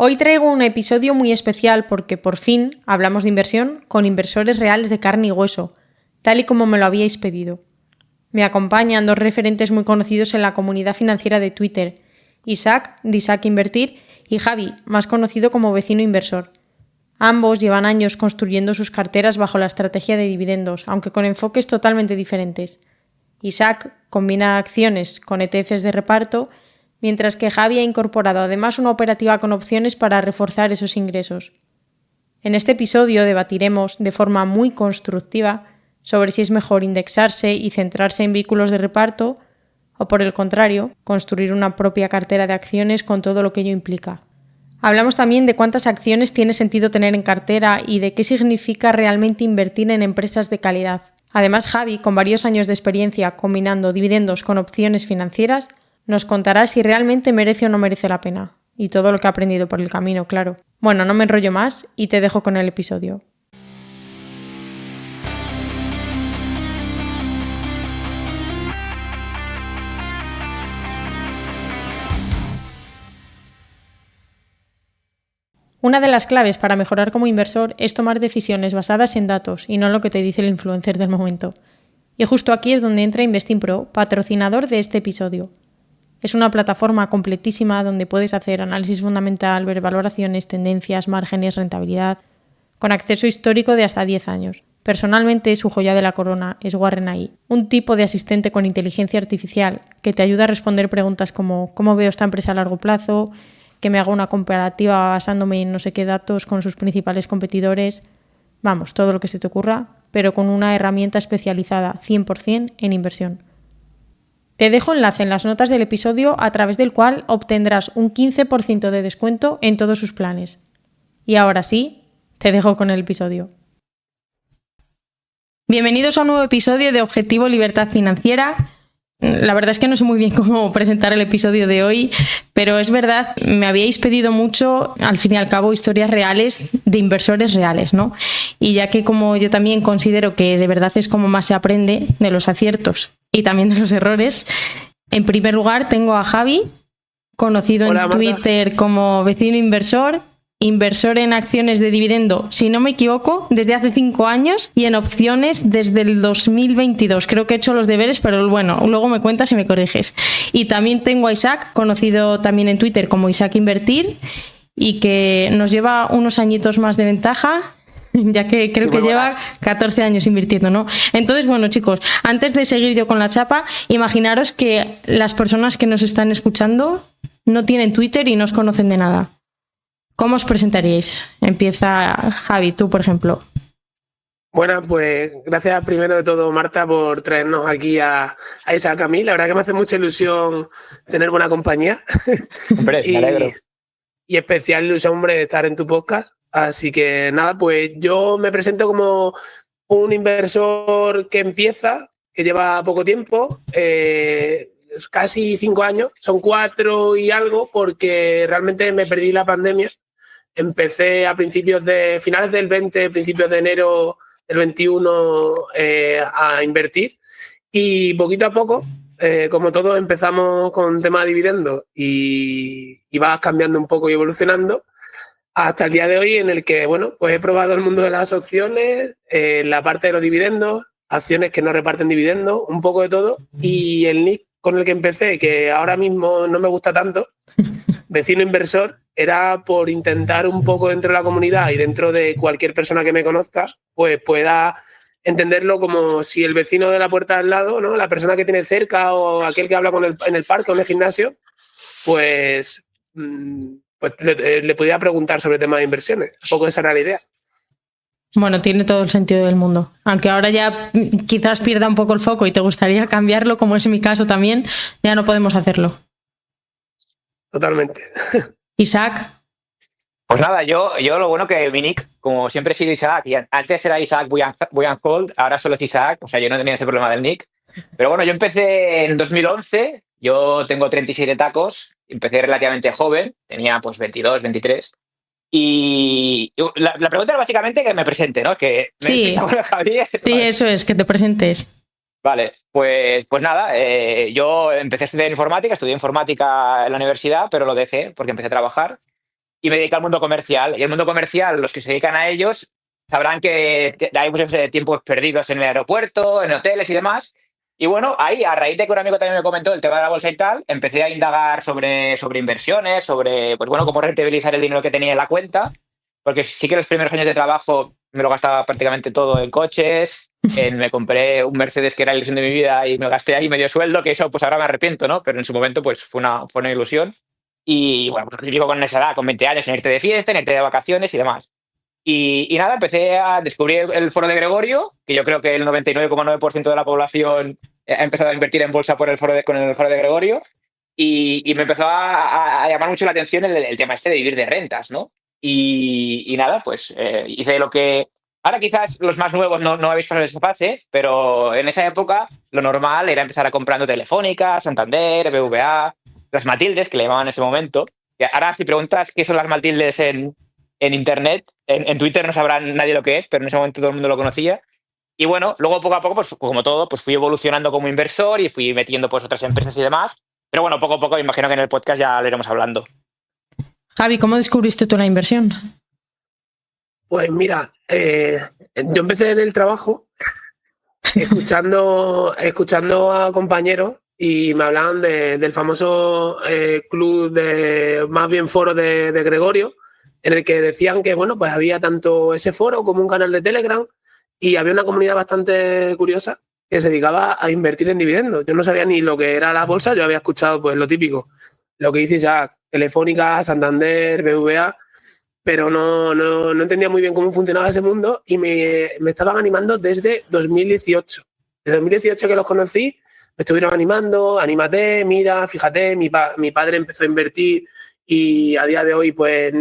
Hoy traigo un episodio muy especial porque por fin hablamos de inversión con inversores reales de carne y hueso, tal y como me lo habíais pedido. Me acompañan dos referentes muy conocidos en la comunidad financiera de Twitter, Isaac, de Isaac Invertir, y Javi, más conocido como Vecino Inversor. Ambos llevan años construyendo sus carteras bajo la estrategia de dividendos, aunque con enfoques totalmente diferentes. Isaac combina acciones con ETFs de reparto, mientras que Javi ha incorporado además una operativa con opciones para reforzar esos ingresos. En este episodio debatiremos de forma muy constructiva sobre si es mejor indexarse y centrarse en vehículos de reparto o, por el contrario, construir una propia cartera de acciones con todo lo que ello implica. Hablamos también de cuántas acciones tiene sentido tener en cartera y de qué significa realmente invertir en empresas de calidad. Además, Javi, con varios años de experiencia combinando dividendos con opciones financieras, nos contará si realmente merece o no merece la pena. Y todo lo que ha aprendido por el camino, claro. Bueno, no me enrollo más y te dejo con el episodio. Una de las claves para mejorar como inversor es tomar decisiones basadas en datos y no en lo que te dice el influencer del momento. Y justo aquí es donde entra InvestingPro, patrocinador de este episodio. Es una plataforma completísima donde puedes hacer análisis fundamental, ver valoraciones, tendencias, márgenes, rentabilidad, con acceso histórico de hasta 10 años. Personalmente, su joya de la corona es Warren AI, un tipo de asistente con inteligencia artificial que te ayuda a responder preguntas como ¿cómo veo esta empresa a largo plazo?, que me haga una comparativa basándome en no sé qué datos con sus principales competidores. Vamos, todo lo que se te ocurra, pero con una herramienta especializada 100% en inversión. Te dejo enlace en las notas del episodio a través del cual obtendrás un 15% de descuento en todos sus planes. Y ahora sí, te dejo con el episodio. Bienvenidos a un nuevo episodio de Objetivo Libertad Financiera. La verdad es que no sé muy bien cómo presentar el episodio de hoy, pero es verdad, me habíais pedido mucho, al fin y al cabo, historias reales de inversores reales, ¿no? Y ya que como yo también considero que de verdad es como más se aprende de los aciertos y también de los errores, en primer lugar tengo a Javi, conocido en Twitter como Vecino Inversor, inversor en acciones de dividendo, si no me equivoco, desde hace 5 años y en opciones desde el 2022. Creo que he hecho los deberes, pero bueno, luego me cuentas y me corriges. Y también tengo a Isaac, conocido también en Twitter como Isaac Invertir, y que nos lleva unos añitos más de ventaja, ya que creo que lleva 14 años invirtiendo, ¿no? Entonces, bueno, chicos, antes de seguir yo con la chapa, imaginaros que las personas que nos están escuchando no tienen Twitter y no os conocen de nada. ¿Cómo os presentaríais? Empieza Javi, tú, por ejemplo. Bueno, pues gracias primero de todo, Marta, por traernos aquí a Isaac a mí. La verdad que me hace mucha ilusión tener buena compañía. Hombre, me alegro. Y especial ilusión, hombre, de estar en tu podcast. Así que nada, pues yo me presento como un inversor que empieza, que lleva poco tiempo, casi 5 años, son 4 y algo, porque realmente me perdí la pandemia. Empecé a finales del 20, principios de enero del 21 a invertir y poquito a poco, como todos empezamos con tema de dividendos y vas cambiando un poco y evolucionando hasta el día de hoy en el que, bueno, pues he probado el mundo de las opciones, la parte de los dividendos, acciones que no reparten dividendos, un poco de todo, y el nick con el que empecé, que ahora mismo no me gusta tanto, Vecino Inversor, era por intentar un poco dentro de la comunidad y dentro de cualquier persona que me conozca, pues pueda entenderlo como si el vecino de la puerta al lado, ¿no? La persona que tiene cerca o aquel que habla en el parque o en el gimnasio, pues le pudiera preguntar sobre temas de inversiones. Un poco esa era la idea. Bueno, tiene todo el sentido del mundo. Aunque ahora ya quizás pierda un poco el foco y te gustaría cambiarlo, como es mi caso también, ya no podemos hacerlo. Totalmente. Isaac. Pues nada, yo lo bueno que mi nick, como siempre he sido Isaac, y antes era Isaac Buyanhold, ahora solo es Isaac, o sea, yo no tenía ese problema del nick. Pero bueno, yo empecé en 2011, yo tengo 37 tacos, empecé relativamente joven, tenía pues 22, 23. Y la pregunta era básicamente que me presente, ¿no? Que sí, Javier. Sí, vale. Eso es, que te presentes. Vale, pues nada, yo empecé a estudiar informática, estudié informática en la universidad, pero lo dejé porque empecé a trabajar. y me dedico al mundo comercial. Y el mundo comercial, los que se dedican a ellos, sabrán que hay muchos tiempos perdidos en el aeropuerto, en hoteles y demás. Y bueno, ahí, a raíz de que un amigo también me comentó el tema de la bolsa y tal, empecé a indagar sobre inversiones, sobre, pues bueno, cómo rentabilizar el dinero que tenía en la cuenta, porque sí que los primeros años de trabajo me lo gastaba prácticamente todo en coches, me compré un Mercedes que era la ilusión de mi vida y me gasté ahí medio sueldo, que eso pues ahora me arrepiento, ¿no? Pero en su momento pues fue una ilusión. Y bueno, pues digo con esa edad, con 20 años, en irte de fiesta, en irte de vacaciones y demás. Y nada, empecé a descubrir el foro de Gregorio, que yo creo que el 99,9% de la población ha empezado a invertir en bolsa con el foro de Gregorio. Y me empezó a llamar mucho la atención el tema este de vivir de rentas, ¿no? Y nada, pues hice lo que... Ahora quizás los más nuevos no habéis pasado esa fase, pero en esa época lo normal era empezar a comprando Telefónica, Santander, BVA, las Matildes, que le llamaban en ese momento. Que ahora si preguntas qué son las Matildes en Internet, en Twitter no sabrá nadie lo que es, pero en ese momento todo el mundo lo conocía. Y bueno, luego poco a poco, pues como todo, pues fui evolucionando como inversor y fui metiendo pues otras empresas y demás. Pero bueno, poco a poco, me imagino que en el podcast ya lo iremos hablando. Javi, ¿cómo descubriste tú la inversión? Pues mira, yo empecé en el trabajo escuchando a compañeros y me hablaban del famoso club, más bien foro de Gregorio, en el que decían que bueno, pues había tanto ese foro como un canal de Telegram y había una comunidad bastante curiosa que se dedicaba a invertir en dividendos. Yo no sabía ni lo que era la bolsa, yo había escuchado pues lo típico, lo que dice Isaac, Telefónica, Santander, BVA, pero no entendía muy bien cómo funcionaba ese mundo y me estaban animando desde 2018. Desde 2018 que los conocí, me estuvieron animando, anímate, mira, fíjate, mi padre empezó a invertir y a día de hoy pues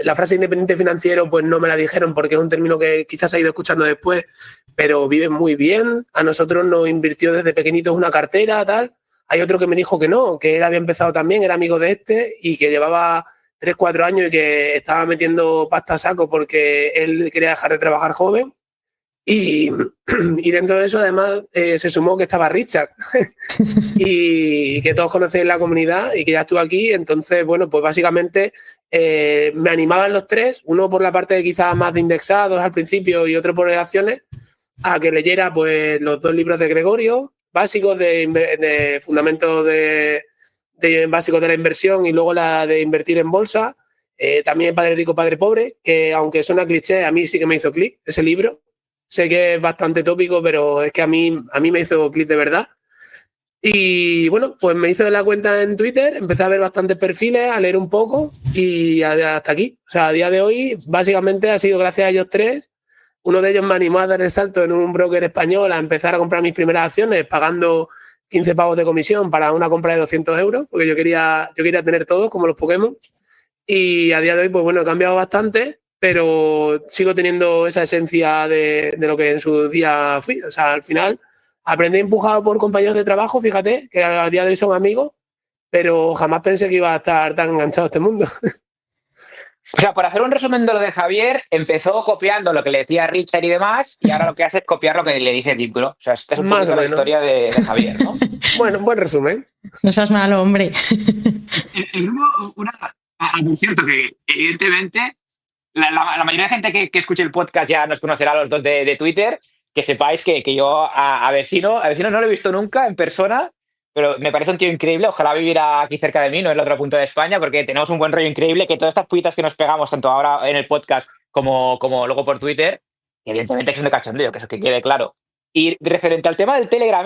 la frase independiente financiero pues no me la dijeron porque es un término que quizás ha ido escuchando después, pero vive muy bien. A nosotros nos invirtió desde pequeñitos una cartera, tal. Hay otro que me dijo que no, que él había empezado también, era amigo de este y que llevaba 3, 4 años y que estaba metiendo pasta a saco porque él quería dejar de trabajar joven. Y dentro de eso, además, se sumó que estaba Richard y que todos conocéis la comunidad y que ya estuvo aquí. Entonces, bueno, pues básicamente me animaban los tres, uno por la parte de quizás más de indexados al principio y otro por acciones, a que leyera pues los 2 libros de Gregorio, básicos de fundamentos básicos de la inversión y luego la de invertir en bolsa. También Padre Rico, Padre Pobre, que aunque suena cliché, a mí sí que me hizo clic ese libro. Sé que es bastante tópico, pero es que a mí me hizo clic de verdad. Y bueno, pues me hice la cuenta en Twitter, empecé a ver bastantes perfiles, a leer un poco y hasta aquí. O sea, a día de hoy, básicamente ha sido gracias a ellos tres. Uno de ellos me animó a dar el salto en un broker español a empezar a comprar mis primeras acciones pagando 15 pavos de comisión para una compra de 200 euros, porque yo quería tener todo, como los Pokémon. Y a día de hoy, pues bueno, he cambiado bastante, pero sigo teniendo esa esencia de lo que en su día fui. O sea, al final aprendí empujado por compañeros de trabajo, fíjate, que a día de hoy son amigos, pero jamás pensé que iba a estar tan enganchado a este mundo. O sea, por hacer un resumen de lo de Javier, empezó copiando lo que le decía Richard y demás, y ahora lo que hace es copiar lo que le dice Título. O sea, esta es un poco la historia de Javier, ¿no? Bueno, un buen resumen. No seas malo, hombre. El grupo, es cierto que, evidentemente, la mayoría de gente que escuche el podcast ya nos conocerá a los dos de Twitter, que sepáis que yo a vecino no lo he visto nunca en persona, pero me parece un tío increíble. Ojalá viviera aquí cerca de mí, no en el otro punto de España, porque tenemos un buen rollo increíble, que todas estas puitas que nos pegamos, tanto ahora en el podcast como luego por Twitter, que evidentemente que son de cachondeo, que eso que quede claro. Y referente al tema del Telegram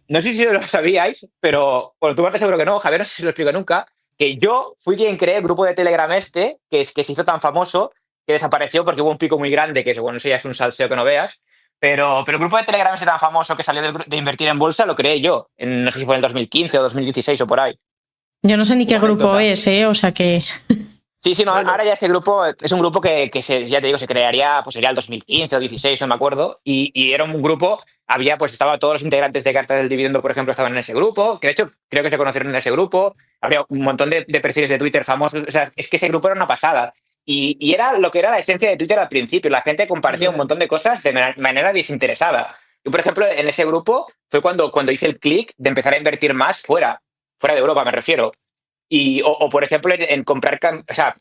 no sé si lo sabíais, pero por tu parte seguro que no, Javier, no sé si lo explico nunca, que yo fui quien creé el grupo de Telegram que se hizo tan famoso, que desapareció porque hubo un pico muy grande, que bueno, eso ya es un salseo que no veas. Pero el grupo de Telegram tan famoso que salió de invertir en bolsa lo creé yo. No sé si fue en el 2015 o 2016 o por ahí. Yo no sé ni qué grupo es, o sea que... Sí, no, bueno. Ahora ya ese grupo es un grupo que ya te digo, se crearía, pues sería el 2015 o 2016, no me acuerdo. Y era un grupo, estaba todos los integrantes de Cartas del Dividendo, por ejemplo, estaban en ese grupo, que de hecho creo que se conocieron en ese grupo. Había un montón de perfiles de Twitter famosos. O sea, es que ese grupo era una pasada. Y era lo que era la esencia de Twitter al principio. La gente compartía un montón de cosas de manera desinteresada. Yo, por ejemplo, en ese grupo fue cuando hice el clic de empezar a invertir más fuera de Europa, me refiero. O por ejemplo, en comprar... O sea,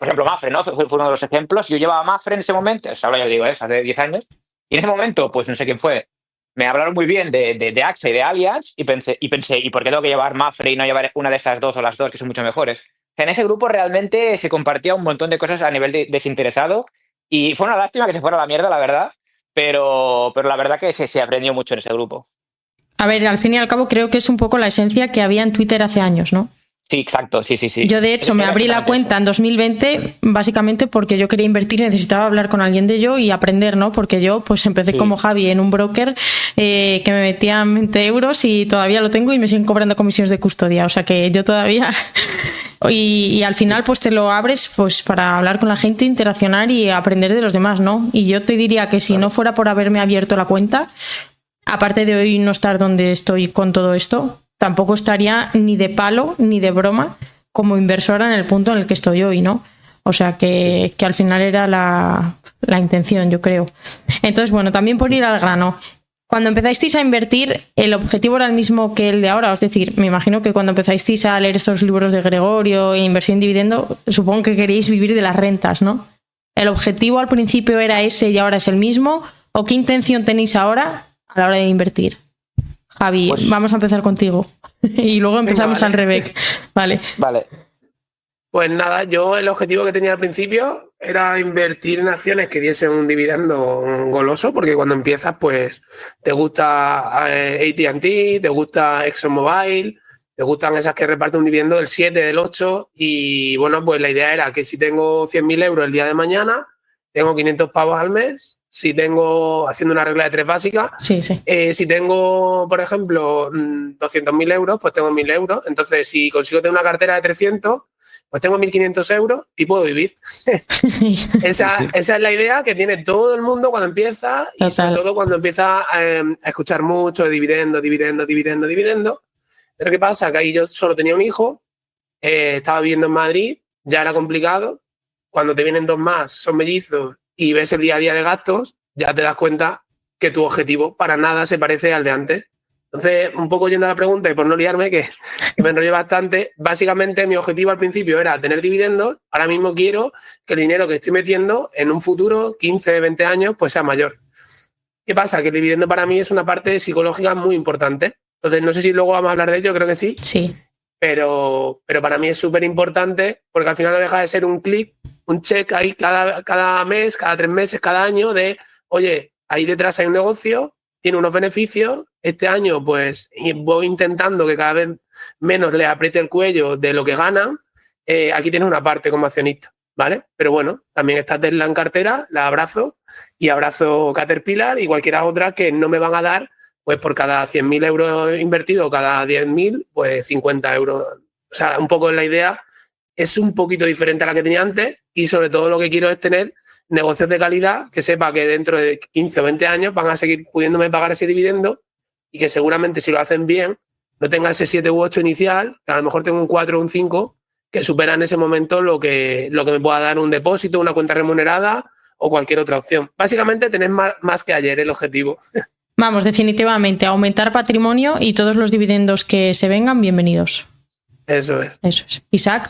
por ejemplo, Mafre, ¿no? Fue uno de los ejemplos. Yo llevaba Mafre en ese momento, o sea, ahora ya digo, hace 10 años, y en ese momento, pues no sé quién fue, me hablaron muy bien de AXA y de Allianz y pensé, ¿y por qué tengo que llevar Mafre y no llevar una de estas dos o las dos, que son mucho mejores? O sea, en ese grupo realmente se compartía un montón de cosas a nivel desinteresado y fue una lástima que se fuera a la mierda, la verdad, pero la verdad que se aprendió mucho en ese grupo. A ver, al fin y al cabo creo que es un poco la esencia que había en Twitter hace años, ¿no? Sí, exacto, sí. Yo, de hecho, me abrí la cuenta en 2020 básicamente porque yo quería invertir y necesitaba hablar con alguien de ello y aprender, ¿no? Porque yo pues empecé como Javi en un broker que me metían 20 euros y todavía lo tengo y me siguen cobrando comisiones de custodia. O sea que yo todavía... y al final pues te lo abres pues para hablar con la gente, interaccionar y aprender de los demás, ¿no? Y yo te diría que si no fuera por haberme abierto la cuenta, aparte de hoy no estar donde estoy con todo esto, tampoco estaría ni de palo ni de broma como inversora en el punto en el que estoy hoy, ¿no? O sea que al final era la intención, yo creo. Entonces, bueno, también por ir al grano, cuando empezasteis a invertir, ¿el objetivo era el mismo que el de ahora? Es decir, me imagino que cuando empezasteis a leer estos libros de Gregorio e inversión en dividendo, supongo que queríais vivir de las rentas, ¿no? ¿El objetivo al principio era ese y ahora es el mismo? ¿O qué intención tenéis ahora a la hora de invertir? Javi, pues, vamos a empezar contigo. Y luego empezamos al revés. Vale. Pues nada, yo el objetivo que tenía al principio era invertir en acciones que diesen un dividendo goloso, porque cuando empiezas, pues te gusta AT&T, te gusta ExxonMobil, te gustan esas que reparten un dividendo del 7, del 8, y bueno, pues la idea era que si tengo 100.000 euros el día de mañana, tengo 500 pavos al mes. Si tengo, haciendo una regla de 3 básica, si tengo, por ejemplo, 200.000 euros, pues tengo 1.000 euros. Entonces, si consigo tener una cartera de 300, pues tengo 1.500 euros y puedo vivir. Esa es la idea que tiene todo el mundo cuando empieza, y sobre todo cuando empieza a escuchar mucho de dividendo. Pero ¿qué pasa? Que ahí yo solo tenía un hijo, estaba viviendo en Madrid, ya era complicado. Cuando te vienen dos más, son mellizos, y ves el día a día de gastos, ya te das cuenta que tu objetivo para nada se parece al de antes. Entonces, un poco yendo a la pregunta y por no liarme, que me enrollé bastante, básicamente mi objetivo al principio era tener dividendos. Ahora mismo quiero que el dinero que estoy metiendo en un futuro, 15, 20 años, pues sea mayor. ¿Qué pasa? Que el dividendo para mí es una parte psicológica muy importante. Entonces, no sé si luego vamos a hablar de ello, creo que sí. Sí. Pero para mí es súper importante porque al final no deja de ser un clic, un check ahí cada mes, cada 3 meses, cada año de, oye, ahí detrás hay un negocio, tiene unos beneficios, este año pues voy intentando que cada vez menos le apriete el cuello de lo que ganan, aquí tienes una parte como accionista, ¿vale? Pero bueno, también está Tesla en cartera, la abrazo, y abrazo Caterpillar y cualquiera otra que no me van a dar, pues por cada 100.000 euros invertidos, cada 10.000, pues 50 euros. O sea, un poco la idea es un poquito diferente a la que tenía antes, y sobre todo lo que quiero es tener negocios de calidad que sepa que dentro de 15 o 20 años van a seguir pudiéndome pagar ese dividendo, y que seguramente si lo hacen bien no tenga ese 7 u 8 inicial, que a lo mejor tengo un 4 o un 5 que supera en ese momento lo que me pueda dar un depósito, una cuenta remunerada o cualquier otra opción. Básicamente tener más que ayer el objetivo. Vamos, definitivamente, aumentar patrimonio y todos los dividendos que se vengan, bienvenidos. Eso es. Isaac.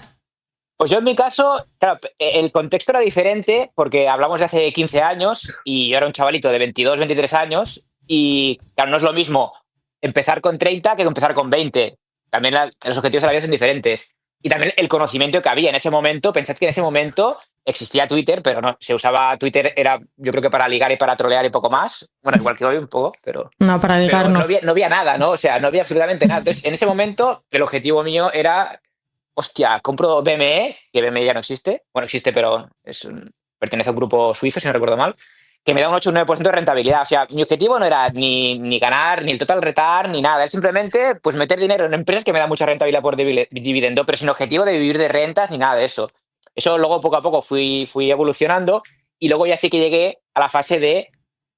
Pues yo en mi caso, claro, el contexto era diferente porque hablamos de hace 15 años y yo era un chavalito de 22, 23 años y claro, no es lo mismo empezar con 30 que empezar con 20. También los objetivos de la vida son diferentes. Y también el conocimiento que había en ese momento. Pensad que en ese momento existía Twitter, pero no, se usaba Twitter, era yo creo que para ligar y para trolear y poco más. Bueno, igual que hoy un poco, pero... No, para ligar no. No había nada, ¿no? O sea, no había absolutamente nada. Entonces, en ese momento, el objetivo mío era, hostia, compro BME, que BME ya no existe. Bueno, existe, pero pertenece a un grupo suizo, si no recuerdo mal, que me da un 8 o un 9% de rentabilidad. O sea, mi objetivo no era ni ganar, ni el total return, ni nada. Es simplemente pues meter dinero en empresas que me dan mucha rentabilidad por dividendo, pero sin objetivo de vivir de rentas ni nada de eso. Eso luego poco a poco fui evolucionando, y luego ya sí que llegué a la fase de,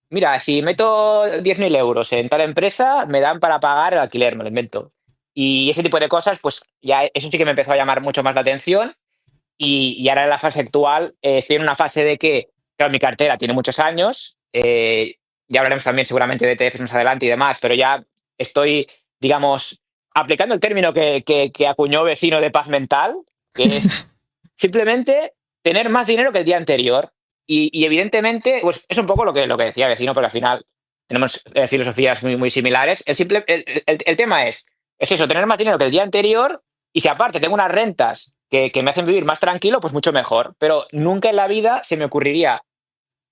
mira, si meto 10.000 euros en tal empresa, me dan para pagar el alquiler, me lo invento. Y ese tipo de cosas, pues ya eso sí que me empezó a llamar mucho más la atención. Y ahora en la fase actual estoy en una fase de que, claro, mi cartera tiene muchos años, ya hablaremos también seguramente de ETFs más adelante y demás, pero ya estoy, digamos, aplicando el término que acuñó Vecino de paz mental, que es simplemente tener más dinero que el día anterior. Y evidentemente, pues es un poco lo que decía Vecino, porque al final tenemos filosofías muy, muy similares. El tema es eso, tener más dinero que el día anterior, y si aparte tengo unas rentas que me hacen vivir más tranquilo, pues mucho mejor. Pero nunca en la vida se me ocurriría...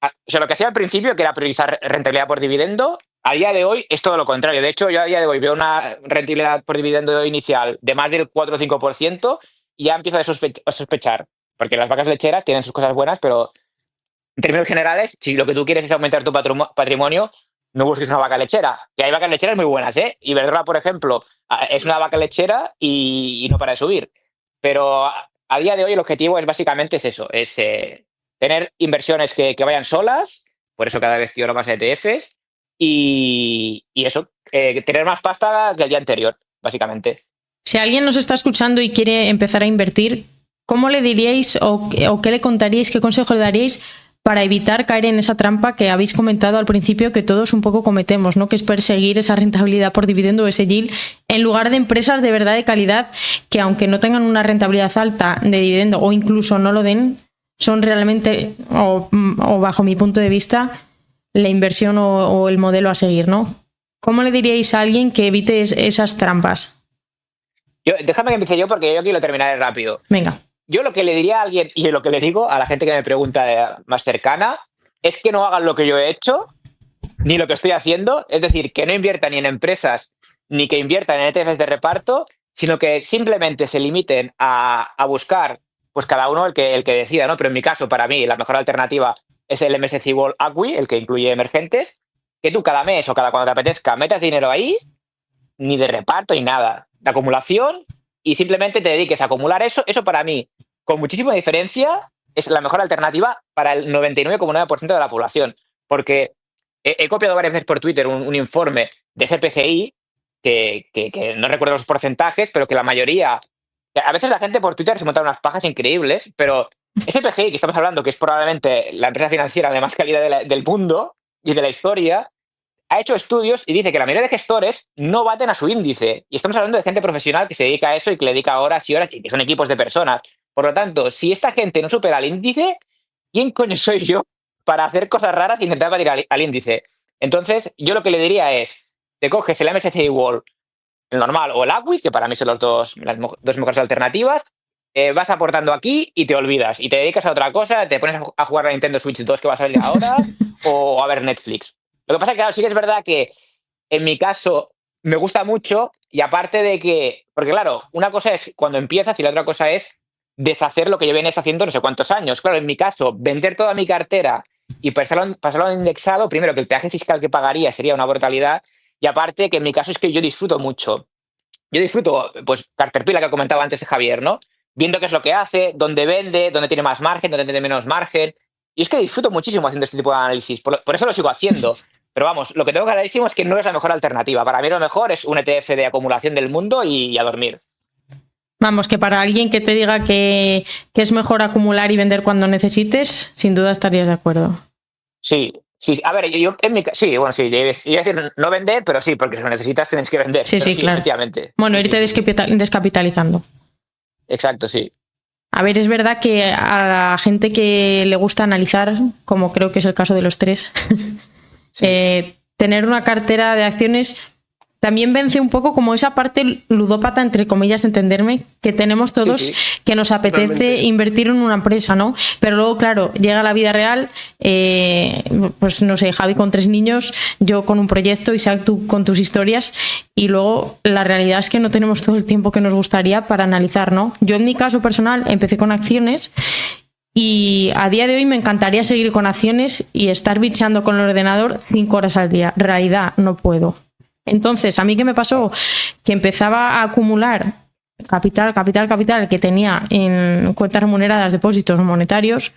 O sea, lo que hacía al principio, que era priorizar rentabilidad por dividendo, a día de hoy es todo lo contrario. De hecho, yo a día de hoy veo una rentabilidad por dividendo inicial de más del 4 o 5% y ya empiezo a sospechar. Porque las vacas lecheras tienen sus cosas buenas, pero en términos generales, si lo que tú quieres es aumentar tu patrimonio, no busques una vaca lechera. Que hay vacas lecheras muy buenas, ¿eh? Iberdrola, por ejemplo, es una vaca lechera y no para de subir. Pero a día de hoy el objetivo es básicamente eso, es tener inversiones que vayan solas, por eso cada vez quiero más ETFs, y eso, tener más pasta que el día anterior, básicamente. Si alguien nos está escuchando y quiere empezar a invertir, ¿cómo le diríais o qué le contaríais, qué consejo le daríais para evitar caer en esa trampa que habéis comentado al principio que todos un poco cometemos, ¿no? Que es perseguir esa rentabilidad por dividendo o ese yield en lugar de empresas de verdad de calidad que, aunque no tengan una rentabilidad alta de dividendo o incluso no lo den, son realmente, o bajo mi punto de vista, la inversión o el modelo a seguir, ¿no? ¿Cómo le diríais a alguien que evite esas trampas? Déjame que empiece yo, porque yo aquí lo terminaré rápido. Venga. Yo lo que le diría a alguien, y lo que le digo a la gente que me pregunta más cercana, es que no hagan lo que yo he hecho, ni lo que estoy haciendo. Es decir, que no inviertan ni en empresas, ni que inviertan en ETFs de reparto, sino que simplemente se limiten a buscar, pues cada uno el que decida, ¿no? Pero en mi caso, para mí, la mejor alternativa es el MSCI World ACWI, el que incluye emergentes, que tú cada mes o cuando te apetezca metas dinero ahí, ni de reparto ni nada, de acumulación, y simplemente te dediques a acumular eso. Eso para mí, con muchísima diferencia, es la mejor alternativa para el 99,9% de la población. Porque he copiado varias veces por Twitter un informe de SPGI, que no recuerdo los porcentajes, pero que la mayoría... A veces la gente por Twitter se monta unas pajas increíbles, pero SPGI, que estamos hablando, que es probablemente la empresa financiera de más calidad del mundo y de la historia, ha hecho estudios y dice que la mayoría de gestores no baten a su índice. Y estamos hablando de gente profesional que se dedica a eso y que le dedica horas y horas y que son equipos de personas. Por lo tanto, si esta gente no supera el índice, ¿quién coño soy yo para hacer cosas raras e intentar batir al índice? Entonces, yo lo que le diría es, te coges el MSCI World, el normal, o el ACWI, que para mí son las dos mejores alternativas, vas aportando aquí y te olvidas. Y te dedicas a otra cosa, te pones a jugar a Nintendo Switch 2 que va a salir ahora, o a ver Netflix. Lo que pasa es que, claro, sí que es verdad que en mi caso me gusta mucho, y aparte de que, porque claro, una cosa es cuando empiezas y la otra cosa es deshacer lo que yo vienes haciendo no sé cuántos años. Claro, en mi caso, vender toda mi cartera y pasarlo a indexado, primero que el peaje fiscal que pagaría sería una brutalidad, y aparte que en mi caso es que yo disfruto mucho. Yo disfruto, pues, Caterpillar, que comentaba antes de Javier, ¿no? Viendo qué es lo que hace, dónde vende, dónde tiene más margen, dónde tiene menos margen. Y es que disfruto muchísimo haciendo este tipo de análisis, por eso lo sigo haciendo. Pero vamos, lo que tengo clarísimo es que no es la mejor alternativa. Para mí lo mejor es un ETF de acumulación del mundo y a dormir. Vamos, que para alguien que te diga que es mejor acumular y vender cuando necesites, sin duda estarías de acuerdo. Sí. A ver, yo en mi caso, sí, bueno, sí, iba a decir no vender, pero sí, porque si lo necesitas tienes que vender. Sí, claro. Efectivamente. Bueno, irte descapitalizando. Exacto, sí. A ver, es verdad que a la gente que le gusta analizar, como creo que es el caso de los tres, sí. Tener una cartera de acciones también vence un poco como esa parte ludópata, entre comillas, entenderme, que tenemos todos, sí. Que nos apetece totalmente invertir en una empresa, ¿no? Pero luego, claro, llega la vida real, pues no sé, Javi con 3 niños, yo con un proyecto, Isaac tú con tus historias, y luego la realidad es que no tenemos todo el tiempo que nos gustaría para analizar, ¿no? Yo en mi caso personal empecé con acciones y a día de hoy me encantaría seguir con acciones y estar bicheando con el ordenador 5 horas al día. Realidad, no puedo. Entonces, ¿a mí qué me pasó? Que empezaba a acumular capital que tenía en cuentas remuneradas, depósitos monetarios,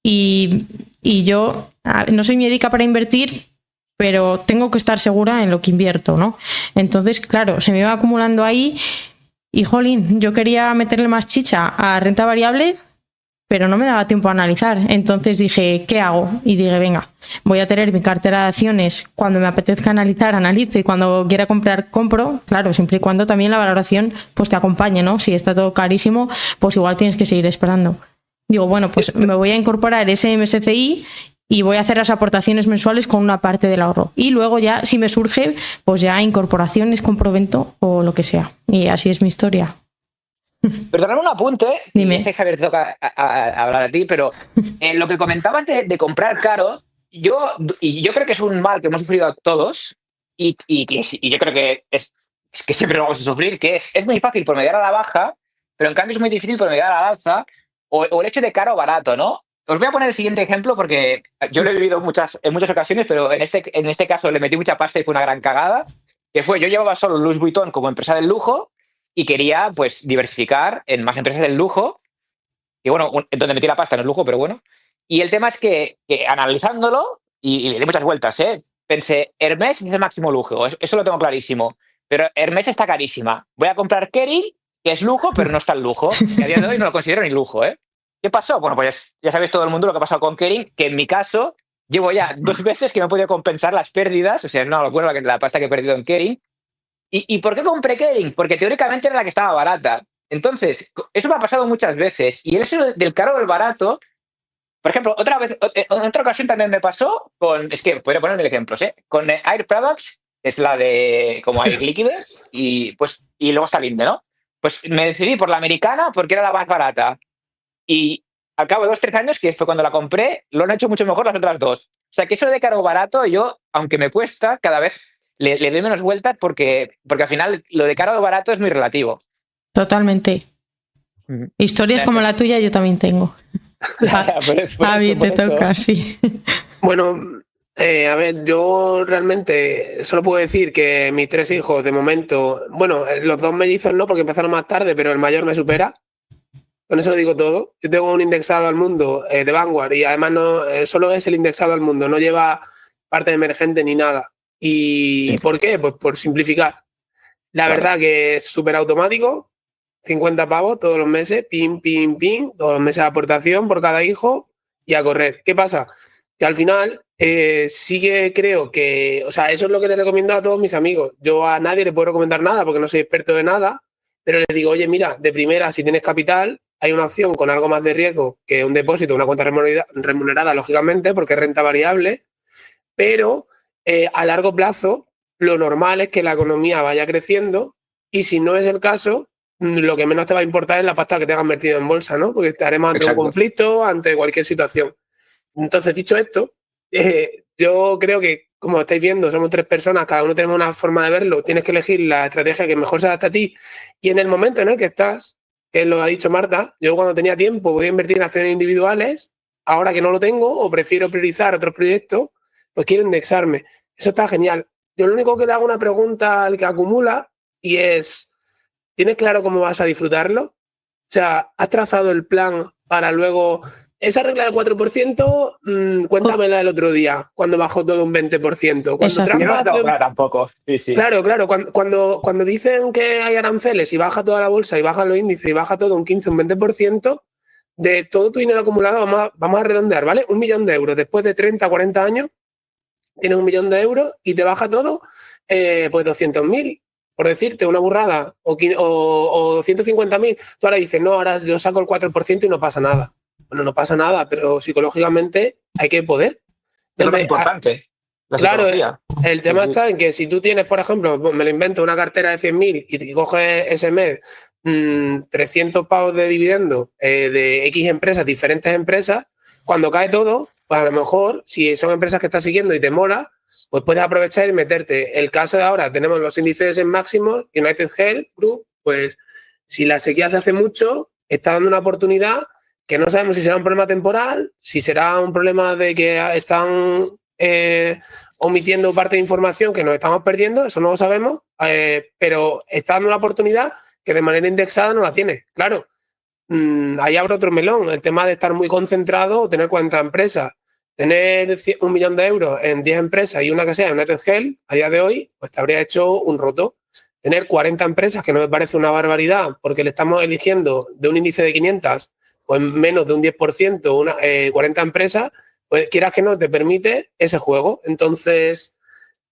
y yo no soy médica para invertir, pero tengo que estar segura en lo que invierto, ¿no? Entonces, claro, se me iba acumulando ahí y, jolín, yo quería meterle más chicha a renta variable, pero no me daba tiempo a analizar. Entonces dije, ¿qué hago? Y dije, venga, voy a tener mi cartera de acciones. Cuando me apetezca analizar, analizo, y cuando quiera comprar, compro. Claro, siempre y cuando también la valoración pues te acompañe, ¿no? Si está todo carísimo, pues igual tienes que seguir esperando. Digo, bueno, pues me voy a incorporar ese MSCI y voy a hacer las aportaciones mensuales con una parte del ahorro. Y luego ya, si me surge, pues ya incorporaciones con provento o lo que sea. Y así es mi historia. Perdóname un apunte, Dime. y sé, Javier, te toca hablar a ti, pero lo que comentabas de comprar caro, yo creo que es un mal que hemos sufrido todos y yo creo que es que siempre lo vamos a sufrir, que es muy fácil promediar a la baja, pero en cambio es muy difícil promediar a la alza o el hecho de caro o barato, ¿no? Os voy a poner el siguiente ejemplo porque yo lo he vivido en muchas ocasiones, pero en este caso le metí mucha pasta y fue una gran cagada, que fue, yo llevaba solo Louis Vuitton como empresa del lujo y quería, pues, diversificar en más empresas del lujo, que bueno, donde metí la pasta en el lujo, pero bueno. Y el tema es que analizándolo, y le di muchas vueltas, pensé, Hermès es el máximo lujo, eso lo tengo clarísimo, pero Hermès está carísima. Voy a comprar Kering, que es lujo, pero no está el lujo, y a día de hoy no lo considero ni lujo, ¿eh? ¿Qué pasó? Bueno, pues ya sabéis todo el mundo lo que ha pasado con Kering, que en mi caso llevo ya 2 veces que me he podido compensar las pérdidas, o sea, es una locura la pasta que he perdido en Kering. ¿Y por qué compré Kering? Porque teóricamente era la que estaba barata. Entonces, eso me ha pasado muchas veces. Y el eso del caro o del barato, por ejemplo, en otra ocasión también me pasó es que podría poner mil ejemplos, con Air Products, es la de como Air Liquide, y luego está Linde, ¿no? Pues me decidí por la americana porque era la más barata. Y al cabo de 2-3 años, que fue cuando la compré, lo han hecho mucho mejor las otras dos. O sea, que eso de caro o barato, yo, aunque me cuesta, cada vez le doy menos vueltas porque al final lo de caro o barato es muy relativo. Totalmente. Historias como la tuya yo también tengo. Javi, te toca, sí. Bueno, a ver, yo realmente solo puedo decir que mis 3 hijos, de momento, bueno, los 2 mellizos no, porque empezaron más tarde, pero el mayor me supera. Con eso lo digo todo. Yo tengo un indexado al mundo de Vanguard y además no solo es el indexado al mundo, no lleva parte emergente ni nada. ¿Y Sí. por qué? Pues por simplificar. La Claro. verdad que es súper automático, 50 pavos todos los meses, pim, pim, pim, todos los meses de aportación por cada hijo y a correr. ¿Qué pasa? Que al final sí que creo que, o sea, eso es lo que le recomiendo a todos mis amigos. Yo a nadie le puedo recomendar nada porque no soy experto de nada, pero les digo, oye, mira, de primera, si tienes capital, hay una opción con algo más de riesgo que un depósito, una cuenta remunerada, lógicamente, porque es renta variable, pero a largo plazo lo normal es que la economía vaya creciendo y si no es el caso, lo que menos te va a importar es la pasta que te hagas metido en bolsa, ¿no? Porque estaremos ante Exacto. un conflicto, ante cualquier situación. Entonces, dicho esto, yo creo que, como estáis viendo, somos 3 personas, cada uno tenemos una forma de verlo, tienes que elegir la estrategia que mejor se adapta a ti y en el momento en el que estás, que lo ha dicho Marta, yo cuando tenía tiempo podía invertir en acciones individuales, ahora que no lo tengo o prefiero priorizar otros proyectos, pues quiero indexarme. Eso está genial. Yo lo único que le hago una pregunta al que acumula y es, ¿tienes claro cómo vas a disfrutarlo? O sea, ¿has trazado el plan para luego... Esa regla del 4%, cuéntamela el otro día, cuando bajó todo un 20%. Cuando Yo no la tengo clara tampoco. Sí. Claro, cuando dicen que hay aranceles y baja toda la bolsa y bajan los índices y baja todo un 15, un 20%, de todo tu dinero acumulado vamos a redondear, ¿vale? 1 millón de euros. Después de 30, 40 años, tienes 1 millón de euros y te baja todo, pues 200.000, por decirte una burrada, o 150.000. Tú ahora dices, no, ahora yo saco el 4% y no pasa nada. Bueno, no pasa nada, pero psicológicamente hay que poder. Es lo más importante. Claro, el tema está en que si tú tienes, por ejemplo, me lo invento, una cartera de 100.000 y te coges ese mes 300 pavos de dividendo de X empresas, diferentes empresas, cuando cae todo, pues a lo mejor, si son empresas que estás siguiendo y te mola, pues puedes aprovechar y meterte. El caso de ahora, tenemos los índices en máximos, United Health Group, pues si la sequía hace mucho, está dando una oportunidad que no sabemos si será un problema temporal, si será un problema de que están omitiendo parte de información que nos estamos perdiendo, eso no lo sabemos, pero está dando una oportunidad que de manera indexada no la tiene. Claro, ahí abre otro melón, el tema de estar muy concentrado o tener 40 empresas. Tener 1 millón de euros en 10 empresas y una que sea United Health, a día de hoy, pues te habría hecho un roto. Tener 40 empresas, que no me parece una barbaridad, porque le estamos eligiendo de un índice de 500, pues menos de un 10%, 40 empresas, pues quieras que no, te permite ese juego. Entonces,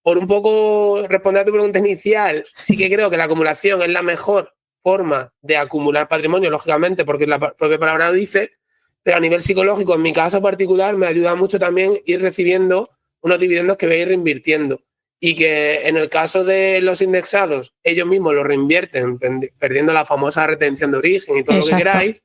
por un poco responder a tu pregunta inicial, sí que creo que la acumulación es la mejor forma de acumular patrimonio, lógicamente, porque la propia palabra lo dice, pero a nivel psicológico, en mi caso particular, me ayuda mucho también ir recibiendo unos dividendos que voy a ir reinvirtiendo. Y que en el caso de los indexados, ellos mismos lo reinvierten, perdiendo la famosa retención de origen y todo Exacto. lo que queráis,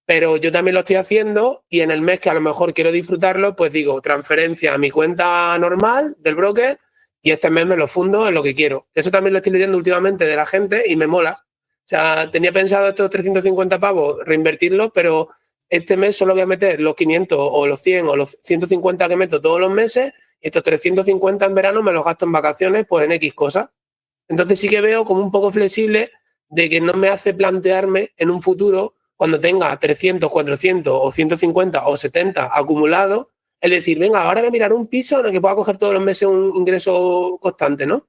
pero yo también lo estoy haciendo y en el mes que a lo mejor quiero disfrutarlo, pues digo, transferencia a mi cuenta normal del broker y este mes me lo fundo en lo que quiero. Eso también lo estoy leyendo últimamente de la gente y me mola. O sea, tenía pensado estos 350 pavos reinvertirlos, pero este mes solo voy a meter los 500 o los 100 o los 150 que meto todos los meses y estos 350 en verano me los gasto en vacaciones, pues en X cosas. Entonces sí que veo como un poco flexible de que no me hace plantearme en un futuro, cuando tenga 300, 400 o 150 o 70 acumulados, es decir, venga, ahora voy a mirar un piso en el que pueda coger todos los meses un ingreso constante, ¿no?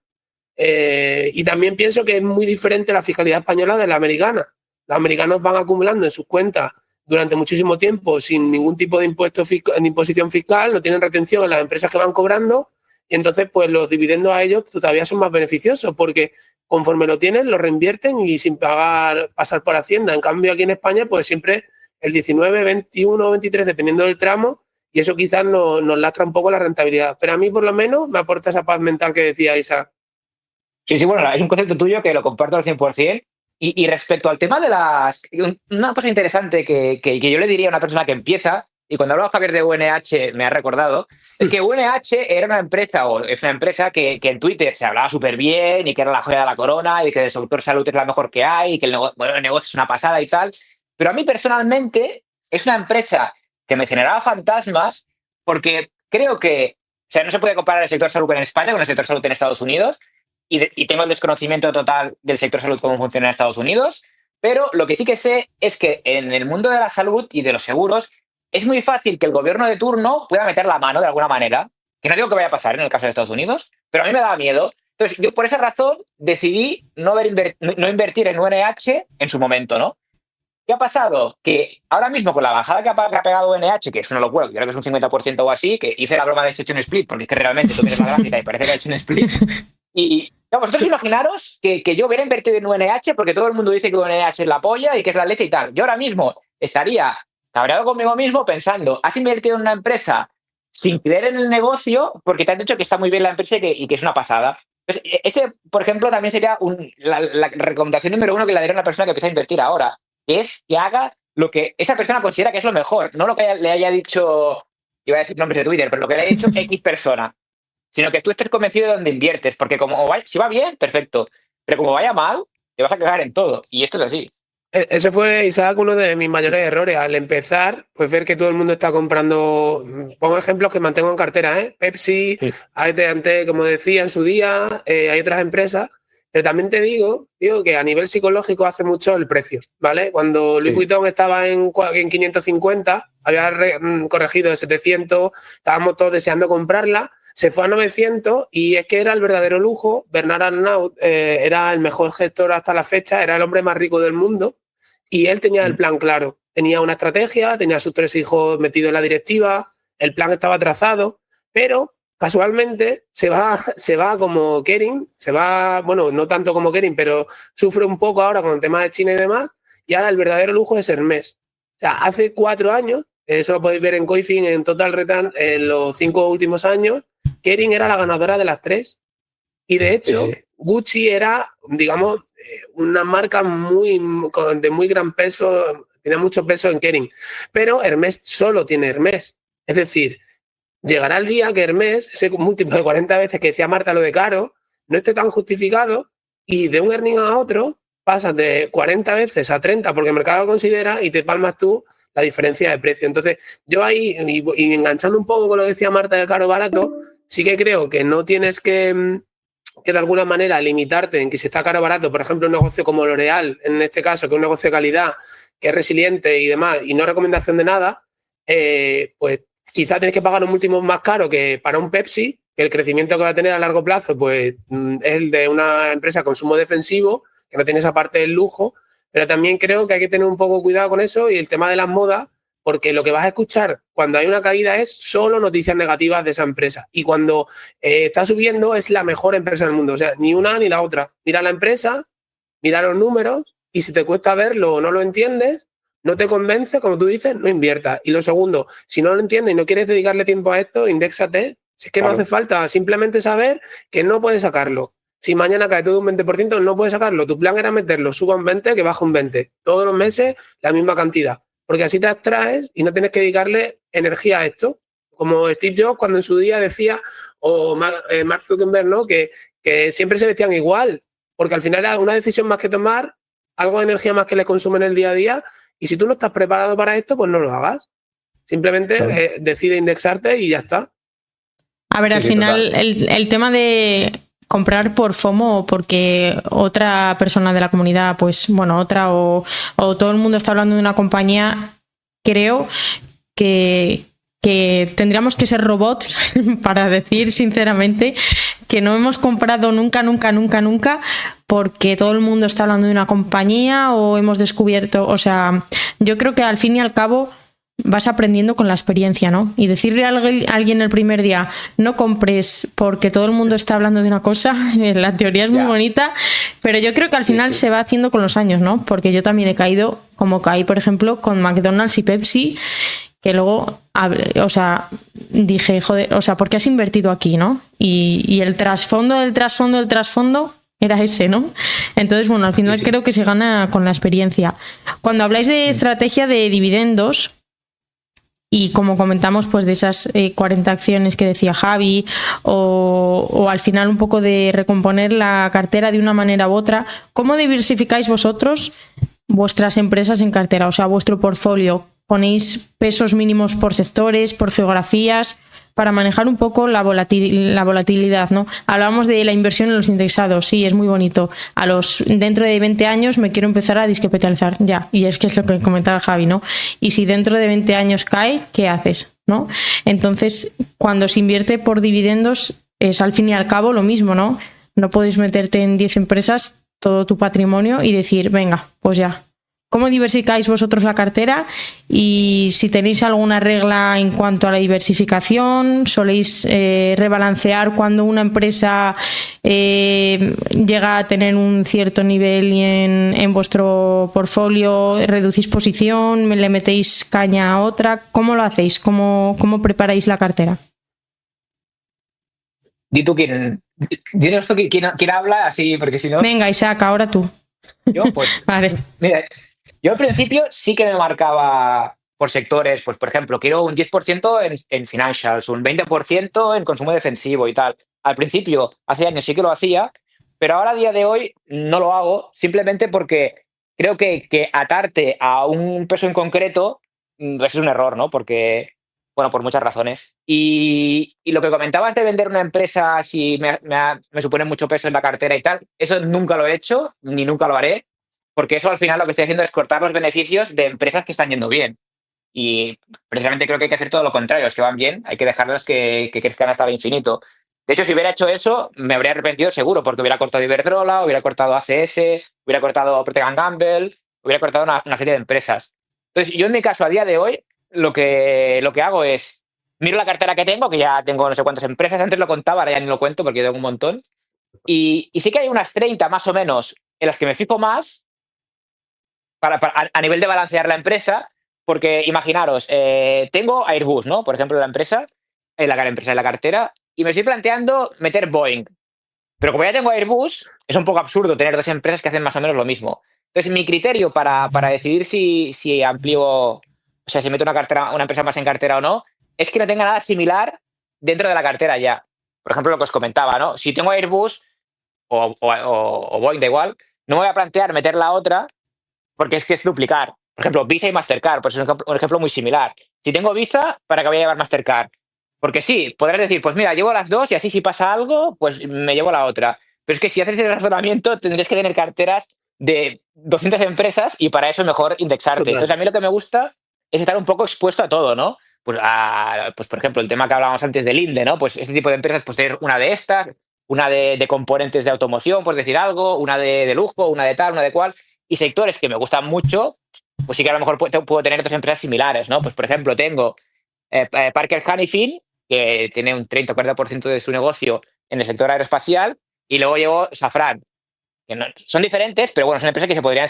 Y también pienso que es muy diferente la fiscalidad española de la americana. Los americanos van acumulando en sus cuentas durante muchísimo tiempo sin ningún tipo de imposición fiscal, no tienen retención en las empresas que van cobrando y entonces pues los dividendos a ellos todavía son más beneficiosos porque conforme lo tienen lo reinvierten y sin pasar por Hacienda. En cambio aquí en España pues siempre el 19, 21, 23 dependiendo del tramo y eso quizás nos lastra un poco la rentabilidad. Pero a mí por lo menos me aporta esa paz mental que decía Isaac. Sí, bueno, es un concepto tuyo que lo comparto al 100%. Y respecto al tema de una cosa interesante que yo le diría a una persona que empieza, y cuando hablaba Javier de UNH me ha recordado, es que UNH era una empresa, o es una empresa que en Twitter se hablaba súper bien y que era la joya de la corona y que el sector salud es la mejor que hay y que el negocio es una pasada y tal. Pero a mí personalmente es una empresa que me generaba fantasmas porque creo que, o sea, no se puede comparar el sector salud en España con el sector salud en Estados Unidos. Y tengo el desconocimiento total del sector salud, cómo funciona en Estados Unidos, pero lo que sí que sé es que en el mundo de la salud y de los seguros es muy fácil que el gobierno de turno pueda meter la mano de alguna manera, que no digo que vaya a pasar en el caso de Estados Unidos, pero a mí me daba miedo. Entonces, yo por esa razón decidí no invertir en UNH en su momento, ¿no? ¿Qué ha pasado? Que ahora mismo con la bajada que ha pegado UNH, que es una locura, creo que es un 50% o así, que hice la broma de hecho un split, porque es que realmente tú tienes la gráfica y parece que ha hecho un split. Y vosotros imaginaros que yo hubiera invertido en UNH porque todo el mundo dice que UNH es la polla y que es la leche y tal. Yo ahora mismo estaría cabreado conmigo mismo pensando, has invertido en una empresa sin creer en el negocio porque te han dicho que está muy bien la empresa y que es una pasada. Entonces, ese, por ejemplo, también sería la recomendación número 1 que le daría a una persona que empieza a invertir ahora, que es que haga lo que esa persona considera que es lo mejor, no lo que le haya dicho, iba a decir nombres de Twitter, pero lo que le haya dicho X persona. Sino que tú estés convencido de dónde inviertes, porque si va bien, perfecto, pero como vaya mal, te vas a cagar en todo, y esto es así. Ese fue, Isaac, uno de mis mayores errores. Al empezar, pues ver que todo el mundo está comprando, pongo ejemplos que mantengo en cartera, Pepsi, Sí. AT&T, como decía en su día, hay otras empresas, pero también te digo que a nivel psicológico hace mucho el precio, ¿vale? Cuando Louis Vuitton estaba en 550, había corregido de 700, estábamos todos deseando comprarla, se fue a 900 y es que era el verdadero lujo. Bernard Arnault era el mejor gestor hasta la fecha, era el hombre más rico del mundo y él tenía el plan claro. Tenía una estrategia, tenía a sus 3 hijos metidos en la directiva, el plan estaba trazado, pero casualmente se va como Kering, se va, bueno, no tanto como Kering, pero sufre un poco ahora con el tema de China y demás, y ahora el verdadero lujo es Hermès. O sea, hace 4 años, eso lo podéis ver en Coifin, en Total Return, en los 5 últimos años, Kering era la ganadora de las 3. Y de hecho, Gucci era, digamos, una marca de muy gran peso, tiene mucho peso en Kering. Pero Hermès solo tiene Hermès. Es decir, llegará el día que Hermès, ese múltiplo de 40 veces que decía Marta lo de caro, no esté tan justificado y de un earning a otro pasas de 40 veces a 30 porque el mercado lo considera y te palmas tú la diferencia de precio. Entonces, yo ahí, y enganchando un poco con lo que decía Marta de caro barato, sí que creo que no tienes que de alguna manera limitarte en que si está caro o barato, por ejemplo, un negocio como L'Oréal, en este caso, que es un negocio de calidad, que es resiliente y demás, y no recomendación de nada, pues quizá tienes que pagar un múltiplo más caro que para un Pepsi, que el crecimiento que va a tener a largo plazo pues es el de una empresa de consumo defensivo, que no tiene esa parte del lujo, pero también creo que hay que tener un poco cuidado con eso y el tema de las modas, porque lo que vas a escuchar cuando hay una caída es solo noticias negativas de esa empresa. Y cuando está subiendo es la mejor empresa del mundo. O sea, ni una ni la otra. Mira la empresa, mira los números y si te cuesta verlo o no lo entiendes, no te convence, como tú dices, no inviertas. Y lo segundo, si no lo entiendes y no quieres dedicarle tiempo a esto, indéxate. Si es que no hace falta, simplemente saber que no puedes sacarlo. Si mañana cae todo un 20%, no puedes sacarlo. Tu plan era meterlo, suba un 20, que baja un 20. Todos los meses la misma cantidad. Porque así te abstraes y no tienes que dedicarle energía a esto. Como Steve Jobs cuando en su día decía, o Mark Zuckerberg, ¿no? Que siempre se vestían igual. Porque al final era una decisión más que tomar, algo de energía más que les consume en el día a día. Y si tú no estás preparado para esto, pues no lo hagas. Simplemente decide indexarte y ya está. A ver, al final el tema de comprar por FOMO o porque otra persona de la comunidad, pues bueno, otra o todo el mundo está hablando de una compañía, creo que tendríamos que ser robots para decir sinceramente que no hemos comprado nunca porque todo el mundo está hablando de una compañía o hemos descubierto, o sea, yo creo que al fin y al cabo vas aprendiendo con la experiencia, ¿no? Y decirle a alguien el primer día, no compres porque todo el mundo está hablando de una cosa, la teoría es muy bonita, pero yo creo que al final se va haciendo con los años, ¿no? Porque yo también he caído, como caí, por ejemplo, con McDonald's y Pepsi, que luego, o sea, dije, joder, o sea, ¿por qué has invertido aquí, no? Y el trasfondo era ese, ¿no? Entonces, bueno, al final creo que se gana con la experiencia. Cuando habláis de estrategia de dividendos, y como comentamos, pues de esas 40 acciones que decía Javi, o al final un poco de recomponer la cartera de una manera u otra, ¿cómo diversificáis vosotros vuestras empresas en cartera? O sea, vuestro portfolio, ¿ponéis pesos mínimos por sectores, por geografías, para manejar un poco la volatilidad, ¿no? Hablábamos de la inversión en los indexados, sí, es muy bonito. Dentro de 20 años me quiero empezar a discapitalizar, ya, y es que es lo que comentaba Javi, ¿no? Y si dentro de 20 años cae, ¿qué haces? ¿No? Entonces, cuando se invierte por dividendos, es al fin y al cabo lo mismo, ¿no? No puedes meterte en 10 empresas todo tu patrimonio y decir, venga, pues ya. ¿Cómo diversificáis vosotros la cartera? Y si tenéis alguna regla en cuanto a la diversificación, ¿soléis rebalancear cuando una empresa llega a tener un cierto nivel en vuestro portfolio? ¿Reducís posición? ¿Le metéis caña a otra? ¿Cómo lo hacéis? ¿Cómo preparáis la cartera? Di tú quién habla, así, porque si no... Venga, Isaac, ahora tú. Yo, pues... Vale. Mira, yo al principio sí que me marcaba por sectores, pues por ejemplo, quiero un 10% en financials, un 20% en consumo defensivo y tal. Al principio, hace años sí que lo hacía, pero ahora a día de hoy no lo hago, simplemente porque creo que atarte a un peso en concreto es un error, ¿no? Porque, bueno, por muchas razones. Y lo que comentabas de vender una empresa si me supone mucho peso en la cartera y tal, eso nunca lo he hecho, ni nunca lo haré. Porque eso al final lo que estoy haciendo es cortar los beneficios de empresas que están yendo bien. Y precisamente creo que hay que hacer todo lo contrario. Los que van bien hay que dejarlas que crezcan hasta el infinito. De hecho, si hubiera hecho eso, me habría arrepentido seguro, porque hubiera cortado Iberdrola, hubiera cortado ACS, hubiera cortado Procter & Gamble, hubiera cortado una serie de empresas. Entonces, yo en mi caso, a día de hoy, lo que hago es, miro la cartera que tengo, que ya tengo no sé cuántas empresas, antes lo contaba, ahora ya ni lo cuento porque tengo un montón. Y sí que hay unas 30 más o menos en las que me fijo más, a nivel de balancear la empresa, porque imaginaros, tengo Airbus, ¿no? Por ejemplo, la empresa de la cartera, y me estoy planteando meter Boeing. Pero como ya tengo Airbus, es un poco absurdo tener dos empresas que hacen más o menos lo mismo. Entonces, mi criterio para decidir si amplío, o sea, si meto una empresa más en cartera o no, es que no tenga nada similar dentro de la cartera ya. Por ejemplo, lo que os comentaba, ¿no? Si tengo Airbus o Boeing, da igual, no me voy a plantear meter la otra, porque es que es duplicar. Por ejemplo, Visa y Mastercard, pues es un ejemplo muy similar. Si tengo Visa, ¿para qué voy a llevar Mastercard? Porque sí, podrás decir, pues mira, llevo las dos y así si pasa algo, pues me llevo la otra. Pero es que si haces ese razonamiento, tendrías que tener carteras de 200 empresas y para eso es mejor indexarte. Total. Entonces, a mí lo que me gusta es estar un poco expuesto a todo, ¿no? Pues, pues por ejemplo, el tema que hablábamos antes del INDE, ¿no? Pues este tipo de empresas, pues tener una de estas, una de componentes de automoción, por decir algo, una de lujo, una de tal, una de cual. Y sectores que me gustan mucho, pues sí que a lo mejor puedo tener otras empresas similares, ¿no? Pues, por ejemplo, tengo Parker Hannifin, que tiene un 30 o 40% de su negocio en el sector aeroespacial, y luego llevo Safran, que no, son diferentes, pero bueno, son empresas que se podrían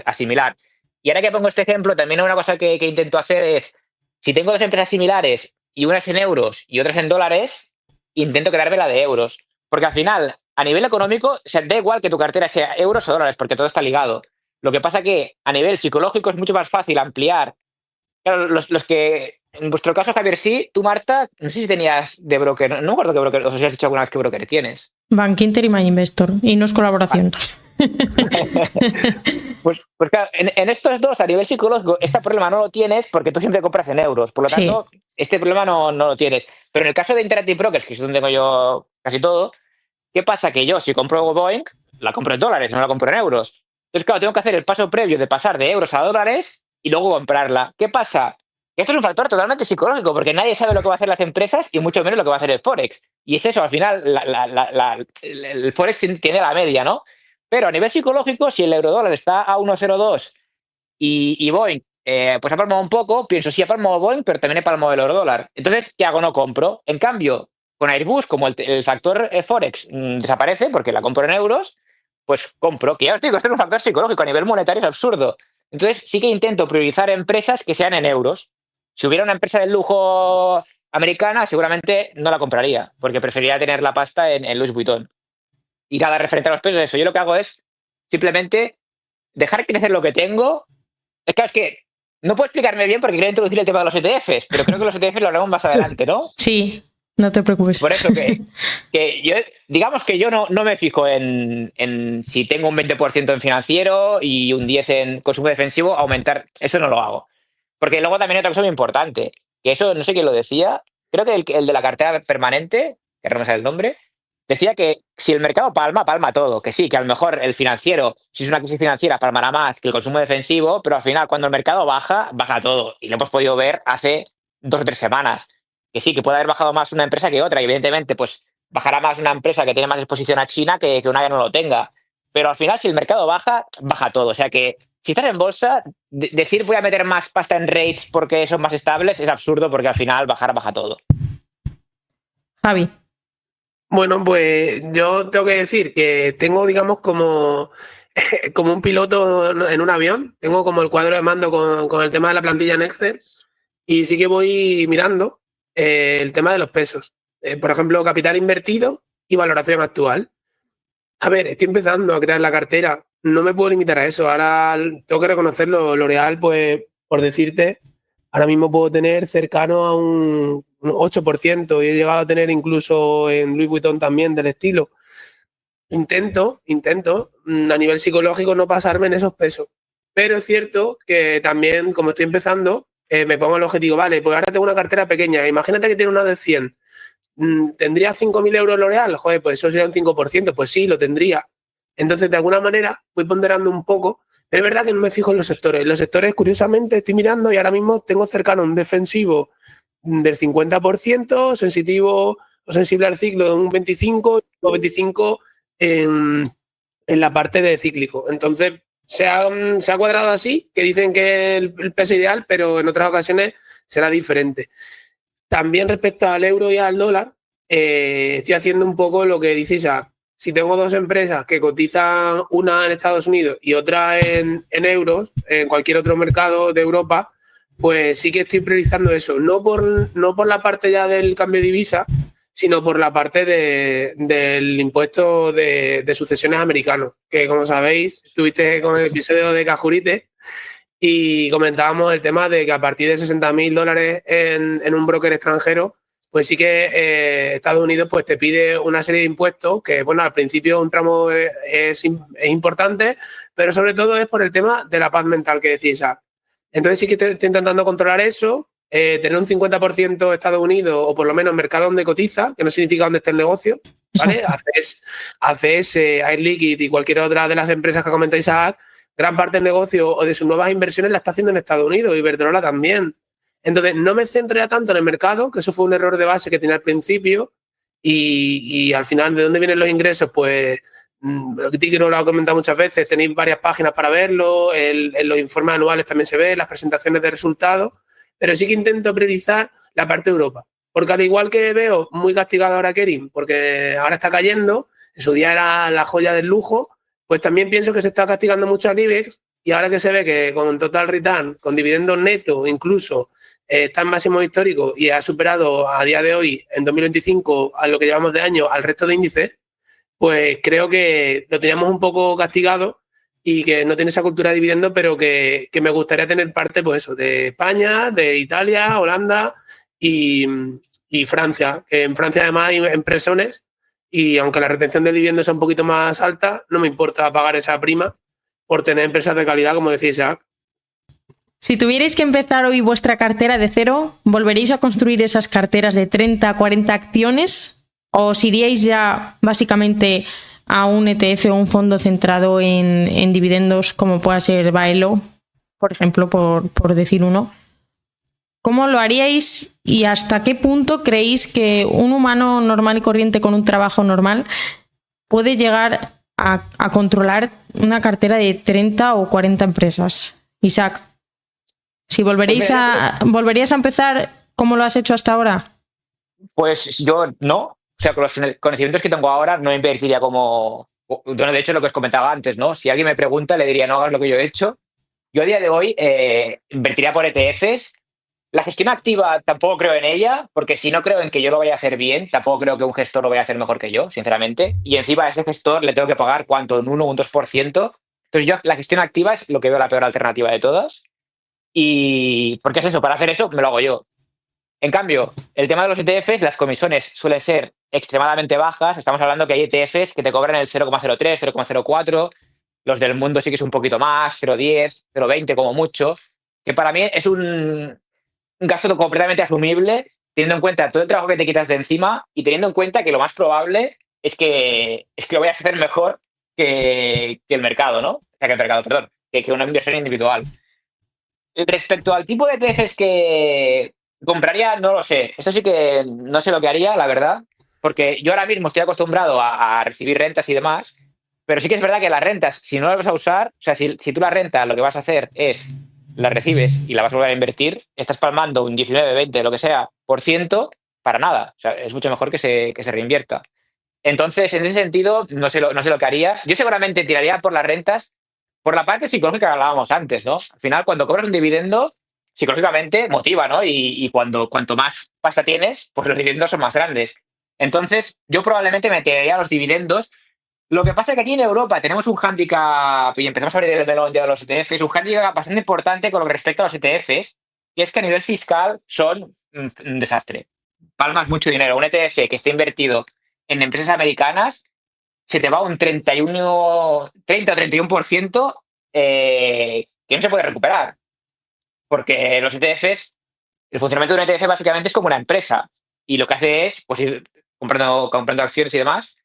asimilar. Y ahora que pongo este ejemplo, también una cosa que intento hacer es, si tengo dos empresas similares y unas en euros y otras en dólares, intento quedarme la de euros. Porque al final, a nivel económico, o sea, da igual que tu cartera sea euros o dólares, porque todo está ligado. Lo que pasa que a nivel psicológico es mucho más fácil ampliar. Claro, los que, en vuestro caso, Javier, sí, tú, Marta, no sé si tenías de broker, no me acuerdo qué broker, o si has dicho alguna vez qué broker tienes. Bank Inter y My Investor, y no es colaboración. Pues claro, en estos dos, a nivel psicológico, este problema no lo tienes porque tú siempre compras en euros. Por lo Sí. tanto, este problema no lo tienes. Pero en el caso de Interactive Brokers, que es donde tengo yo casi todo, ¿qué pasa? Que yo, si compro Boeing, la compro en dólares, no la compro en euros. Entonces, claro, tengo que hacer el paso previo de pasar de euros a dólares y luego comprarla. ¿Qué pasa? Que esto es un factor totalmente psicológico, porque nadie sabe lo que va a hacer las empresas y mucho menos lo que va a hacer el Forex. Y es eso, al final, el Forex tiene la media, ¿no? Pero a nivel psicológico, si el eurodólar está a 1,02 y Boeing pues ha palmado un poco, pienso, sí, ha palmado Boeing, pero también he palmado el eurodólar. Entonces, ¿qué hago? No compro. En cambio, con Airbus, como el factor Forex desaparece porque la compro en euros, pues compro. Que ya os digo, esto es un factor psicológico, a nivel monetario es absurdo. Entonces, sí que intento priorizar empresas que sean en euros. Si hubiera una empresa de lujo americana, seguramente no la compraría, porque preferiría tener la pasta en Louis Vuitton. Y nada, referente a los pesos, eso. Yo lo que hago es simplemente dejar crecer lo que tengo. Es que no puedo explicarme bien porque quiero introducir el tema de los ETFs, pero creo que los ETFs lo haremos más adelante, ¿no? Sí, no te preocupes. Por eso que yo, digamos que yo no me fijo en si tengo un 20% en financiero y un 10% en consumo defensivo, aumentar. Eso no lo hago. Porque luego también hay otra cosa muy importante, que eso no sé quién lo decía, creo que el de la cartera permanente, que no me sale el nombre, decía que si el mercado palma, palma todo. Que sí, que a lo mejor el financiero, si es una crisis financiera, palmará más que el consumo defensivo, pero al final, cuando el mercado baja, baja todo. Y lo hemos podido ver hace 2 o 3 semanas. Que sí, que puede haber bajado más una empresa que otra. Y evidentemente, pues bajará más una empresa que tiene más exposición a China que una que no lo tenga. Pero al final, si el mercado baja, baja todo. O sea que si estás en bolsa, decir voy a meter más pasta en rates porque son más estables es absurdo porque al final baja todo. Javi. Bueno, pues yo tengo que decir que tengo, digamos, como un piloto en un avión. Tengo como el cuadro de mando con el tema de la plantilla en Excel y sí que voy mirando el tema de los pesos. Por ejemplo, capital invertido y valoración actual. A ver, estoy empezando a crear la cartera. No me puedo limitar a eso. Ahora tengo que reconocerlo. L'Oreal, pues, por decirte, ahora mismo puedo tener cercano a un 8% y he llegado a tener incluso en Louis Vuitton también del estilo. Intento a nivel psicológico no pasarme en esos pesos. Pero es cierto que también, como estoy empezando, me pongo el objetivo, vale, pues ahora tengo una cartera pequeña. Imagínate que tiene una de 100. ¿Tendría 5.000 euros L'Oreal? Joder, pues eso sería un 5%. Pues sí, lo tendría. Entonces, de alguna manera, voy ponderando un poco. Pero es verdad que no me fijo en los sectores. Los sectores, curiosamente, estoy mirando y ahora mismo tengo cercano un defensivo del 50%, sensitivo o sensible al ciclo de un 25% o 25% en la parte de cíclico. Entonces, se ha cuadrado así, que dicen que el peso ideal, pero en otras ocasiones será diferente. También respecto al euro y al dólar, estoy haciendo un poco lo que dice Isaac. Si tengo dos empresas que cotizan, una en Estados Unidos y otra en euros, en cualquier otro mercado de Europa, pues sí que estoy priorizando eso. No por la parte ya del cambio de divisa, sino por la parte del impuesto de sucesiones americano, que como sabéis, estuviste con el episodio de Cajurite y comentábamos el tema de que a partir de $60.000 en un broker extranjero, pues sí que Estados Unidos pues te pide una serie de impuestos que, bueno, al principio un tramo es importante, pero sobre todo es por el tema de la paz mental que decís. Entonces sí que estoy intentando controlar eso, tener un 50% Estados Unidos o por lo menos mercado donde cotiza, que no significa donde esté el negocio, ¿vale? ACS, Air Liquide y cualquier otra de las empresas que comentáis, gran parte del negocio o de sus nuevas inversiones la está haciendo en Estados Unidos, Iberdrola también. Entonces, no me centro ya tanto en el mercado, que eso fue un error de base que tenía al principio, y al final, ¿de dónde vienen los ingresos? Pues lo que Tigro lo ha comentado muchas veces, tenéis varias páginas para verlo, en los informes anuales también se ve, las presentaciones de resultados, pero sí que intento priorizar la parte de Europa. Porque al igual que veo muy castigado ahora Kering, porque ahora está cayendo, en su día era la joya del lujo, pues también pienso que se está castigando mucho al IBEX y ahora que se ve que con total return, con dividendos netos incluso, está en máximo histórico y ha superado a día de hoy, en 2025, a lo que llevamos de año, al resto de índices, pues creo que lo teníamos un poco castigado y que no tiene esa cultura de dividendo, pero que me gustaría tener parte, pues eso, de España, de Italia, Holanda y Francia. Que en Francia además hay empresones y aunque la retención del dividendo sea un poquito más alta, no me importa pagar esa prima por tener empresas de calidad, como decía Isaac. Si tuvierais que empezar hoy vuestra cartera de cero, ¿volveréis a construir esas carteras de 30, 40 acciones? ¿O os iríais ya básicamente a un ETF o un fondo centrado en dividendos como pueda ser Baelo, por ejemplo, por decir uno? ¿Cómo lo haríais y hasta qué punto creéis que un humano normal y corriente con un trabajo normal puede llegar a controlar una cartera de 30 o 40 empresas? Isaac, si volveríais ¿volverías a empezar como lo has hecho hasta ahora? Pues yo no. O sea, con los conocimientos que tengo ahora no invertiría como... Bueno, de hecho, lo que os comentaba antes, ¿no? Si alguien me pregunta, le diría, no hagas lo que yo he hecho. Yo a día de hoy invertiría por ETFs. La gestión activa tampoco creo en ella, porque si no creo en que yo lo vaya a hacer bien, tampoco creo que un gestor lo vaya a hacer mejor que yo, sinceramente. Y encima a ese gestor le tengo que pagar, ¿cuánto? ¿Un 1 o un 2%? Entonces yo la gestión activa es lo que veo la peor alternativa de todas. Y porque es eso, para hacer eso me lo hago yo. En cambio, el tema de los ETFs, las comisiones suelen ser extremadamente bajas. Estamos hablando que hay ETFs que te cobran el 0,03, 0,04. Los del mundo sí que es un poquito más, 0,10, 0,20 como mucho. Que para mí es un gasto completamente asumible, teniendo en cuenta todo el trabajo que te quitas de encima y teniendo en cuenta que lo más probable es que lo vayas a hacer mejor que el mercado, ¿no? O sea, que el mercado, perdón, que una inversión individual. Respecto al tipo de ETFs que compraría, no lo sé. Esto sí que no sé lo que haría, la verdad, porque yo ahora mismo estoy acostumbrado a recibir rentas y demás, pero sí que es verdad que las rentas, si no las vas a usar, o sea, si tú la renta lo que vas a hacer es la recibes y la vas a volver a invertir, estás palmando un 19, 20, lo que sea, por ciento para nada. O sea, es mucho mejor que se reinvierta. Entonces, en ese sentido, no sé lo que haría. Yo seguramente tiraría por las rentas por la parte psicológica que hablábamos antes, ¿no? Al final, cuando cobras un dividendo, psicológicamente motiva, ¿no? Y cuanto más pasta tienes, pues los dividendos son más grandes. Entonces, yo probablemente me tiraría a los dividendos. Lo que pasa es que aquí en Europa tenemos un hándicap, y empezamos a abrir el melón ya de los ETFs, un hándicap bastante importante con lo que respecta a los ETFs, y es que a nivel fiscal son un desastre. Palmas mucho dinero. Un ETF que esté invertido en empresas americanas se te va un 30 o 31% que no se puede recuperar. Porque los ETFs, el funcionamiento de un ETF básicamente es como una empresa, y lo que hace es pues, ir comprando acciones y demás,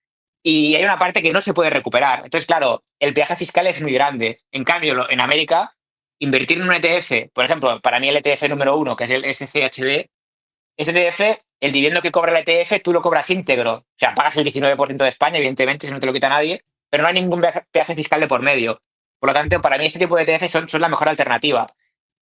y hay una parte que no se puede recuperar. Entonces, claro, el peaje fiscal es muy grande. En cambio, en América, invertir en un ETF, por ejemplo, para mí el ETF número 1, que es el SCHD, este ETF, el dividendo que cobra el ETF, tú lo cobras íntegro. O sea, pagas el 19% de España, evidentemente, si no te lo quita nadie, pero no hay ningún peaje fiscal de por medio. Por lo tanto, para mí este tipo de ETF son la mejor alternativa.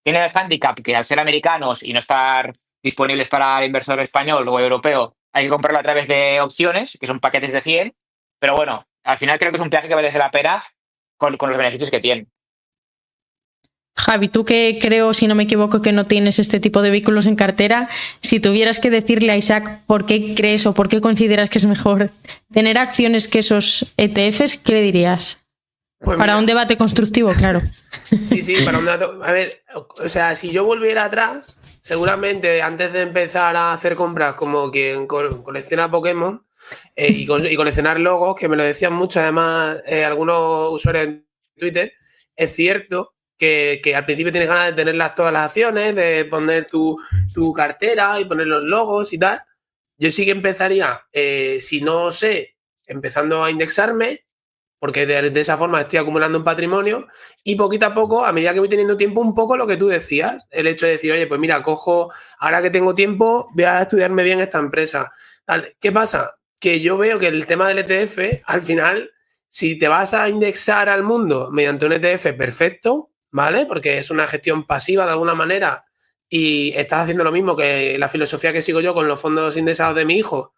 Tienen el hándicap que al ser americanos y no estar disponibles para el inversor español o europeo, hay que comprarlo a través de opciones, que son paquetes de 100, pero bueno, al final creo que es un peaje que merece la pena con los beneficios que tiene. Javi, tú que creo, si no me equivoco, que no tienes este tipo de vehículos en cartera, si tuvieras que decirle a Isaac por qué crees o por qué consideras que es mejor tener acciones que esos ETFs, ¿qué le dirías? Pues para un debate constructivo, claro. Sí, para un debate. A ver, o sea, si yo volviera atrás, seguramente antes de empezar a hacer compras como quien colecciona Pokémon y coleccionar logos, que me lo decían mucho además algunos usuarios en Twitter, es cierto que al principio tienes ganas de tenerlas todas las acciones, de poner tu cartera y poner los logos y tal. Yo sí que empezaría, si no sé, empezando a indexarme, porque de esa forma estoy acumulando un patrimonio y poquito a poco, a medida que voy teniendo tiempo, un poco lo que tú decías, el hecho de decir, oye, pues mira, ahora que tengo tiempo, voy a estudiarme bien esta empresa. ¿Qué pasa? Que yo veo que el tema del ETF, al final, si te vas a indexar al mundo mediante un ETF, perfecto, ¿vale? Porque es una gestión pasiva de alguna manera y estás haciendo lo mismo que la filosofía que sigo yo con los fondos indexados de mi hijo.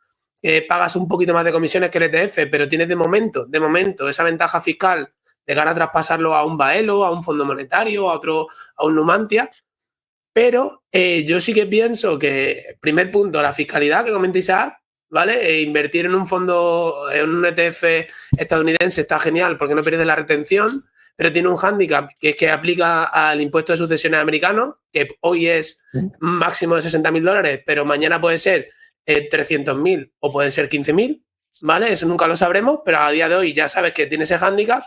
Pagas un poquito más de comisiones que el ETF, pero tienes de momento esa ventaja fiscal de cara a traspasarlo a un Baelo, a un Fondo Monetario, a un Numantia. Pero yo sí que pienso que, primer punto, la fiscalidad que comenta Isaac, ¿vale? Invertir en un fondo, en un ETF estadounidense está genial porque no pierde la retención, pero tiene un hándicap que es que aplica al impuesto de sucesiones americano, que hoy es máximo de $60.000, pero mañana puede ser 300.000 o pueden ser 15.000, ¿vale? Eso nunca lo sabremos, pero a día de hoy ya sabes que tiene ese hándicap.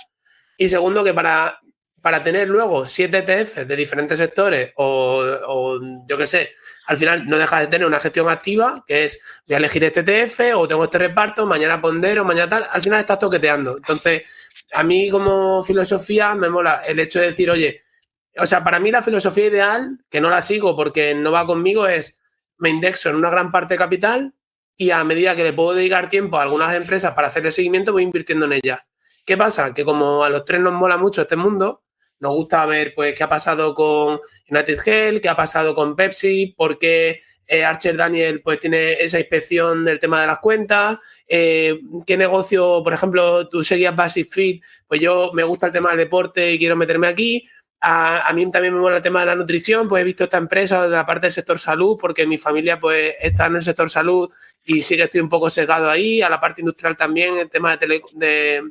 Y segundo, que para tener luego 7 ETFs de diferentes sectores o yo qué sé, al final no dejas de tener una gestión activa, que es voy a elegir este ETF o tengo este reparto, mañana pondero, mañana tal, al final estás toqueteando. Entonces, a mí como filosofía me mola el hecho de decir, oye, o sea, para mí la filosofía ideal, que no la sigo porque no va conmigo, es me indexo en una gran parte de capital y a medida que le puedo dedicar tiempo a algunas empresas para hacer el seguimiento, voy invirtiendo en ellas. ¿Qué pasa? Que como a los tres nos mola mucho este mundo, nos gusta ver pues qué ha pasado con United Health, qué ha pasado con Pepsi, por qué Archer Daniel pues tiene esa inspección del tema de las cuentas, qué negocio, por ejemplo, tú seguías Basic Fit, pues yo me gusta el tema del deporte y quiero meterme aquí. A mí también me mola el tema de la nutrición, pues he visto esta empresa de la parte del sector salud, porque mi familia pues está en el sector salud y sí que estoy un poco sesgado ahí, a la parte industrial también, el tema de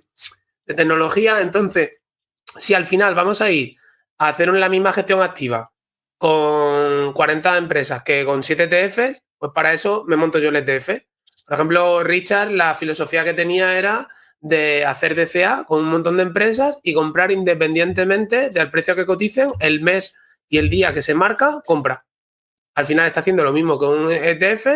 tecnología. Entonces, si al final vamos a ir a hacer la misma gestión activa con 40 empresas que con 7 ETFs, pues para eso me monto yo el ETF. Por ejemplo, Richard, la filosofía que tenía era de hacer DCA con un montón de empresas y comprar independientemente del precio que coticen, el mes y el día que se marca, compra. Al final está haciendo lo mismo que un ETF.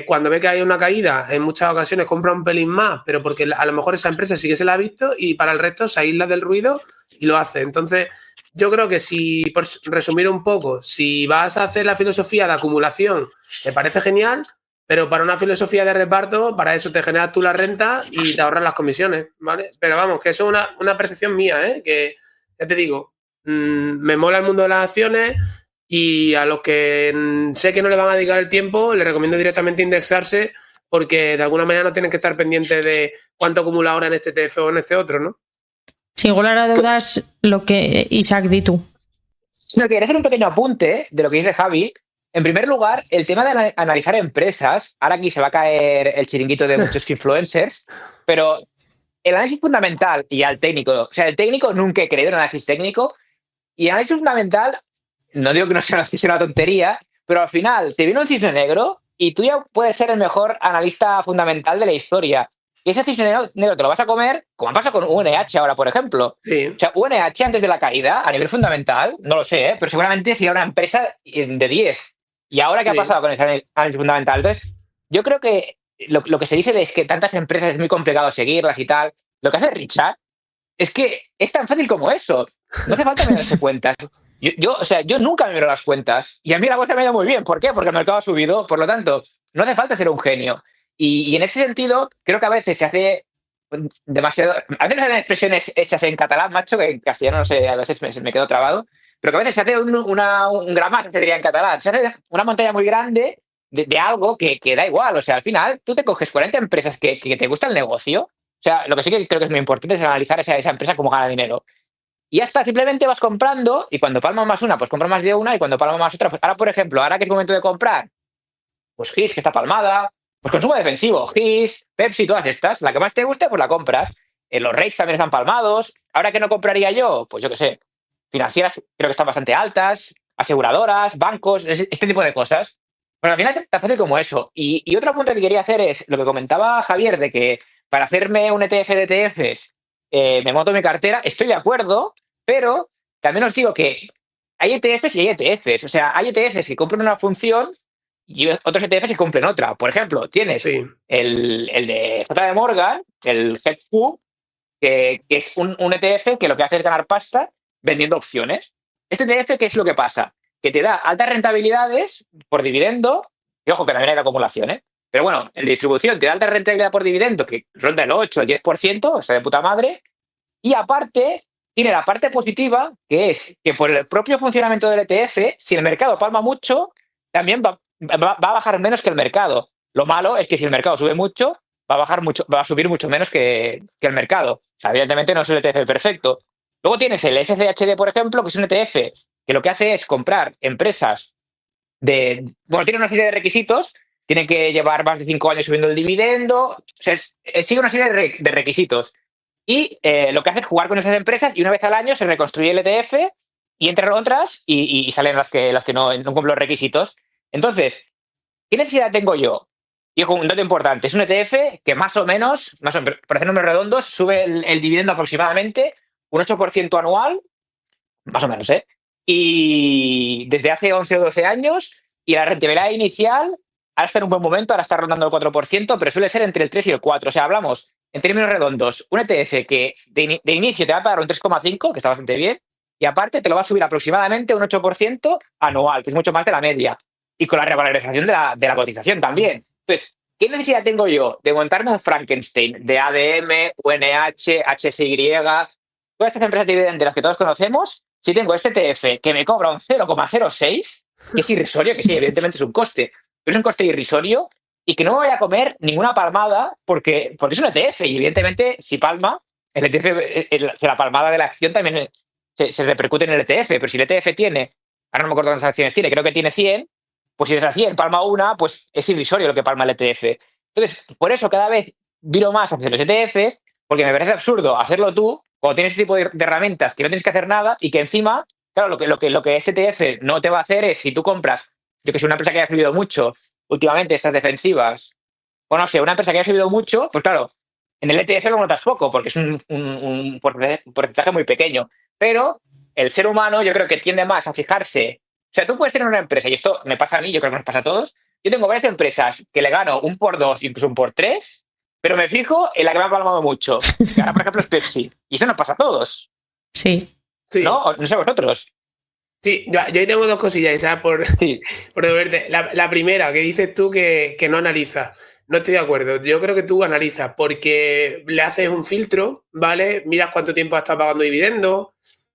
Cuando ve que hay una caída, en muchas ocasiones compra un pelín más, pero porque a lo mejor esa empresa sí que se la ha visto y para el resto se aísla del ruido y lo hace. Entonces, yo creo que si, por resumir un poco, si vas a hacer la filosofía de acumulación, me parece genial, pero para una filosofía de reparto, para eso te generas tú la renta y te ahorras las comisiones, ¿vale? Pero vamos, que eso es una percepción mía, ¿eh? Que, ya te digo, me mola el mundo de las acciones. Y a los que sé que no le van a dedicar el tiempo, les recomiendo directamente indexarse porque de alguna manera no tienen que estar pendientes de cuánto acumula ahora en este ETF o en este otro, ¿no? Sin lugar a dudas, lo que Isaac, di tú. No, quería hacer un pequeño apunte de lo que dice Javi. En primer lugar, el tema de analizar empresas, ahora aquí se va a caer el chiringuito de muchos influencers, pero el análisis fundamental y al técnico, o sea, el técnico nunca he creído en análisis técnico, y el análisis fundamental, no digo que no sea una tontería, pero al final te viene un cisne negro y tú ya puedes ser el mejor analista fundamental de la historia. Y ese cisne negro te lo vas a comer, como pasa con UNH ahora, por ejemplo. Sí. O sea, UNH antes de la caída, a nivel fundamental, no lo sé, pero seguramente sería una empresa de 10. ¿Y ahora qué ha pasado con ese análisis fundamental? Entonces, yo creo que lo que se dice es que tantas empresas es muy complicado seguirlas y tal. Lo que hace Richard es que es tan fácil como eso. No hace falta mirarse cuentas. Yo nunca me miro las cuentas y a mí la bolsa me ha ido muy bien. ¿Por qué? Porque el mercado ha subido. Por lo tanto, no hace falta ser un genio. Y en ese sentido, creo que a veces se hace demasiado. A veces hay expresiones hechas en catalán, macho, que en castellano no sé, a veces me quedo trabado. Pero que a veces se hace un gramático, se diría en catalán. Se hace una montaña muy grande de algo que da igual. O sea, al final, tú te coges 40 empresas que te gusta el negocio. O sea, lo que sí que creo que es muy importante es analizar esa empresa cómo gana dinero. Y ya está, simplemente vas comprando y cuando palma más una, pues compra más de una y cuando palma más otra, pues ahora, por ejemplo, ahora que es momento de comprar, pues GIS, que está palmada, pues consumo defensivo, GIS, Pepsi, todas estas, la que más te guste, pues la compras. Los rates también están palmados. Ahora, ¿qué no compraría yo? Pues yo qué sé, financieras creo que están bastante altas, aseguradoras, bancos, este tipo de cosas. Bueno, al final es tan fácil como eso. Y otro punto que quería hacer es lo que comentaba Javier, de que para hacerme un ETF de ETFs me monto mi cartera, estoy de acuerdo, pero también os digo que hay ETFs y hay ETFs. O sea, hay ETFs que compran una función y otros ETFs que cumplen otra. Por ejemplo, tienes el de JP Morgan, el HEDQ, que es un ETF que lo que hace es ganar pasta vendiendo opciones. Este ETF, ¿qué es lo que pasa? Que te da altas rentabilidades por dividendo, y ojo que también hay la acumulación, ¿eh? Pero bueno, en distribución te da alta rentabilidad por dividendo que ronda el 8, el 10%, o sea, de puta madre. Y aparte, tiene la parte positiva, que es que por el propio funcionamiento del ETF, si el mercado palma mucho, también va a bajar menos que el mercado. Lo malo es que si el mercado sube mucho, va a bajar mucho, va a subir mucho menos que el mercado. O sea, evidentemente no es el ETF perfecto. Luego tienes el SCHD, por ejemplo, que es un ETF que lo que hace es comprar empresas bueno, tiene una serie de requisitos, tienen que llevar más de 5 años subiendo el dividendo, o sea, sigue una serie de requisitos. Y lo que hace es jugar con esas empresas y una vez al año se reconstruye el ETF y entran otras y salen las que no cumplen los requisitos. Entonces, ¿qué necesidad tengo yo? Y un dato importante, es un ETF que más o menos, por hacer números redondos, sube el dividendo aproximadamente un 8% anual, más o menos, ¿eh? Y desde hace 11 o 12 años, y la rentabilidad inicial, ahora está en un buen momento, ahora está rondando el 4%, pero suele ser entre el 3 y el 4. O sea, hablamos, en términos redondos, un ETF que de inicio te va a pagar un 3,5, que está bastante bien, y aparte te lo va a subir aproximadamente un 8% anual, que es mucho más de la media. Y con la revalorización de la cotización también. Entonces, ¿qué necesidad tengo yo de montarme un Frankenstein de ADM, UNH, HSY, todas estas empresas de las que todos conocemos? Si tengo este ETF que me cobra un 0,06, que es irrisorio, que sí, evidentemente es un coste, pero es un coste irrisorio y que no me voy a comer ninguna palmada porque es un ETF y evidentemente si palma, el ETF, la palmada de la acción también se repercute en el ETF, pero si el ETF tiene, ahora no me acuerdo cuántas acciones tiene, creo que tiene 100, pues si es a 100 palma una, pues es irrisorio lo que palma el ETF. Entonces, por eso cada vez viro más hacia los ETFs, porque me parece absurdo hacerlo tú cuando tienes este tipo de herramientas que no tienes que hacer nada y que encima, claro, lo que este ETF no te va a hacer es si tú compras, yo que sé, una empresa que haya subido mucho últimamente, estas defensivas, o no sé, una empresa que haya subido mucho, pues claro, en el ETF lo notas poco porque es un porcentaje muy pequeño. Pero el ser humano yo creo que tiende más a fijarse. O sea, tú puedes tener una empresa, y esto me pasa a mí, yo creo que nos pasa a todos. Yo tengo varias empresas que le gano un por 2, incluso un por 3, pero me fijo en la que me ha palmado mucho. Que ahora, por ejemplo, es Pepsi. Y eso nos pasa a todos. Sí. ¿No? No sé vosotros. Sí, yo ahí tengo dos cosillas, ¿sabes? Sí. Por devolverte. La primera, que dices tú que no analizas. No estoy de acuerdo. Yo creo que tú analizas porque le haces un filtro, ¿vale? Miras cuánto tiempo has estado pagando dividendos,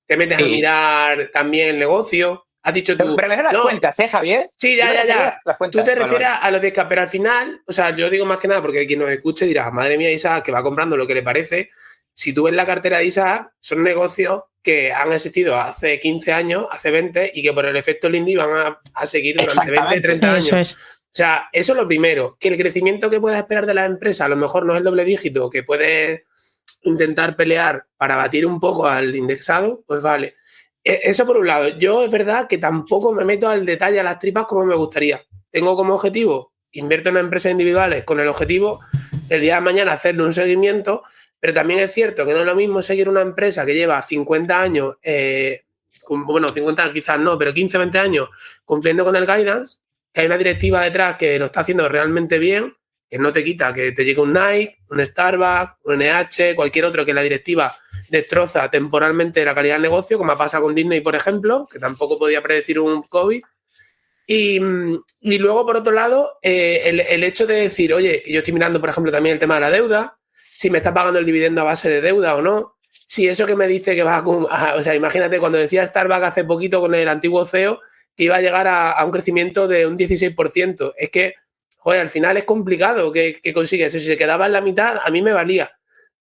te metes a mirar también el negocio. Has dicho tú. Pero me das las cuentas, ¿eh, Javier? Sí, ya. Tú te refieres a los de pero al final, o sea, yo digo más que nada porque quien nos escuche dirá, madre mía, Isaac, que va comprando lo que le parece. Si tú ves la cartera de Isaac, son negocios que han existido hace 15 años, hace 20, y que por el efecto Lindy van a seguir durante 20, 30 años. Eso es. O sea, eso es lo primero. Que el crecimiento que puedas esperar de la empresa a lo mejor no es el doble dígito, que puedes intentar pelear para batir un poco al indexado, pues vale. Eso por un lado. Yo es verdad que tampoco me meto al detalle, a las tripas como me gustaría. Tengo como objetivo, invierto en empresas individuales con el objetivo el día de mañana hacerle un seguimiento, pero también es cierto que no es lo mismo seguir una empresa que lleva 50 años, bueno, 50 quizás no, pero 15, 20 años cumpliendo con el guidance, que hay una directiva detrás que lo está haciendo realmente bien, que no te quita que te llegue un Nike, un Starbucks, un NH, cualquier otro que la directiva destroza temporalmente la calidad del negocio, como ha pasado con Disney, por ejemplo, que tampoco podía predecir un COVID. Y luego, por otro lado, el hecho de decir, oye, yo estoy mirando, por ejemplo, también el tema de la deuda, si me está pagando el dividendo a base de deuda o no, si eso que me dice que va a... O sea, imagínate, cuando decía Starbucks hace poquito con el antiguo CEO, que iba a llegar a un crecimiento de un 16%. Es que, joder, al final es complicado que consigues eso. Si se quedaba en la mitad, a mí me valía.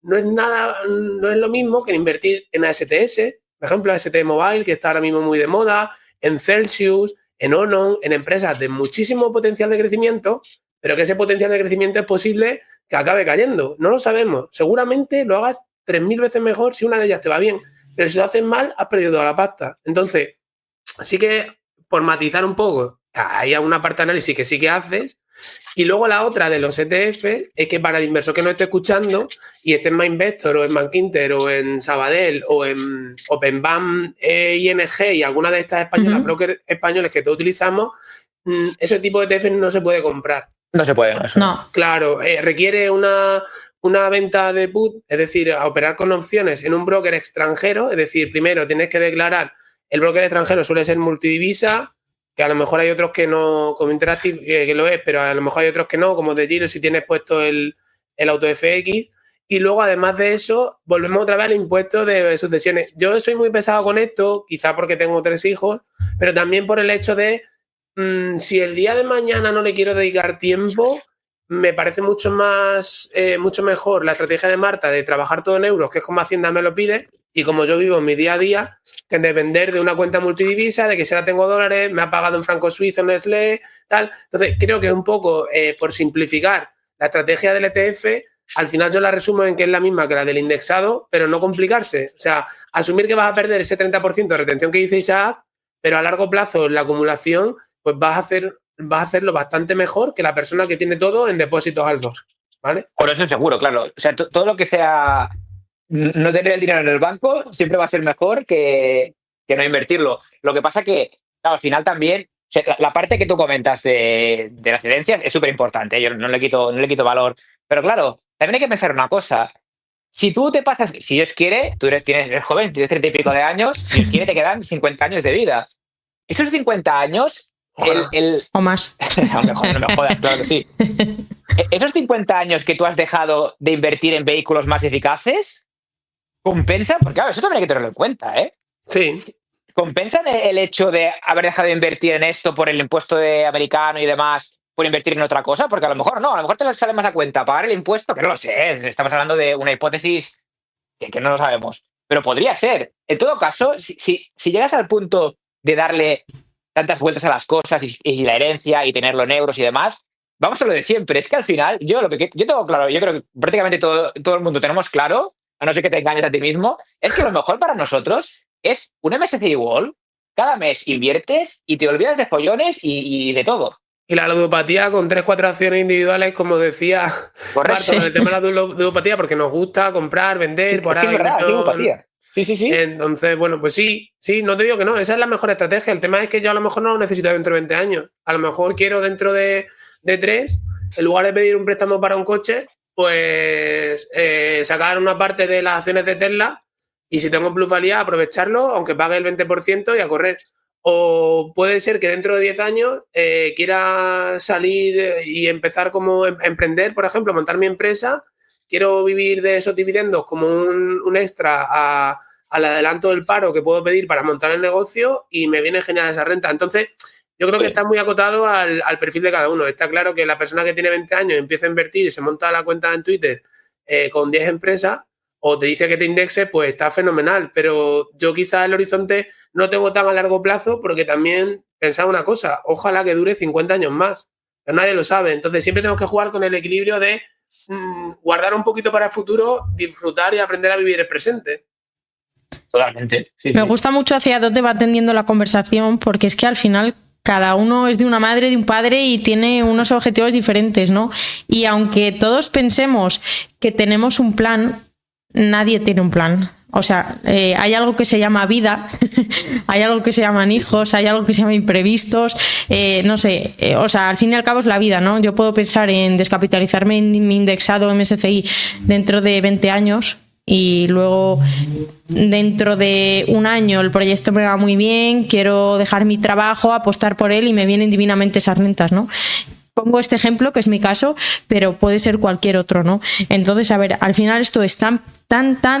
No es lo mismo que invertir en ASTS, por ejemplo, AST Mobile, que está ahora mismo muy de moda, en Celsius, en Onon, en empresas de muchísimo potencial de crecimiento, pero que ese potencial de crecimiento es posible que acabe cayendo. No lo sabemos. Seguramente lo hagas 3.000 veces mejor si una de ellas te va bien, pero si lo haces mal, has perdido toda la pasta. Entonces, así que, por matizar un poco, hay una parte de análisis que sí que haces. Y luego la otra de los ETF es que para el inversor que no esté escuchando y esté en MyInvestor o en Bankinter o en Sabadell o en OpenBank, ING y alguna de estas españolas, brokers españoles que todos utilizamos, ese tipo de ETF no se puede comprar. No se puede, eso. No. Claro, requiere una venta de put, es decir, a operar con opciones en un broker extranjero, es decir, primero tienes que declarar, el broker extranjero suele ser multidivisa, que a lo mejor hay otros que no, como Interactive, que lo es, pero a lo mejor hay otros que no, como de Giro, si tienes puesto el AutoFX. Y luego, además de eso, volvemos otra vez al impuesto de sucesiones. Yo soy muy pesado con esto, quizá porque tengo 3 hijos, pero también por el hecho de, si el día de mañana no le quiero dedicar tiempo, me parece mucho mejor la estrategia de Marta de trabajar todo en euros, que es como Hacienda me lo pide, y como yo vivo en mi día a día, que depender de una cuenta multidivisa, de que si ahora tengo dólares, me ha pagado en franco suizo, Nestlé, tal. Entonces, creo que es un poco, por simplificar la estrategia del ETF, al final yo la resumo en que es la misma que la del indexado, pero no complicarse. O sea, asumir que vas a perder ese 30% de retención que dice Isaac, pero a largo plazo en la acumulación, pues vas a hacerlo bastante mejor que la persona que tiene todo en depósitos altos, ¿vale? Por eso seguro, claro. O sea, todo lo que sea no tener el dinero en el banco siempre va a ser mejor que no invertirlo. Lo que pasa que, claro, al final también, o sea, la parte que tú comentas de las herencias es súper importante. Yo no le quito valor. Pero claro, también hay que pensar una cosa. Si tú te pasas, si Dios quiere, eres joven, tienes 30 y pico de años, si Dios quiere te quedan 50 años de vida. Esos 50 años, o más. A lo mejor no me jodas, claro que sí. Esos 50 años que tú has dejado de invertir en vehículos más eficaces, ¿compensan? Porque claro, eso también hay que tenerlo en cuenta, ¿eh? Sí. ¿Compensan el hecho de haber dejado de invertir en esto por el impuesto americano y demás, por invertir en otra cosa? Porque a lo mejor no, a lo mejor te sale más a cuenta pagar el impuesto, que no lo sé, estamos hablando de una hipótesis que no lo sabemos, pero podría ser. En todo caso, si llegas al punto de darle tantas vueltas a las cosas y la herencia y tenerlo en euros y demás, vamos a lo de siempre. Es que al final, yo tengo claro, yo creo que prácticamente todo el mundo tenemos claro, a no ser que te engañes a ti mismo, es que lo mejor para nosotros es un MSCI World. Cada mes inviertes y te olvidas de follones y de todo. Y la ludopatía con 3-4 acciones individuales, como decía Marta, con el tema de la ludopatía, porque nos gusta comprar, vender, por ahí. Es verdad, ludopatía. Sí. Entonces, bueno, pues sí, no te digo que no, esa es la mejor estrategia. El tema es que yo a lo mejor no lo necesito dentro de 20 años. A lo mejor quiero dentro de 3, en lugar de pedir un préstamo para un coche, pues sacar una parte de las acciones de Tesla y si tengo plusvalía, aprovecharlo, aunque pague el 20% y a correr. O puede ser que dentro de 10 años quiera salir y empezar como emprender, por ejemplo, montar mi empresa. Quiero vivir de esos dividendos como un extra al adelanto del paro que puedo pedir para montar el negocio y me viene genial esa renta. Entonces, yo creo que está muy acotado al perfil de cada uno. Está claro que la persona que tiene 20 años empieza a invertir y se monta la cuenta en Twitter con 10 empresas o te dice que te indexe, pues está fenomenal. Pero yo quizás el horizonte no tengo tan a largo plazo porque también pensaba una cosa, ojalá que dure 50 años más. Pero nadie lo sabe. Entonces, siempre tenemos que jugar con el equilibrio de guardar un poquito para el futuro, disfrutar y aprender a vivir el presente. Totalmente. Sí. Me gusta mucho hacia dónde va tendiendo la conversación, porque es que al final cada uno es de una madre, de un padre y tiene unos objetivos diferentes, ¿no? Y aunque todos pensemos que tenemos un plan, nadie tiene un plan. O sea, hay algo que se llama vida, hay algo que se llaman hijos, hay algo que se llama imprevistos, no sé, o sea, al fin y al cabo es la vida, ¿no? Yo puedo pensar en descapitalizarme en mi indexado MSCI dentro de 20 años y luego dentro de un año el proyecto me va muy bien, quiero dejar mi trabajo, apostar por él y me vienen divinamente esas rentas, ¿no? Pongo este ejemplo, que es mi caso, pero puede ser cualquier otro, ¿no? Entonces, a ver, al final esto es tan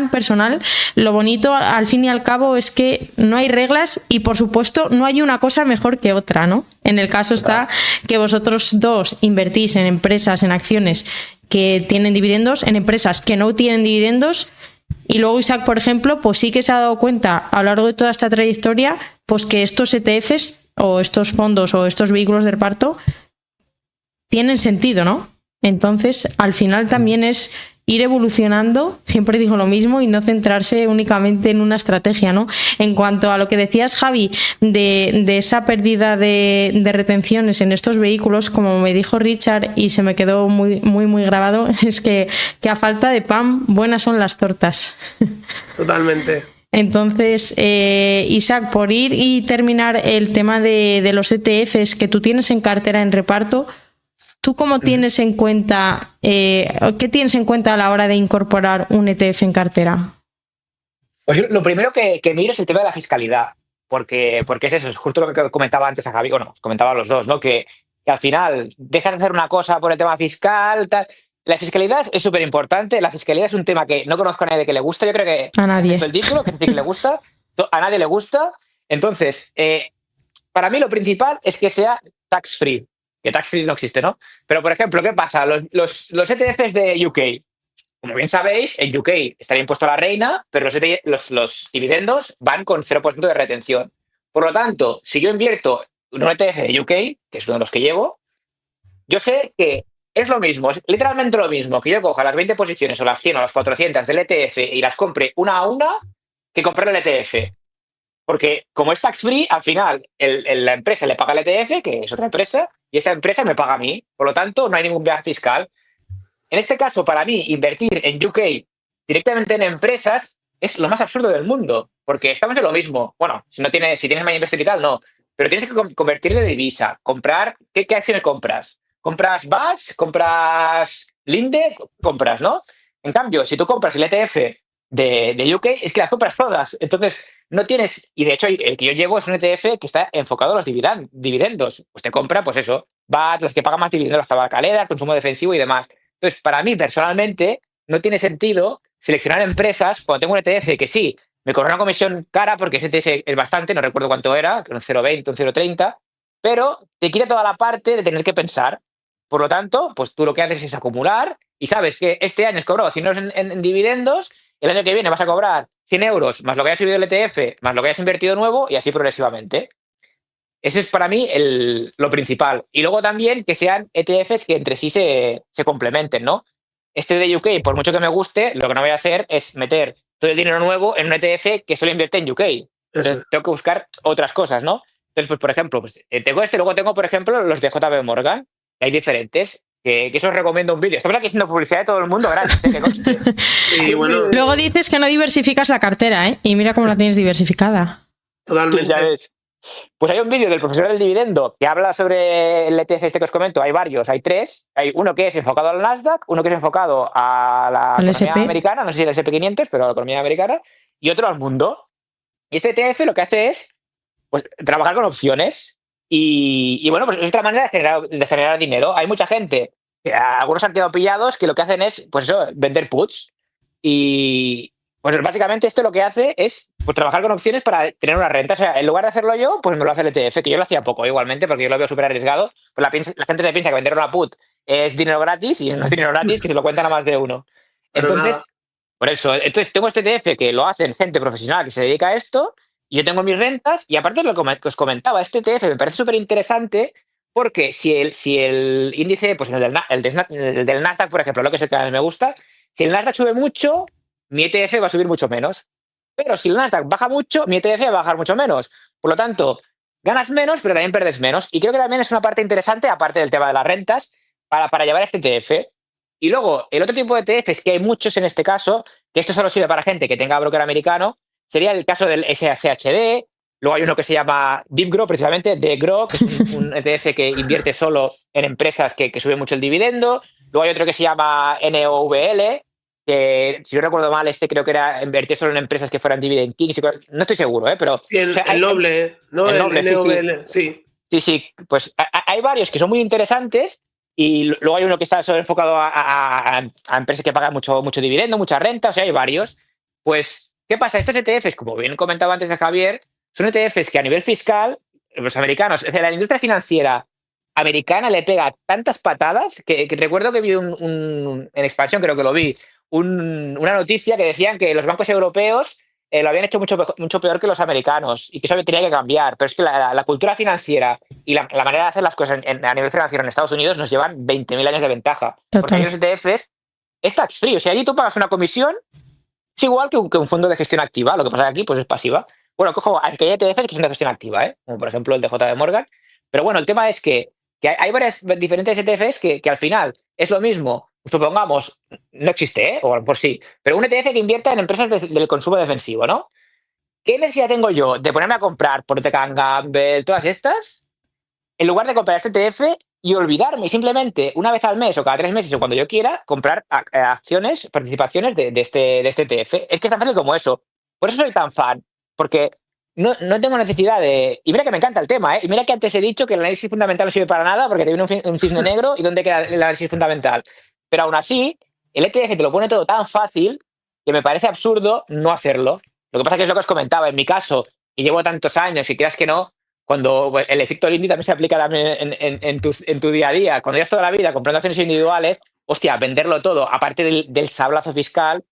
personal. Lo bonito, al fin y al cabo, es que no hay reglas y, por supuesto, no hay una cosa mejor que otra, ¿no? En el caso está que vosotros dos invertís en empresas, en acciones que tienen dividendos, en empresas que no tienen dividendos. Y luego Isaac, por ejemplo, pues sí que se ha dado cuenta a lo largo de toda esta trayectoria, pues que estos ETFs o estos fondos o estos vehículos de reparto tienen sentido, ¿no? Entonces, al final también es ir evolucionando, siempre digo lo mismo, y no centrarse únicamente en una estrategia, ¿no? En cuanto a lo que decías, Javi, de esa pérdida de retenciones en estos vehículos, como me dijo Richard y se me quedó muy grabado, es que a falta de pan, buenas son las tortas. Totalmente. Entonces, Isaac, por ir y terminar el tema de los ETFs que tú tienes en cartera en reparto, ¿tú cómo tienes en cuenta, qué tienes en cuenta a la hora de incorporar un ETF en cartera? Pues lo primero que miro es el tema de la fiscalidad, porque es eso, es justo lo que comentaba antes a Javi, bueno, comentaba a los dos, ¿no? Que al final dejas de hacer una cosa por el tema fiscal, tal. La fiscalidad es súper importante, la fiscalidad es un tema que no conozco a nadie que le guste, yo creo que a nadie. El título, que sí que le gusta, a nadie le gusta. Entonces, para mí lo principal es que sea tax free. que tax free no existe, ¿no? Pero, por ejemplo, ¿qué pasa? Los ETFs de UK, como bien sabéis, en UK está impuesto a la reina, pero los dividendos van con 0% de retención. Por lo tanto, si yo invierto en un ETF de UK, que es uno de los que llevo, yo sé que es lo mismo, es literalmente lo mismo que yo coja las 20 posiciones o las 100 o las 400 del ETF y las compre una a una que comprar el ETF. Porque como es tax free, al final la empresa le paga al ETF, que es otra empresa, y esta empresa me paga a mí. Por lo tanto, no hay ningún viaje fiscal. En este caso, para mí, invertir en UK directamente en empresas es lo más absurdo del mundo, porque estamos en lo mismo. Bueno, si tienes Money Investor y tal, no. Pero tienes que convertir de divisa, comprar. ¿Qué acciones compras? ¿Compras BATS? ¿Compras Linde? Compras, ¿no? En cambio, si tú compras el ETF de UK, es que las compras todas. Entonces, no tienes. Y de hecho, el que yo llevo es un ETF que está enfocado a los dividendos. Usted compra, pues eso, BATS, las que pagan más dividendos, las tabacaleras, consumo defensivo y demás. Entonces, para mí, personalmente, no tiene sentido seleccionar empresas cuando tengo un ETF que sí, me cobra una comisión cara porque ese ETF es bastante, no recuerdo cuánto era, que un 0,20, un 0,30, pero te quita toda la parte de tener que pensar. Por lo tanto, pues tú lo que haces es acumular y sabes que este año has cobrado 100 euros en dividendos, el año que viene vas a cobrar 100 euros más lo que hayas subido el ETF, más lo que hayas invertido nuevo y así progresivamente. Ese es para mí lo principal. Y luego también que sean ETFs que entre sí se complementen, ¿no? Este de UK, por mucho que me guste, lo que no voy a hacer es meter todo el dinero nuevo en un ETF que solo invierte en UK. Entonces, tengo que buscar otras cosas, ¿no? Entonces, pues, por ejemplo, pues, tengo luego tengo, por ejemplo, los de JP Morgan, que hay diferentes, que eso os recomiendo un vídeo. Estamos aquí haciendo publicidad de todo el mundo gratis, que conste. Sí, bueno. Luego dices que no diversificas la cartera, ¿eh? Y mira cómo la tienes diversificada. Totalmente. Ya ves. Pues hay un vídeo del profesor del dividendo que habla sobre el ETF este que os comento. Hay varios, hay 3. Hay uno que es enfocado al Nasdaq, uno que es enfocado a la ¿Al economía SP? americana, no sé si el SP500, pero a la economía americana, y otro al mundo. Y este ETF lo que hace es pues, trabajar con opciones y bueno, pues es otra manera de generar dinero. Hay mucha gente, algunos han quedado pillados, que lo que hacen es, pues eso, vender puts. Y pues básicamente esto lo que hace es pues, trabajar con opciones para tener una renta. O sea, en lugar de hacerlo yo, pues me lo hace el ETF, que yo lo hacía poco igualmente, porque yo lo veo súper arriesgado. Pues la gente se piensa que vender una put es dinero gratis y no es dinero gratis, que se lo cuentan a más de uno. Pero Entonces, nada. por eso, entonces tengo este ETF que lo hacen gente profesional que se dedica a esto, y yo tengo mis rentas, y aparte de lo que os comentaba, este ETF me parece súper interesante porque si el índice, pues el del Nasdaq, por ejemplo, lo que es el que más me gusta, si el Nasdaq sube mucho, mi ETF va a subir mucho menos. Pero si el Nasdaq baja mucho, mi ETF va a bajar mucho menos. Por lo tanto, ganas menos, pero también perdes menos. Y creo que también es una parte interesante, aparte del tema de las rentas, para llevar este ETF. Y luego, el otro tipo de ETFs, que hay muchos en este caso, que esto solo sirve para gente que tenga broker americano, sería el caso del SHD. Luego hay uno que se llama DeepGrow, precisamente, DeGrow, que es un ETF que invierte solo en empresas que suben mucho el dividendo. Luego hay otro que se llama NOVL, que si no recuerdo mal, creo que era invertir solo en empresas que fueran dividend kings. No estoy seguro, pero... Sí, el, o sea, el noble, ¿no? el noble, sí, NOBL, sí. Sí, pues hay varios que son muy interesantes y luego hay uno que está solo enfocado a empresas que pagan mucho dividendo, mucha renta, o sea, hay varios. Pues, ¿qué pasa? Estos ETFs, como bien comentaba antes de Javier, son ETFs que a nivel fiscal, los americanos, o sea, la industria financiera americana le pega tantas patadas que recuerdo que vi en expansión, creo que lo vi, una noticia que decían que los bancos europeos lo habían hecho mucho peor que los americanos y que eso tenía que cambiar. Pero es que la cultura financiera y la manera de hacer las cosas a nivel financiero en Estados Unidos nos llevan 20.000 años de ventaja. Total. Porque ahí los ETFs es tax free. O sea, allí tú pagas una comisión, es igual que un fondo de gestión activa. Lo que pasa aquí pues es pasiva. Bueno, cojo, aunque hay ETFs que son de gestión activa, como por ejemplo el de JP Morgan. Pero bueno, el tema es que hay varias diferentes ETFs que al final es lo mismo. Supongamos, no existe, o a lo mejor sí, pero un ETF que invierta en empresas del consumo defensivo, ¿no? ¿Qué necesidad tengo yo de ponerme a comprar Procter & Gamble, todas estas, en lugar de comprar este ETF y olvidarme simplemente una vez al mes o cada 3 meses o cuando yo quiera comprar acciones, participaciones de este ETF? Es que es tan fácil como eso. Por eso soy tan fan, porque no tengo necesidad de... Y mira que me encanta el tema, y mira que antes he dicho que el análisis fundamental no sirve para nada porque te viene un cisne negro y ¿dónde queda el análisis fundamental? Pero aún así, el ETF te lo pone todo tan fácil que me parece absurdo no hacerlo. Lo que pasa es que es lo que os comentaba. En mi caso, y llevo tantos años y creas que no, cuando el efecto Lindy también se aplica también en tu día a día. Cuando llevas toda la vida comprando acciones individuales, hostia, venderlo todo, aparte del sablazo fiscal,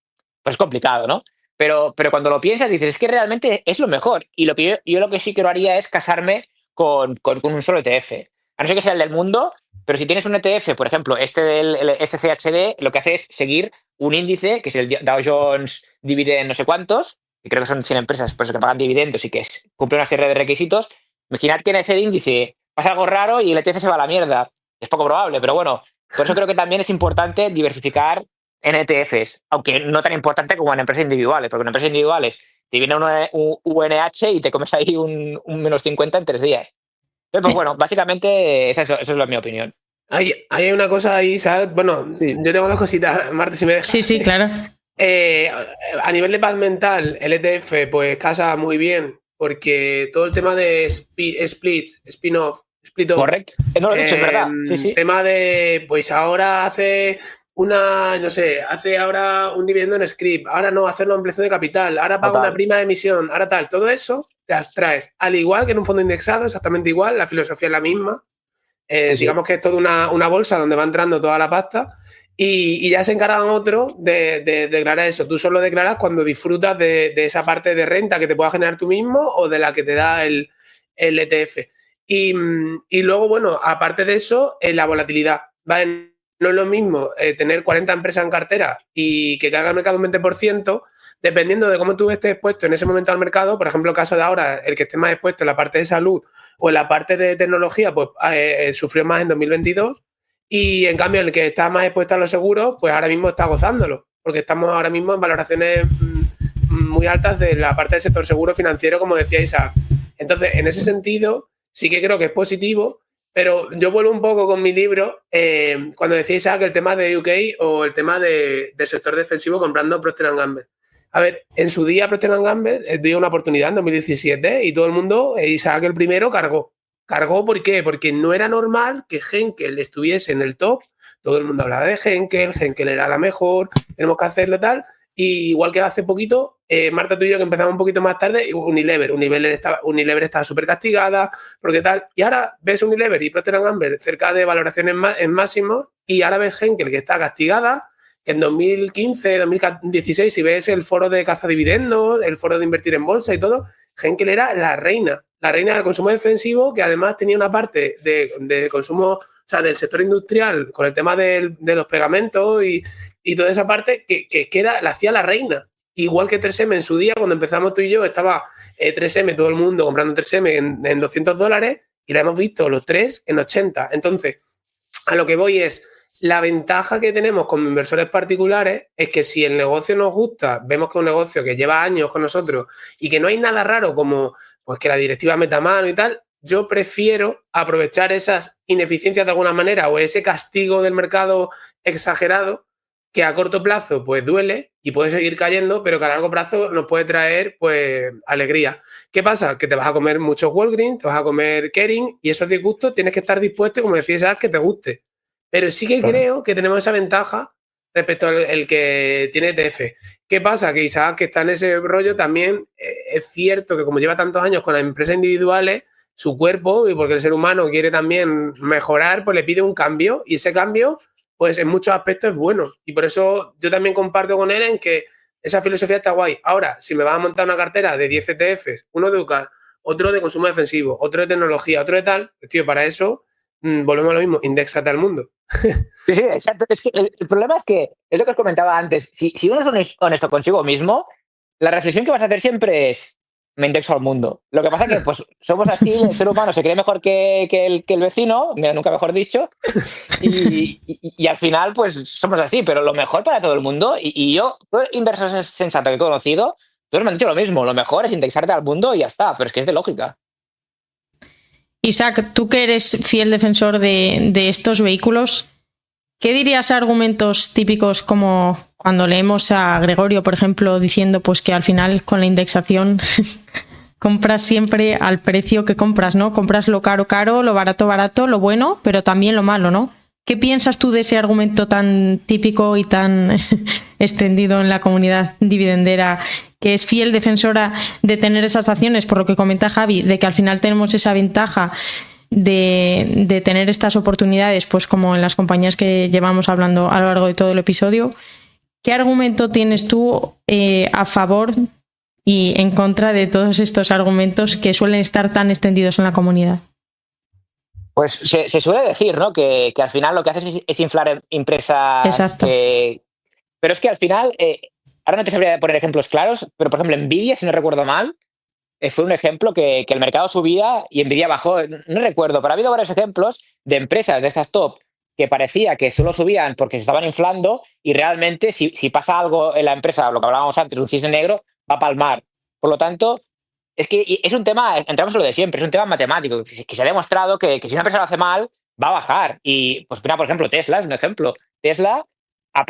pues es complicado, ¿no? Pero cuando lo piensas, dices, es que realmente es lo mejor. Y lo que yo lo que sí que lo haría es casarme con un solo ETF. A no ser que sea el del mundo, pero si tienes un ETF, por ejemplo, este del SCHD, lo que hace es seguir un índice, que es el Dow Jones Dividend no sé cuántos, que creo que son 100 empresas por eso que pagan dividendos y que cumplen una serie de requisitos. Imaginad que en ese índice pasa algo raro y el ETF se va a la mierda. Es poco probable, pero bueno, por eso creo que también es importante diversificar en ETFs, aunque no tan importante como en empresas individuales, porque en empresas individuales te viene un UNH y te comes ahí un menos 50 en 3 días. Entonces, pues bueno, básicamente eso es mi opinión. Hay una cosa ahí, ¿sabes? Bueno, sí. Yo tengo 2 cositas, Marta, si me dejas. Sí, claro. A nivel de paz mental, el ETF pues casa muy bien, porque todo el tema de spin-off. Correcto. No lo he dicho, es verdad. Sí. Tema de, pues ahora hace ahora un dividendo en scrip, ahora no, hacer una ampliación de capital, ahora paga una prima de emisión, ahora tal, todo eso te abstraes. Al igual que en un fondo indexado, exactamente igual, la filosofía es la misma. Digamos que es toda una bolsa donde va entrando toda la pasta y ya se encargan otros de declarar eso. Tú solo declaras cuando disfrutas de esa parte de renta que te pueda generar tú mismo o de la que te da el ETF. Y luego, bueno, aparte de eso, la volatilidad, ¿vale? No es lo mismo tener 40 empresas en cartera y que caiga el mercado un 20%, dependiendo de cómo tú estés expuesto en ese momento al mercado. Por ejemplo, el caso de ahora, el que esté más expuesto en la parte de salud o en la parte de tecnología, pues sufrió más en 2022. Y en cambio, el que está más expuesto a los seguros, pues ahora mismo está gozándolo, porque estamos ahora mismo en valoraciones muy altas de la parte del sector seguro financiero, como decía Isaac. Entonces, en ese sentido, sí que creo que es positivo. Pero yo vuelvo un poco con mi libro cuando decía Isaac el tema de UK o el tema del sector defensivo comprando Procter & Gamble. A ver, en su día Procter & Gamble dio una oportunidad en 2017 y todo el mundo, Isaac el primero, cargó. ¿Cargó por qué? Porque no era normal que Henkel estuviese en el top. Todo el mundo hablaba de Henkel era la mejor, tenemos que hacerlo tal. Y igual que hace poquito, Marta, tú y yo, que empezamos un poquito más tarde, Unilever estaba súper castigada, porque tal. Y ahora ves Unilever y Procter & Gamble cerca de valoraciones en máximo, y ahora ves Henkel, que está castigada, que en 2015, 2016, si ves el foro de caza dividendos, el foro de invertir en bolsa y todo, Henkel era la reina del consumo defensivo, que además tenía una parte de consumo, o sea, del sector industrial, con el tema de los pegamentos y toda esa parte que la hacía la reina. Igual que 3M en su día, cuando empezamos tú y yo, estaba 3M, todo el mundo comprando 3M en $200 y la hemos visto los 3 en 80. Entonces, a lo que voy es, la ventaja que tenemos como inversores particulares es que si el negocio nos gusta, vemos que es un negocio que lleva años con nosotros y que no hay nada raro como pues que la directiva meta mano y tal, yo prefiero aprovechar esas ineficiencias de alguna manera o ese castigo del mercado exagerado que a corto plazo pues duele y puede seguir cayendo, pero que a largo plazo nos puede traer pues alegría. ¿Qué pasa? Que te vas a comer muchos Walgreens, te vas a comer Kering y esos disgustos tienes que estar dispuesto, como decías, que te guste. Pero sí que creo que tenemos esa ventaja respecto al que tiene ETF. ¿Qué pasa? Que Isaac, que está en ese rollo, también es cierto que como lleva tantos años con las empresas individuales, su cuerpo, y porque el ser humano quiere también mejorar, pues le pide un cambio y ese cambio, pues en muchos aspectos es bueno. Y por eso yo también comparto con él en que esa filosofía está guay. Ahora, si me vas a montar una cartera de 10 ETFs, uno de UCA, otro de consumo defensivo, otro de tecnología, otro de tal, pues tío, para eso volvemos a lo mismo, indexate al mundo. Sí, exacto. Es que el problema es que, es lo que os comentaba antes, si uno es honesto consigo mismo, la reflexión que vas a hacer siempre es, me indexo al mundo. Lo que pasa es que pues somos así, el ser humano se cree mejor que el vecino, nunca mejor dicho, y al final pues somos así, pero lo mejor para todo el mundo, y yo, inversores sensatos que he conocido, todos me han dicho lo mismo, lo mejor es indexarte al mundo y ya está, pero es que es de lógica. Isaac, tú que eres fiel defensor de estos vehículos, ¿qué dirías a argumentos típicos como cuando leemos a Gregorio, por ejemplo, diciendo pues que al final con la indexación compras siempre al precio que compras, ¿no? Compras lo caro, caro, lo barato, barato, lo bueno, pero también lo malo, ¿no? ¿Qué piensas tú de ese argumento tan típico y tan extendido en la comunidad dividendera que es fiel defensora de tener esas acciones, por lo que comenta Javi, de que al final tenemos esa ventaja de tener estas oportunidades, pues como en las compañías que llevamos hablando a lo largo de todo el episodio. ¿Qué argumento tienes tú a favor y en contra de todos estos argumentos que suelen estar tan extendidos en la comunidad? Pues se suele decir, ¿no? Que al final lo que haces es inflar empresas. Exacto. Pero es que al final, ahora no te sabría poner ejemplos claros, pero por ejemplo, Nvidia, si no recuerdo mal, fue un ejemplo que el mercado subía y Nvidia bajó. No recuerdo, pero ha habido varios ejemplos de empresas de estas top que parecía que solo subían porque se estaban inflando y realmente si pasa algo en la empresa, lo que hablábamos antes, un cisne negro, va a palmar. Por lo tanto, es que es un tema, entramos en lo de siempre, es un tema matemático, que se ha demostrado que si una empresa lo hace mal, va a bajar. Y pues mira, por ejemplo, Tesla es un ejemplo. Tesla,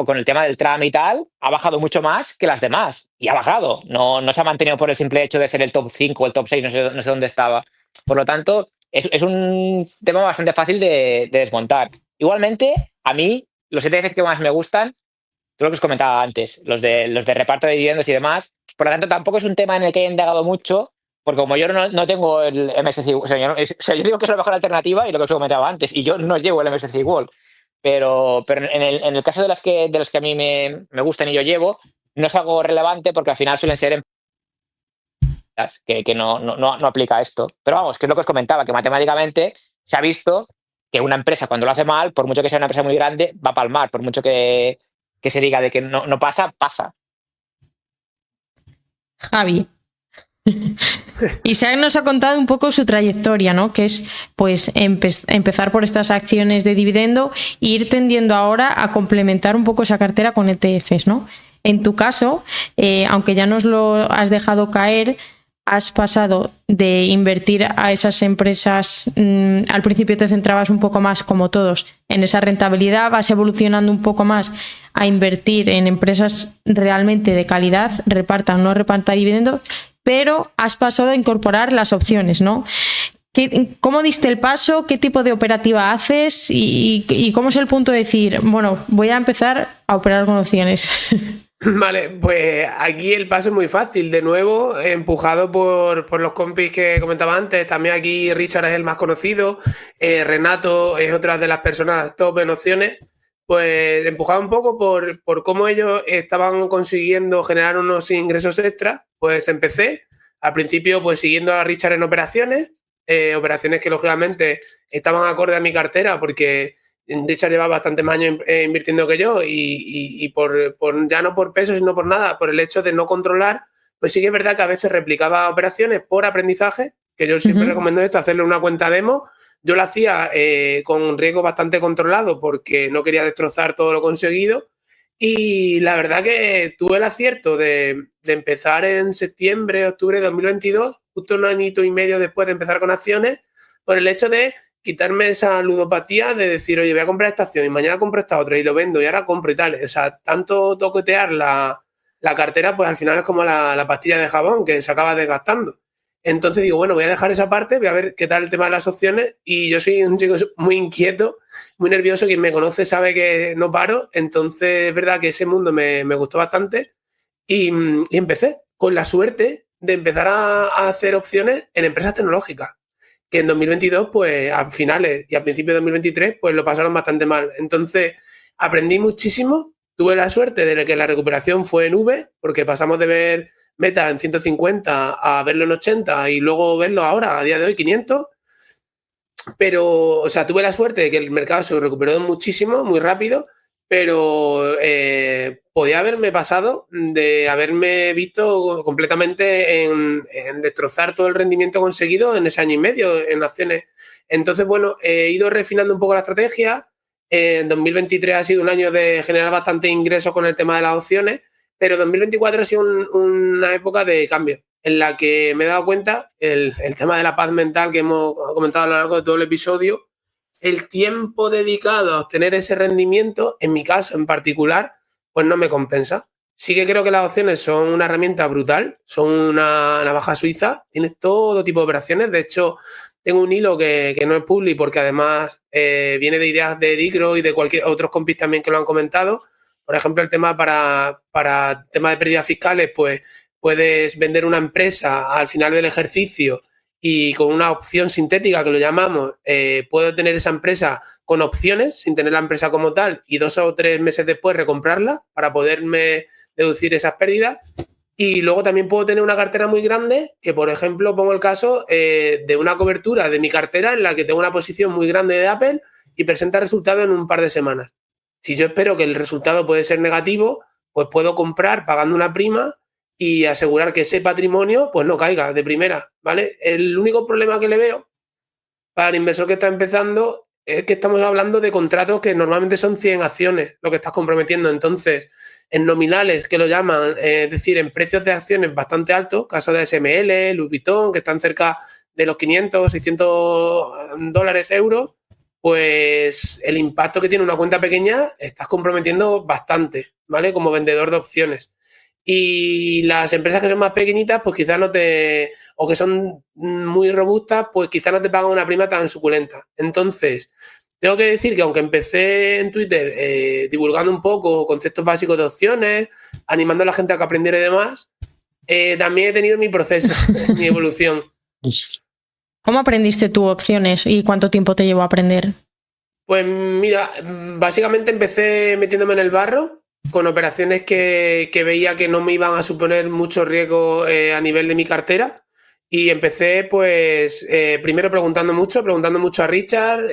con el tema del Trump y tal, ha bajado mucho más que las demás. Y ha bajado. No se ha mantenido por el simple hecho de ser el top 5 o el top 6, no sé dónde estaba. Por lo tanto, es un tema bastante fácil de desmontar. Igualmente, a mí, los ETFs que más me gustan, todo lo que os comentaba antes, los de reparto de dividendos y demás. Por lo tanto, tampoco es un tema en el que he indagado mucho, porque como yo no tengo el MSCI, o sea, yo digo que es la mejor alternativa y lo que os comentaba antes, y yo no llevo el MSCI World. Pero en el caso de los que a mí me gustan y yo llevo, no es algo relevante porque al final suelen ser empresas que no aplica esto. Pero vamos, que es lo que os comentaba, que matemáticamente se ha visto que una empresa cuando lo hace mal, por mucho que sea una empresa muy grande, va a palmar, por mucho que se diga de que no pasa, pasa. Javi. Isaac nos ha contado un poco su trayectoria, ¿no? Que es pues empezar por estas acciones de dividendo e ir tendiendo ahora a complementar un poco esa cartera con ETFs, ¿no? En tu caso, aunque ya nos lo has dejado caer, has pasado de invertir a esas empresas, al principio te centrabas un poco más, como todos, en esa rentabilidad, vas evolucionando un poco más a invertir en empresas realmente de calidad, repartan o no repartan dividendos, pero has pasado a incorporar las opciones, ¿no? ¿Cómo diste el paso? ¿Qué tipo de operativa haces? ¿Y cómo es el punto de decir, bueno, voy a empezar a operar con opciones? Vale, pues aquí el paso es muy fácil. De nuevo, empujado por los compis que comentaba antes. También aquí Richard es el más conocido. Renato es otra de las personas top en opciones. Pues empujado un poco por cómo ellos estaban consiguiendo generar unos ingresos extras. Pues empecé al principio pues siguiendo a Richard en operaciones. Operaciones que lógicamente estaban acorde a mi cartera porque Richard lleva bastante más años invirtiendo que yo y por ya no por peso, sino por nada, por el hecho de no controlar, pues sí que es verdad que a veces replicaba operaciones por aprendizaje, que yo siempre recomiendo esto, hacerle una cuenta demo. Yo lo hacía con riesgo bastante controlado porque no quería destrozar todo lo conseguido y la verdad que tuve el acierto de empezar en septiembre, octubre de 2022, justo un añito y medio después de empezar con acciones, por el hecho de quitarme esa ludopatía de decir, oye, voy a comprar esta acción y mañana compro esta otra y lo vendo y ahora compro y tal. O sea, tanto toquetear la cartera, pues al final es como la pastilla de jabón que se acaba desgastando. Entonces digo, bueno, voy a dejar esa parte, voy a ver qué tal el tema de las opciones y yo soy un chico muy inquieto, muy nervioso, quien me conoce sabe que no paro, entonces es verdad que ese mundo me gustó bastante y empecé con la suerte de empezar a hacer opciones en empresas tecnológicas que en 2022, pues a finales y a principios de 2023, pues lo pasaron bastante mal. Entonces, aprendí muchísimo. Tuve la suerte de que la recuperación fue en V, porque pasamos de ver Meta en 150 a verlo en 80 y luego verlo ahora, a día de hoy, 500. Pero, o sea, tuve la suerte de que el mercado se recuperó muchísimo, muy rápido, pero podía haberme pasado de haberme visto completamente en destrozar todo el rendimiento conseguido en ese año y medio en acciones. Entonces, bueno, he ido refinando un poco la estrategia. En 2023 ha sido un año de generar bastante ingresos con el tema de las opciones, pero 2024 ha sido una época de cambio en la que me he dado cuenta el tema de la paz mental que hemos comentado a lo largo de todo el episodio. El tiempo dedicado a obtener ese rendimiento, en mi caso en particular, pues no me compensa. Sí que creo que las opciones son una herramienta brutal, son una navaja suiza, tienes todo tipo de operaciones. De hecho, tengo un hilo que no es public porque además viene de ideas de Dicro y de cualquier otros compis también que lo han comentado. Por ejemplo, el tema para temas de pérdidas fiscales, pues puedes vender una empresa al final del ejercicio y con una opción sintética, que lo llamamos, puedo tener esa empresa con opciones, sin tener la empresa como tal, y 2 o 3 meses después recomprarla para poderme deducir esas pérdidas. Y luego también puedo tener una cartera muy grande, que por ejemplo pongo el caso de una cobertura de mi cartera en la que tengo una posición muy grande de Apple y presenta resultado en un par de semanas. Si yo espero que el resultado puede ser negativo, pues puedo comprar pagando una prima y asegurar que ese patrimonio pues no caiga de primera, ¿vale? El único problema que le veo para el inversor que está empezando es que estamos hablando de contratos que normalmente son 100 acciones lo que estás comprometiendo. Entonces, en nominales, que lo llaman, es decir, en precios de acciones bastante altos, caso de SML, Louis Vuitton, que están cerca de los 500, 600 dólares, euros, pues el impacto que tiene una cuenta pequeña estás comprometiendo bastante, ¿vale? Como vendedor de opciones. Y las empresas que son más pequeñitas, pues quizás no te, o que son muy robustas, pues quizás no te pagan una prima tan suculenta. Entonces, tengo que decir que aunque empecé en Twitter divulgando un poco conceptos básicos de opciones, animando a la gente a que aprendiera y demás, también he tenido mi proceso, mi evolución. ¿Cómo aprendiste tú opciones y cuánto tiempo te llevó a aprender? Pues mira, básicamente empecé metiéndome en el barro con operaciones que veía que no me iban a suponer mucho riesgo a nivel de mi cartera. Y empecé, pues, primero preguntando mucho a Richard,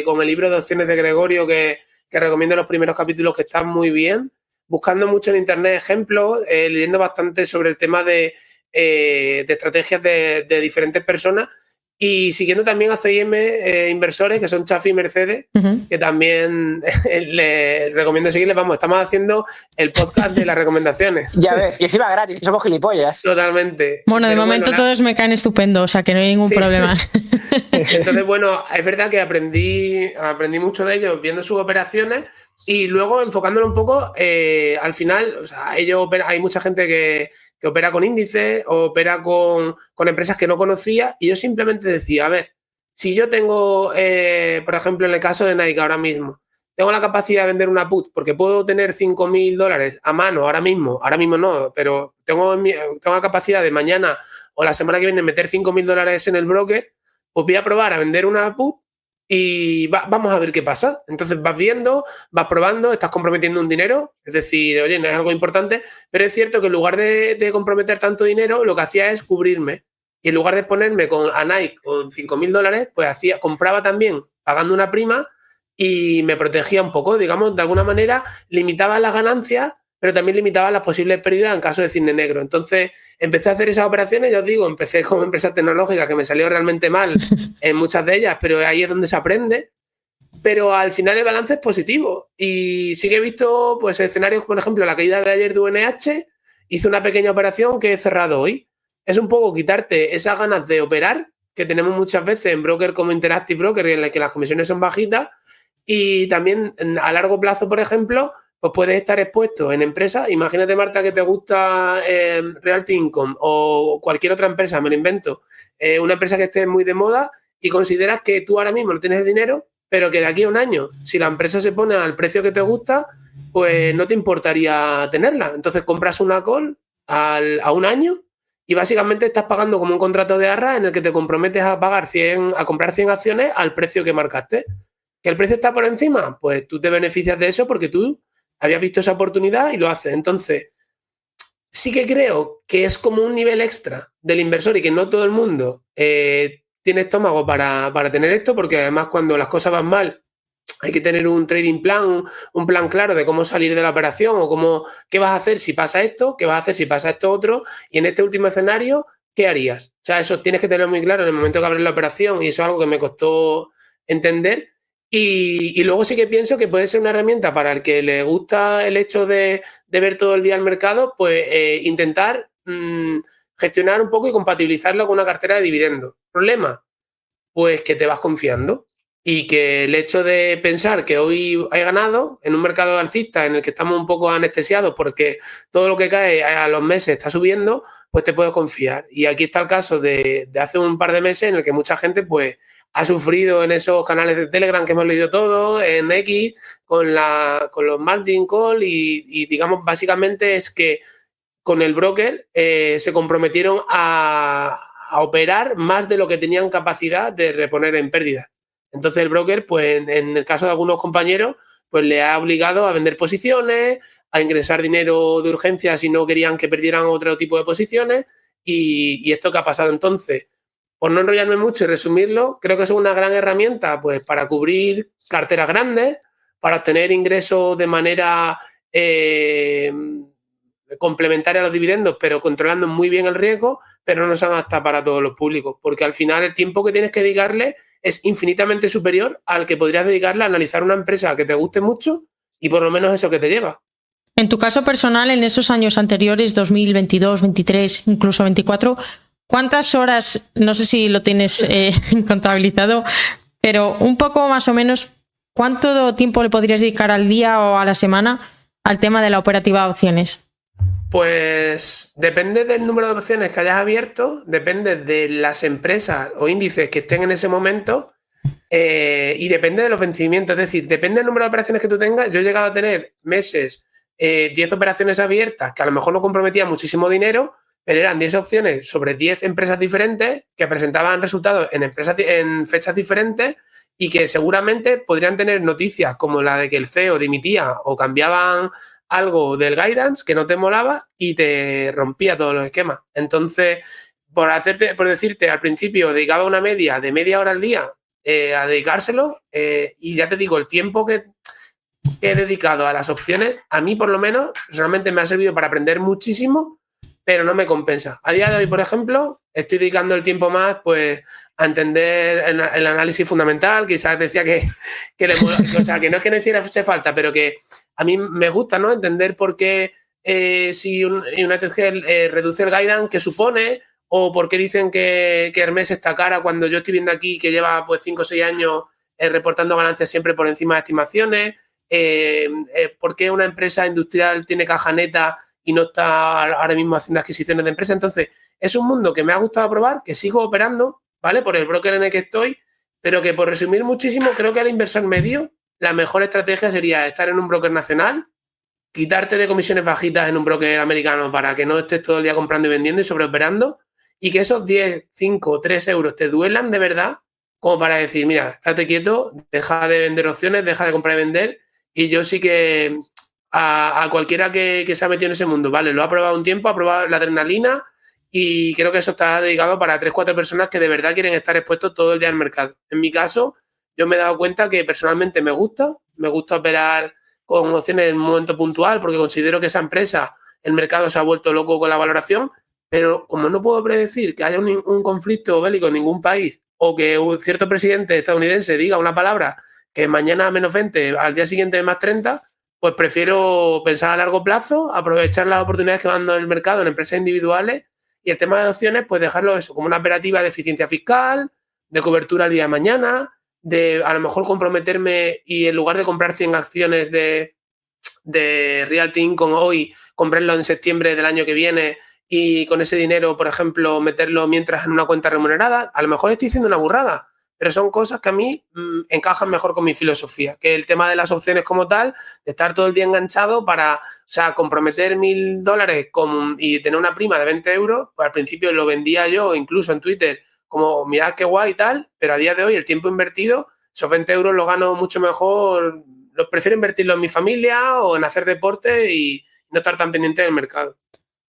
con el libro de opciones de Gregorio, que recomiendo los primeros capítulos, que están muy bien, buscando mucho en internet ejemplos, leyendo bastante sobre el tema de estrategias de diferentes personas y siguiendo también a CIM inversores, que son Chafi y Mercedes, que también les recomiendo seguirles. Vamos, estamos haciendo el podcast de las recomendaciones. Ya ves, y encima gratis, somos gilipollas. Totalmente. Bueno, de momento todos me caen estupendo, o sea que no hay ningún problema. Entonces, bueno, es verdad que aprendí mucho de ellos viendo sus operaciones y luego enfocándolo un poco, al final, o sea, hay mucha gente que opera con índices o opera con empresas que no conocía y yo simplemente decía, a ver, si yo tengo, por ejemplo, en el caso de Nike ahora mismo, tengo la capacidad de vender una put porque puedo tener $5.000 a mano ahora mismo no, pero tengo la capacidad de mañana o la semana que viene meter $5.000 en el broker, pues voy a probar a vender una put y vamos a ver qué pasa. Entonces vas viendo, vas probando, estás comprometiendo un dinero, es decir, oye, no es algo importante, pero es cierto que en lugar de comprometer tanto dinero, lo que hacía es cubrirme. Y en lugar de ponerme a Nike con $5.000, pues compraba también pagando una prima y me protegía un poco, digamos, de alguna manera limitaba las ganancias, pero también limitaba las posibles pérdidas en caso de cisne negro. Entonces empecé a hacer esas operaciones, ya os digo, empecé como empresa tecnológica que me salió realmente mal en muchas de ellas, pero ahí es donde se aprende. Pero al final el balance es positivo y sí que he visto pues escenarios, por ejemplo, la caída de ayer de UNH, hice una pequeña operación que he cerrado hoy. Es un poco quitarte esas ganas de operar que tenemos muchas veces en broker como Interactive Broker, en el que las comisiones son bajitas, y también a largo plazo, por ejemplo, pues puedes estar expuesto en empresas. Imagínate, Marta, que te gusta Realty Income o cualquier otra empresa, me lo invento, una empresa que esté muy de moda y consideras que tú ahora mismo no tienes el dinero, pero que de aquí a un año, si la empresa se pone al precio que te gusta, pues no te importaría tenerla. Entonces compras una call a un año y básicamente estás pagando como un contrato de arras en el que te comprometes a comprar 100 acciones al precio que marcaste. ¿Que el precio está por encima? Pues tú te beneficias de eso porque tú habías visto esa oportunidad y lo haces. Entonces, sí que creo que es como un nivel extra del inversor y que no todo el mundo tiene estómago para tener esto, porque además cuando las cosas van mal hay que tener un trading plan, un plan claro de cómo salir de la operación o qué vas a hacer si pasa esto, qué vas a hacer si pasa esto otro, y en este último escenario, ¿qué harías? O sea, eso tienes que tener muy claro en el momento que abres la operación y eso es algo que me costó entender. Y luego sí que pienso que puede ser una herramienta para el que le gusta el hecho de ver todo el día el mercado, pues intentar gestionar un poco y compatibilizarlo con una cartera de dividendos. ¿Problema? Pues que te vas confiando y que el hecho de pensar que hoy hay ganado en un mercado alcista en el que estamos un poco anestesiados porque todo lo que cae a los meses está subiendo, pues te puedes confiar. Y aquí está el caso de hace un par de meses en el que mucha gente pues ha sufrido en esos canales de Telegram que hemos leído todos, en X, con los margin call y digamos, básicamente es que con el broker se comprometieron a operar más de lo que tenían capacidad de reponer en pérdidas. Entonces el broker, pues en el caso de algunos compañeros, pues le ha obligado a vender posiciones, a ingresar dinero de urgencia si no querían que perdieran otro tipo de posiciones, y esto que ha pasado entonces. Por no enrollarme mucho y resumirlo, creo que es una gran herramienta pues, para cubrir carteras grandes, para obtener ingresos de manera complementaria a los dividendos, pero controlando muy bien el riesgo, pero no son aptas para todos los públicos, porque al final el tiempo que tienes que dedicarle es infinitamente superior al que podrías dedicarle a analizar una empresa que te guste mucho y por lo menos eso que te lleva. En tu caso personal, en esos años anteriores, 2022, 23, incluso 24, ¿cuántas horas, no sé si lo tienes contabilizado, pero un poco más o menos, cuánto tiempo le podrías dedicar al día o a la semana al tema de la operativa de opciones? Pues depende del número de opciones que hayas abierto, depende de las empresas o índices que estén en ese momento y depende de los vencimientos. Es decir, depende del número de operaciones que tú tengas. Yo he llegado a tener meses, 10 operaciones abiertas que a lo mejor no comprometían muchísimo dinero, pero eran 10 opciones sobre 10 empresas diferentes que presentaban resultados en fechas diferentes y que seguramente podrían tener noticias como la de que el CEO dimitía o cambiaban algo del guidance que no te molaba y te rompía todos los esquemas. Entonces, por decirte, al principio dedicaba una media de media hora al día a dedicárselo y ya te digo, el tiempo que he dedicado a las opciones, a mí por lo menos, personalmente me ha servido para aprender muchísimo, pero no me compensa. A día de hoy, por ejemplo, estoy dedicando el tiempo más pues a entender el análisis fundamental, quizás decía que o sea, que no es que no hiciera falta, pero que a mí me gusta, ¿no? Entender por qué si United Health reduce el guidance, ¿qué supone? O por qué dicen que Hermes está cara cuando yo estoy viendo aquí que lleva pues 5 o 6 años reportando ganancias siempre por encima de estimaciones. ¿Por qué una empresa industrial tiene caja neta y no está ahora mismo haciendo adquisiciones de empresas? Entonces, es un mundo que me ha gustado probar, que sigo operando, ¿vale? Por el broker en el que estoy, pero que por resumir muchísimo, creo que al inversor medio la mejor estrategia sería estar en un broker nacional, quitarte de comisiones bajitas en un broker americano para que no estés todo el día comprando y vendiendo y sobreoperando, y que esos 10, 5, 3 euros te duelan de verdad, como para decir, mira, estate quieto, deja de vender opciones, deja de comprar y vender. Y yo sí que a cualquiera que se ha metido en ese mundo, vale, lo ha probado un tiempo, ha probado la adrenalina y creo que eso está dedicado para 3 o 4 personas que de verdad quieren estar expuestos todo el día al mercado. En mi caso, yo me he dado cuenta que personalmente me gusta operar con opciones en un momento puntual porque considero que esa empresa, el mercado se ha vuelto loco con la valoración, pero como no puedo predecir que haya un conflicto bélico en ningún país o que un cierto presidente estadounidense diga una palabra que mañana menos 20, al día siguiente más 30, pues prefiero pensar a largo plazo, aprovechar las oportunidades que van dando en el mercado en empresas individuales y el tema de opciones, pues dejarlo eso como una operativa de eficiencia fiscal, de cobertura al día de mañana, de a lo mejor comprometerme y en lugar de comprar 100 acciones de Realty Income hoy, comprarlo en septiembre del año que viene y con ese dinero, por ejemplo, meterlo mientras en una cuenta remunerada. A lo mejor estoy diciendo una burrada, pero son cosas que a mí encajan mejor con mi filosofía, que el tema de las opciones como tal, de estar todo el día enganchado para, o sea, comprometer $1.000 y tener una prima de 20 euros, pues al principio lo vendía yo incluso en Twitter como mirad qué guay y tal, pero a día de hoy el tiempo invertido, esos 20 euros los gano mucho mejor, los prefiero invertirlo en mi familia o en hacer deporte y no estar tan pendiente del mercado.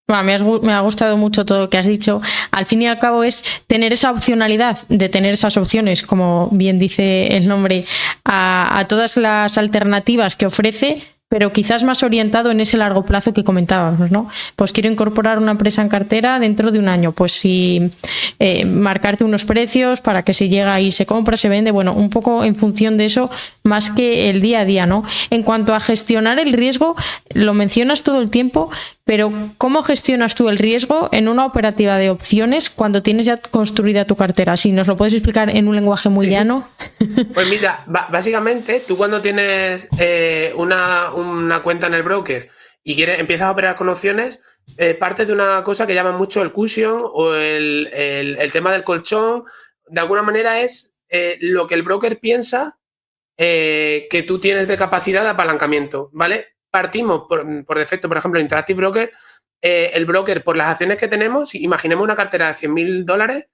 Me ha gustado mucho todo lo que has dicho. Al fin y al cabo es tener esa opcionalidad de tener esas opciones, como bien dice el nombre, a todas las alternativas que ofrece, pero quizás más orientado en ese largo plazo que comentábamos, ¿no? Pues quiero incorporar una empresa en cartera dentro de un año, pues si marcarte unos precios para que si llega y se compra, se vende, bueno, un poco en función de eso, más que el día a día, ¿no? En cuanto a gestionar el riesgo, lo mencionas todo el tiempo, pero ¿cómo gestionas tú el riesgo en una operativa de opciones cuando tienes ya construida tu cartera? Si nos lo puedes explicar en un lenguaje muy llano. Pues mira, básicamente tú cuando tienes una cuenta en el broker y empiezas a operar con opciones, partes de una cosa que llaman mucho el cushion o el tema del colchón. De alguna manera es lo que el broker piensa que tú tienes de capacidad de apalancamiento, ¿vale? Partimos por defecto, por ejemplo, Interactive Broker el broker, por las acciones que tenemos, imaginemos una cartera de $100.000,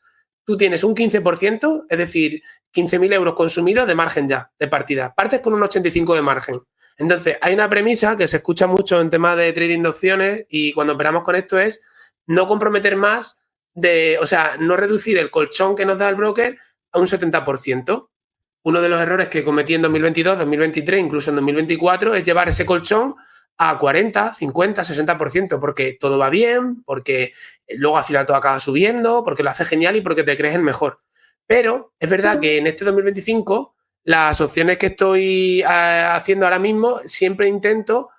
tú tienes un 15%, es decir, 15.000 euros consumidos de margen ya, de partida. Partes con un 85 de margen. Entonces, hay una premisa que se escucha mucho en temas de trading de opciones y cuando operamos con esto es no comprometer más no reducir el colchón que nos da el broker a un 70%. Uno de los errores que cometí en 2022, 2023, incluso en 2024, es llevar ese colchón a 40, 50, 60%, porque todo va bien, porque luego al final todo acaba subiendo, porque lo hace genial y porque te crees el mejor. Pero es verdad que en este 2025, las opciones que estoy haciendo ahora mismo, siempre intento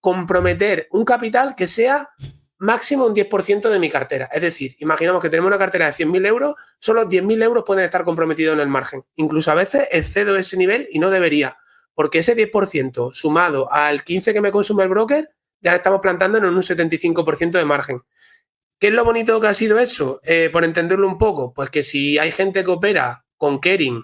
comprometer un capital que sea máximo un 10% de mi cartera. Es decir, imaginamos que tenemos una cartera de 100.000 euros, solo 10.000 euros pueden estar comprometidos en el margen. Incluso a veces excedo ese nivel y no debería, porque ese 10% sumado al 15% que me consume el broker, ya le estamos plantando en un 75% de margen. ¿Qué es lo bonito que ha sido eso? Por entenderlo un poco, pues que si hay gente que opera con Kering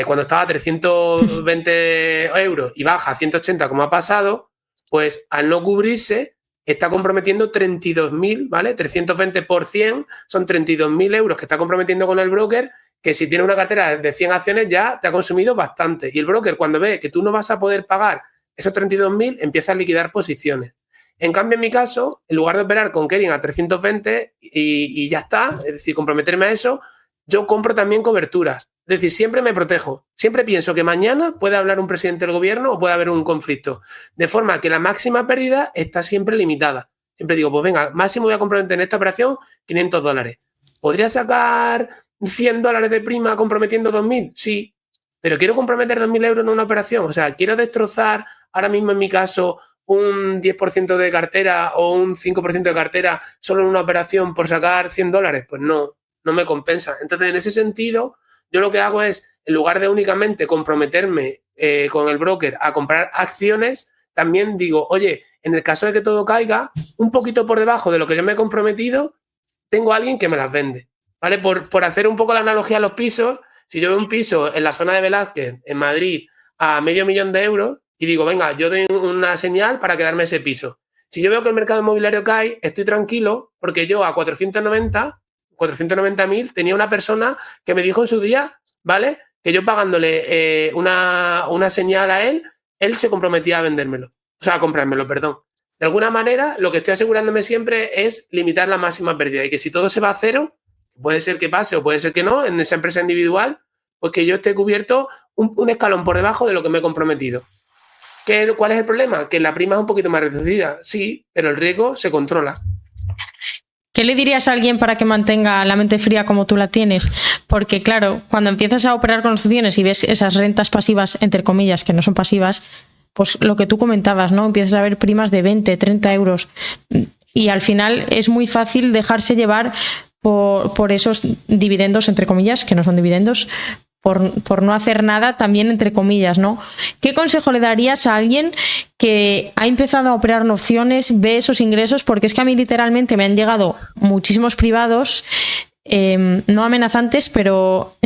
cuando estaba a 320 euros y baja a 180 como ha pasado, pues al no cubrirse está comprometiendo 32.000, ¿vale? 320 por 100 son 32.000 euros que está comprometiendo con el broker, que si tienes una cartera de 100 acciones ya te ha consumido bastante. Y el broker, cuando ve que tú no vas a poder pagar esos 32.000, empieza a liquidar posiciones. En cambio, en mi caso, en lugar de operar con Kering a 320 y ya está, es decir, comprometerme a eso, yo compro también coberturas. Es decir, siempre me protejo. Siempre pienso que mañana puede hablar un presidente del gobierno o puede haber un conflicto. De forma que la máxima pérdida está siempre limitada. Siempre digo, pues venga, máximo voy a comprometer en esta operación $500. ¿Podría sacar $100 de prima comprometiendo 2.000? Sí, pero quiero comprometer 2.000 euros en una operación. O sea, quiero destrozar ahora mismo en mi caso un 10% de cartera o un 5% de cartera solo en una operación por sacar $100. Pues no me compensa. Entonces, en ese sentido, yo lo que hago es, en lugar de únicamente comprometerme con el broker a comprar acciones, también digo, oye, en el caso de que todo caiga, un poquito por debajo de lo que yo me he comprometido, tengo a alguien que me las vende, ¿vale? Por hacer un poco la analogía a los pisos, si yo veo un piso en la zona de Velázquez, en Madrid, a $500.000 y digo, venga, yo doy una señal para quedarme ese piso. Si yo veo que el mercado inmobiliario cae, estoy tranquilo porque yo a 490.000 tenía una persona que me dijo en su día, ¿vale? Que yo pagándole una señal a él se comprometía a vendérmelo. O sea, a comprármelo, perdón. De alguna manera, lo que estoy asegurándome siempre es limitar la máxima pérdida y que si todo se va a cero, puede ser que pase o puede ser que no, en esa empresa individual, pues que yo esté cubierto un escalón por debajo de lo que me he comprometido. ¿Cuál es el problema? Que la prima es un poquito más reducida, sí, pero el riesgo se controla. ¿Qué le dirías a alguien para que mantenga la mente fría como tú la tienes? Porque, claro, cuando empiezas a operar con opciones y ves esas rentas pasivas, entre comillas, que no son pasivas, pues lo que tú comentabas, ¿no? Empiezas a ver primas de 20, 30 euros. Y al final es muy fácil dejarse llevar por esos dividendos, entre comillas, que no son dividendos, por no hacer nada, también entre comillas, ¿no? ¿Qué consejo le darías a alguien que ha empezado a operar en opciones, ve esos ingresos? Porque es que a mí literalmente me han llegado muchísimos privados, no amenazantes, pero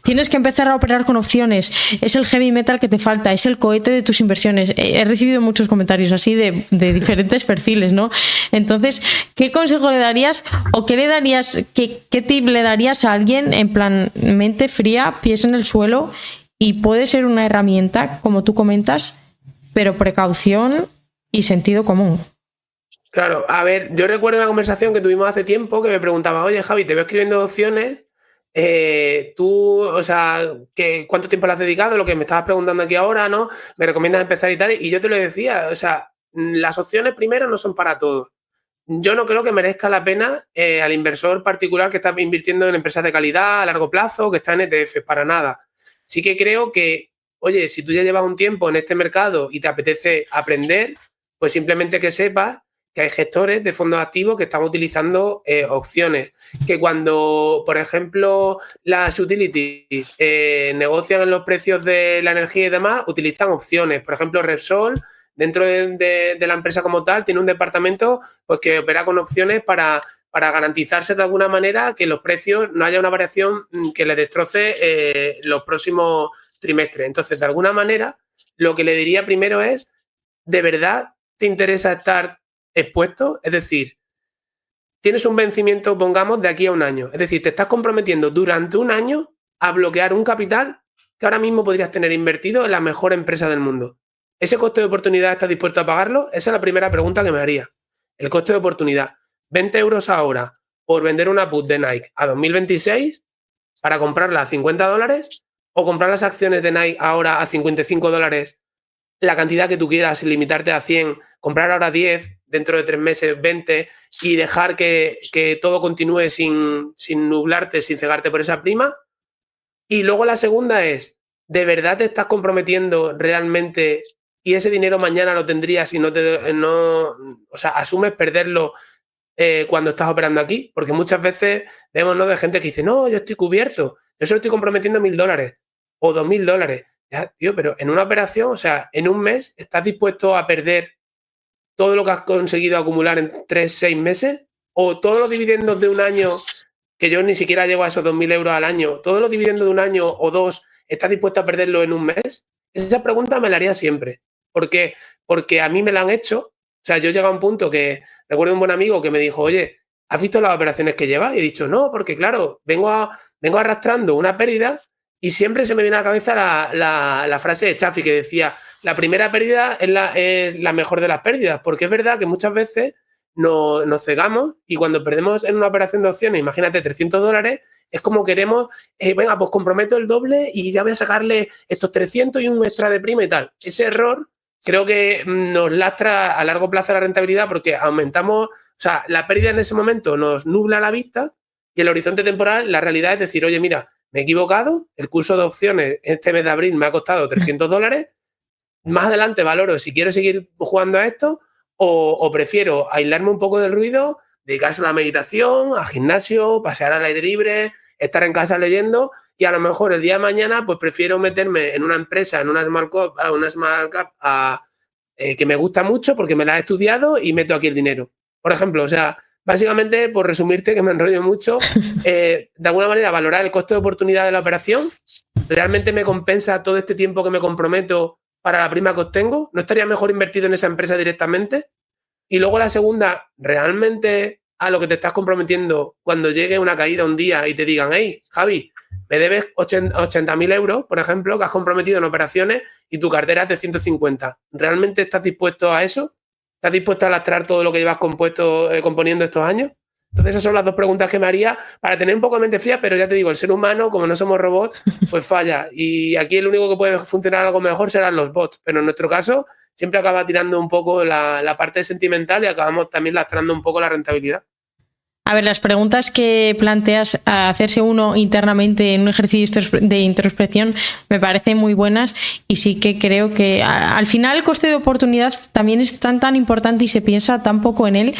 tienes que empezar a operar con opciones. Es el heavy metal que te falta, es el cohete de tus inversiones. He recibido muchos comentarios así de diferentes perfiles, ¿no? Entonces, ¿qué consejo le darías o qué le darías, qué tip le darías a alguien en plan mente fría, pies en el suelo? Y puede ser una herramienta, como tú comentas, pero precaución y sentido común. Claro, a ver, yo recuerdo una conversación que tuvimos hace tiempo que me preguntaba, oye, Javi, te veo escribiendo opciones, tú, o sea, ¿cuánto tiempo le has dedicado? Lo que me estabas preguntando aquí ahora, ¿no? Me recomiendas empezar y tal, y yo te lo decía, o sea, las opciones primero no son para todos. Yo no creo que merezca la pena al inversor particular que está invirtiendo en empresas de calidad a largo plazo, que está en ETF, para nada. Sí que creo que, oye, si tú ya llevas un tiempo en este mercado y te apetece aprender, pues simplemente que sepas que hay gestores de fondos activos que están utilizando opciones, que cuando, por ejemplo, las utilities negocian en los precios de la energía y demás, utilizan opciones. Por ejemplo, Repsol, dentro de la empresa como tal, tiene un departamento pues, que opera con opciones para garantizarse de alguna manera que los precios no haya una variación que le destroce los próximos trimestres. Entonces, de alguna manera, lo que le diría primero es, ¿de verdad te interesa estar expuesto, es decir, tienes un vencimiento, pongamos, de aquí a un año. Es decir, te estás comprometiendo durante un año a bloquear un capital que ahora mismo podrías tener invertido en la mejor empresa del mundo. ¿Ese coste de oportunidad estás dispuesto a pagarlo? Esa es la primera pregunta que me haría. El coste de oportunidad. 20 euros ahora por vender una put de Nike a 2026 para comprarla a $50 o comprar las acciones de Nike ahora a $55, la cantidad que tú quieras sin limitarte a 100, comprar ahora 10, dentro de 3 meses 20 y dejar que todo continúe sin nublarte, sin cegarte por esa prima. Y luego la segunda es, ¿de verdad te estás comprometiendo realmente y ese dinero mañana lo tendrías y o sea, asumes perderlo cuando estás operando aquí? Porque muchas veces vemos, ¿no?, de gente que dice, no, yo estoy cubierto, yo solo estoy comprometiendo $1.000 o $2.000. Ya, tío, pero en una operación, o sea, en un mes, ¿estás dispuesto a perder todo lo que has conseguido acumular en 3-6 meses? ¿O todos los dividendos de un año, que yo ni siquiera llego a esos 2.000 euros al año, todos los dividendos de un año o dos, ¿estás dispuesto a perderlo en un mes? Esa pregunta me la haría siempre. ¿Por qué? Porque a mí me la han hecho. O sea, yo llego a un punto que recuerdo un buen amigo que me dijo, oye, ¿has visto las operaciones que llevas? Y he dicho, no, porque claro, vengo arrastrando una pérdida y siempre se me viene a la cabeza la frase de Chaffee que decía, la primera pérdida es la mejor de las pérdidas, porque es verdad que muchas veces nos cegamos y cuando perdemos en una operación de opciones, imagínate, $300, es como queremos, venga, pues comprometo el doble y ya voy a sacarle estos 300 y un extra de prima y tal. Ese error creo que nos lastra a largo plazo la rentabilidad porque aumentamos, o sea, la pérdida en ese momento nos nubla la vista y el horizonte temporal, la realidad es decir, oye, mira, me he equivocado, el curso de opciones este mes de abril me ha costado $300, más adelante valoro si quiero seguir jugando a esto o prefiero aislarme un poco del ruido, dedicarse a la meditación, al gimnasio, pasear al aire libre, estar en casa leyendo y a lo mejor el día de mañana pues prefiero meterme en una empresa, en una small cap que me gusta mucho porque me la he estudiado y meto aquí el dinero. Por ejemplo, o sea, básicamente, por resumirte, que me enrollo mucho, de alguna manera valorar el coste de oportunidad de la operación. ¿Realmente me compensa todo este tiempo que me comprometo para la prima que obtengo? ¿No estaría mejor invertido en esa empresa directamente? Y luego la segunda, ¿realmente a lo que te estás comprometiendo cuando llegue una caída un día y te digan, hey, Javi, me debes 80.000 euros, por ejemplo, que has comprometido en operaciones y tu cartera es de 150? ¿Realmente estás dispuesto a eso? ¿Estás dispuesto a lastrar todo lo que llevas componiendo estos años? Entonces esas son las dos preguntas que me haría para tener un poco de mente fría, pero ya te digo, el ser humano, como no somos robots, pues falla. Y aquí el único que puede funcionar algo mejor serán los bots. Pero en nuestro caso siempre acaba tirando un poco la parte sentimental y acabamos también lastrando un poco la rentabilidad. A ver, las preguntas que planteas a hacerse uno internamente en un ejercicio de introspección me parecen muy buenas y sí que creo que al final el coste de oportunidad también es tan importante y se piensa tan poco en él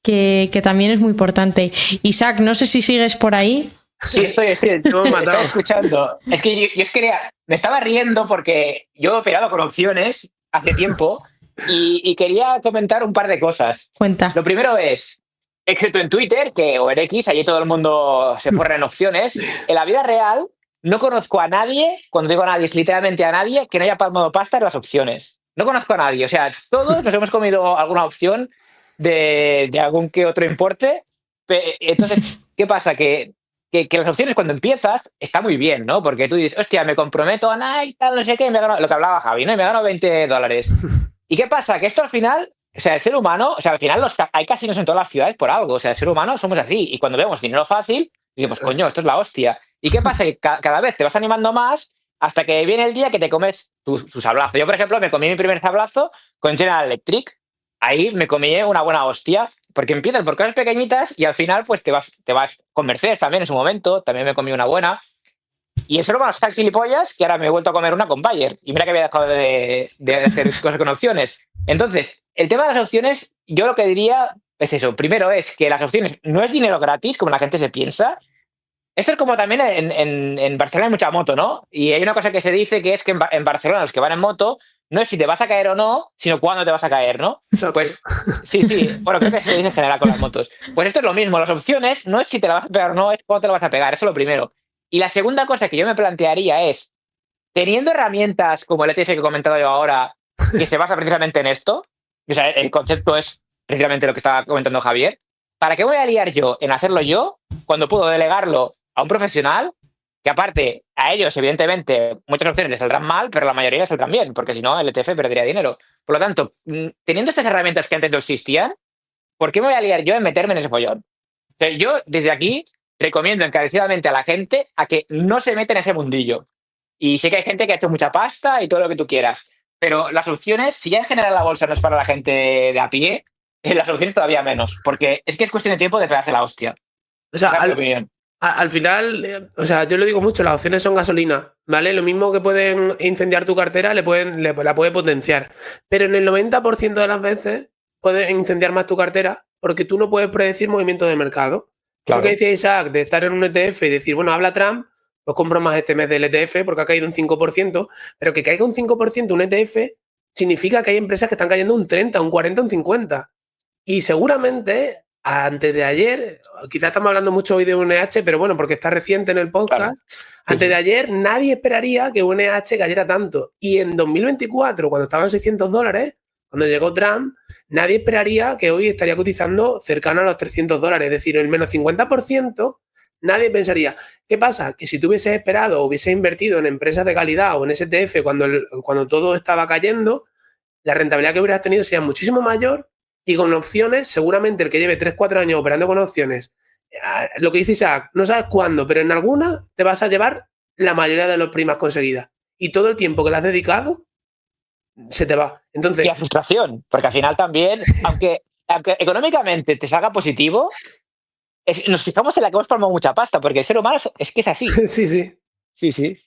que también es muy importante. Isaac, no sé si sigues por ahí. Sí, estoy escuchando. Es que yo me estaba riendo porque yo he operado con opciones hace tiempo y quería comentar un par de cosas. Cuenta. Lo primero es, excepto en Twitter, o en X, allí todo el mundo se forra en opciones, en la vida real no conozco a nadie, cuando digo a nadie es literalmente a nadie, que no haya palmado pasta en las opciones. No conozco a nadie, o sea, todos nos hemos comido alguna opción de algún que otro importe. Entonces, ¿qué pasa? Que las opciones cuando empiezas está muy bien, ¿no? Porque tú dices, hostia, me comprometo a Nike, tal, no sé qué, y me gano, lo que hablaba Javi, ¿no? Y me gano $20. ¿Y qué pasa? Que esto al final, o sea, el ser humano, o sea, al final hay casinos en todas las ciudades por algo, o sea, el ser humano somos así, y cuando vemos dinero fácil, digo, pues coño, esto es la hostia. ¿Y qué pasa? Que cada vez te vas animando más hasta que viene el día que te comes tu sablazo. Yo, por ejemplo, me comí mi primer sablazo con General Electric. Ahí me comí una buena hostia, porque empiezas por cosas pequeñitas y al final pues te vas con Mercedes también en su momento, también me comí una buena. Y el ser humano está gilipollas que ahora me he vuelto a comer una con Bayer. Y mira que había dejado de hacer cosas con opciones. Entonces, el tema de las opciones, yo lo que diría es eso. Primero es que las opciones no es dinero gratis, como la gente se piensa. Esto es como también en Barcelona hay mucha moto, ¿no? Y hay una cosa que se dice que es que en Barcelona los que van en moto no es si te vas a caer o no, sino cuándo te vas a caer, ¿no? Pues sí. Bueno, creo que se dice en general con las motos. Pues esto es lo mismo. Las opciones no es si te la vas a pegar o no, es cuándo te la vas a pegar. Eso es lo primero. Y la segunda cosa que yo me plantearía es, teniendo herramientas como el ETF que he comentado yo ahora, que se basa precisamente en esto, o sea, el concepto es precisamente lo que estaba comentando Javier. ¿Para qué voy a liar yo en hacerlo yo cuando puedo delegarlo a un profesional que aparte a ellos, evidentemente, muchas opciones les saldrán mal, pero la mayoría les saldrán bien, porque si no, el ETF perdería dinero. Por lo tanto, teniendo estas herramientas que antes no existían, ¿por qué me voy a liar yo en meterme en ese follón? O sea, yo, desde aquí, recomiendo encarecidamente a la gente a que no se meta en ese mundillo. Y sé que hay gente que ha hecho mucha pasta y todo lo que tú quieras, pero las opciones, si ya en general la bolsa no es para la gente de a pie, las opciones todavía menos, porque es que es cuestión de tiempo de pegarse la hostia. O sea, Esa es mi opinión. al final, o sea, yo lo digo mucho, las opciones son gasolina, ¿vale? Lo mismo que pueden incendiar tu cartera, la puede potenciar. Pero en el 90% de las veces pueden incendiar más tu cartera porque tú no puedes predecir movimientos de mercado. Claro. Eso que decía Isaac, de estar en un ETF y decir, bueno, habla Trump, pues compro más este mes del ETF porque ha caído un 5%, pero que caiga un 5% un ETF significa que hay empresas que están cayendo un 30, un 40, un 50. Y seguramente, antes de ayer, quizás estamos hablando mucho hoy de UNH, pero bueno, porque está reciente en el podcast, Claro. antes de ayer nadie esperaría que UNH cayera tanto. Y en 2024, cuando estaban $600, cuando llegó Trump, nadie esperaría que hoy estaría cotizando cercano a los $300. Es decir, el menos 50%, nadie pensaría. ¿Qué pasa? Que si tú hubieses esperado o hubieses invertido en empresas de calidad o en STF cuando todo estaba cayendo, la rentabilidad que hubieras tenido sería muchísimo mayor. Y con opciones, seguramente el que lleve 3-4 años operando con opciones, lo que dice Isaac, no sabes cuándo, pero en alguna te vas a llevar la mayoría de las primas conseguidas. Y todo el tiempo que le has dedicado se te va. Entonces, y a frustración, porque al final también, aunque económicamente te salga positivo, nos fijamos en la que hemos palmado mucha pasta, porque el ser humano es que es así. sí. Sí.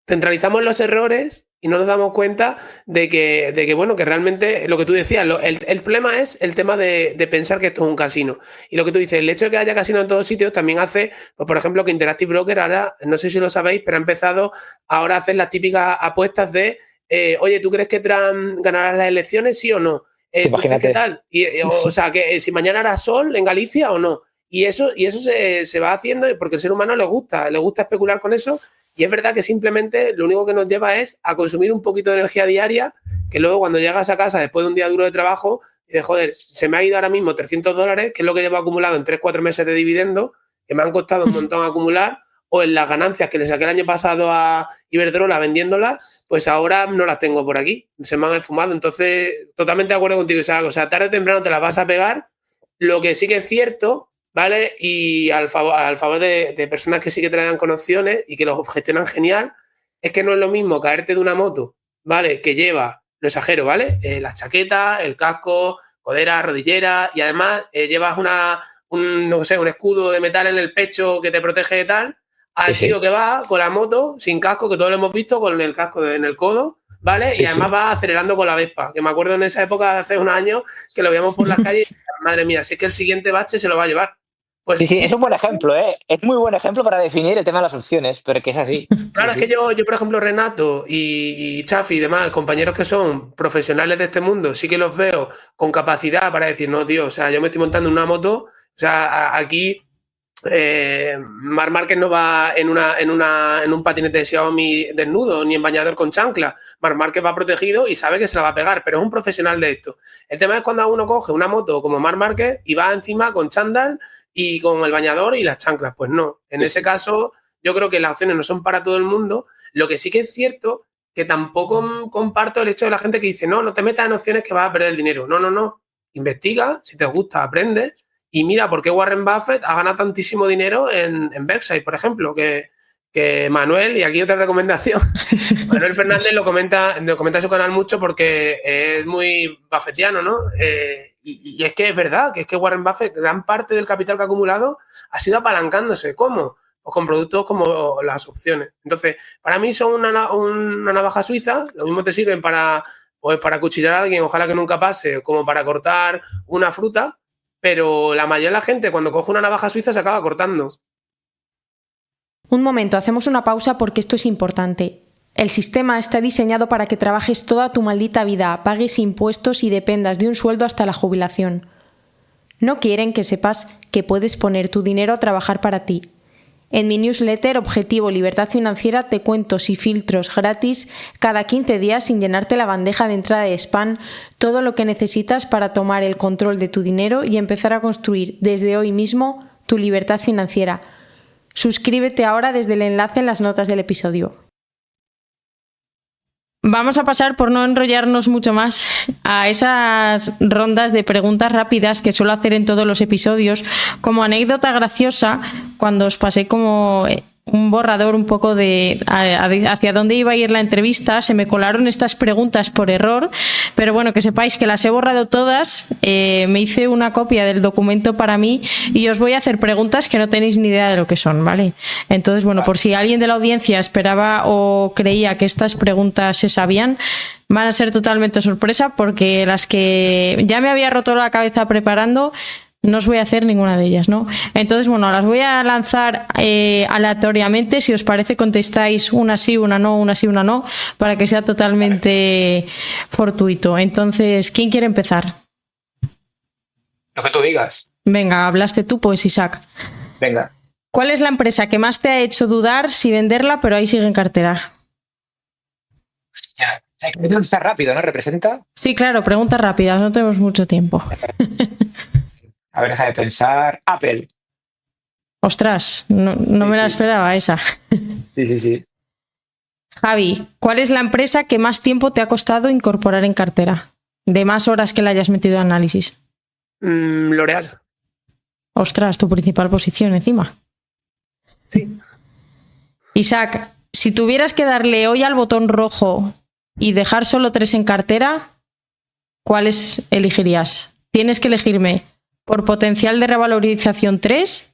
Centralizamos los errores y no nos damos cuenta de que bueno, que realmente lo que tú decías, el problema es el tema de pensar que esto es un casino. Y lo que tú dices, el hecho de que haya casino en todos sitios también hace, pues, por ejemplo, que Interactive Broker ahora, no sé si lo sabéis, pero ha empezado ahora a hacer las típicas apuestas de, oye, ¿tú crees que Trump ganará las elecciones, sí o no? Imagínate. ¿Qué tal? O sea, que si mañana hará sol en Galicia o no. Y eso se va haciendo porque al ser humano le gusta especular con eso. Y es verdad que simplemente lo único que nos lleva es a consumir un poquito de energía diaria, que luego cuando llegas a casa después de un día duro de trabajo, dices, joder, se me ha ido ahora mismo $300, que es lo que llevo acumulado en 3-4 meses de dividendo, que me han costado un montón acumular, o en las ganancias que le saqué el año pasado a Iberdrola vendiéndolas, pues ahora no las tengo por aquí, se me han esfumado. Entonces, totalmente de acuerdo contigo, Isaac. O sea, tarde o temprano te las vas a pegar. Lo que sí que es cierto, ¿vale? Y al favor de personas que sí que traen con opciones y que los gestionan genial, es que no es lo mismo caerte de una moto, ¿vale? Que lleva, lo exagero, ¿vale? La chaqueta, el casco, codera, rodillera, y además llevas no sé, un escudo de metal en el pecho que te protege de tal, al tío que va con la moto, sin casco, que todos lo hemos visto, con el casco en el codo, ¿vale? Y además va acelerando con la Vespa, que me acuerdo en esa época, hace unos años, que lo veíamos por las calles y, madre mía, si es que el siguiente bache se lo va a llevar. Pues, sí, es un buen ejemplo, ¿eh? Es muy buen ejemplo para definir el tema de las opciones, pero que es así. Claro, es que yo, por ejemplo, Renato y Chafi y demás, compañeros que son profesionales de este mundo, sí que los veo con capacidad para decir, no, tío, o sea, yo me estoy montando en una moto, o sea, aquí Marc Márquez no va en un patinete de Xiaomi desnudo ni en bañador con chancla. Marc Márquez va protegido y sabe que se la va a pegar, pero es un profesional de esto. El tema es cuando uno coge una moto como Marc Márquez y va encima con chándal y con el bañador y las chanclas. Pues no, en ese caso yo creo que las opciones no son para todo el mundo. Lo que sí que es cierto que tampoco comparto el hecho de la gente que dice, no te metas en opciones que vas a perder el dinero. No. Investiga, si te gusta, aprende. Y mira por qué Warren Buffett ha ganado tantísimo dinero en Berkshire, por ejemplo, que Manuel, y aquí otra recomendación, Manuel Fernández lo comenta en su canal mucho porque es muy buffettiano, ¿no? Y es que es verdad, que es que Warren Buffett, gran parte del capital que ha acumulado ha sido apalancándose. ¿Cómo? Pues con productos como las opciones. Entonces, para mí son una navaja suiza, lo mismo te sirven para acuchillar a alguien, ojalá que nunca pase, como para cortar una fruta, pero la mayoría de la gente cuando coge una navaja suiza se acaba cortando. Un momento, hacemos una pausa porque esto es importante. El sistema está diseñado para que trabajes toda tu maldita vida, pagues impuestos y dependas de un sueldo hasta la jubilación. No quieren que sepas que puedes poner tu dinero a trabajar para ti. En mi newsletter Objetivo Libertad Financiera te cuento y filtros gratis cada 15 días sin llenarte la bandeja de entrada de spam todo lo que necesitas para tomar el control de tu dinero y empezar a construir desde hoy mismo tu libertad financiera. Suscríbete ahora desde el enlace en las notas del episodio. Vamos a pasar, por no enrollarnos mucho más, a esas rondas de preguntas rápidas que suelo hacer en todos los episodios. Como anécdota graciosa, cuando os pasé como un borrador un poco de hacia dónde iba a ir la entrevista, se me colaron estas preguntas por error, pero bueno, que sepáis que las he borrado todas, me hice una copia del documento para mí y os voy a hacer preguntas que no tenéis ni idea de lo que son, ¿vale? Entonces, bueno, por si alguien de la audiencia esperaba o creía que estas preguntas se sabían, van a ser totalmente sorpresa, porque las que ya me había roto la cabeza preparando no os voy a hacer ninguna de ellas, ¿no? Entonces, bueno, las voy a lanzar aleatoriamente. Si os parece, contestáis una sí, una no, una sí, una no, para que sea totalmente fortuito. Entonces, ¿quién quiere empezar? Lo que tú digas. Venga, hablaste tú, pues Isaac. Venga. ¿Cuál es la empresa que más te ha hecho dudar si venderla, pero ahí sigue en cartera? Hostia, hay que contestar rápido, ¿no? ¿Representa? Sí, claro, preguntas rápidas, no tenemos mucho tiempo. A ver, deja de pensar. Apple. Ostras, no Sí, me la sí. esperaba esa. Sí. Javi, ¿cuál es la empresa que más tiempo te ha costado incorporar en cartera? De más horas que le hayas metido a análisis. L'Oreal. Ostras, tu principal posición encima. Sí. Isaac, si tuvieras que darle hoy al botón rojo y dejar solo 3 en cartera, ¿cuáles elegirías? Tienes que elegirme por potencial de revalorización 3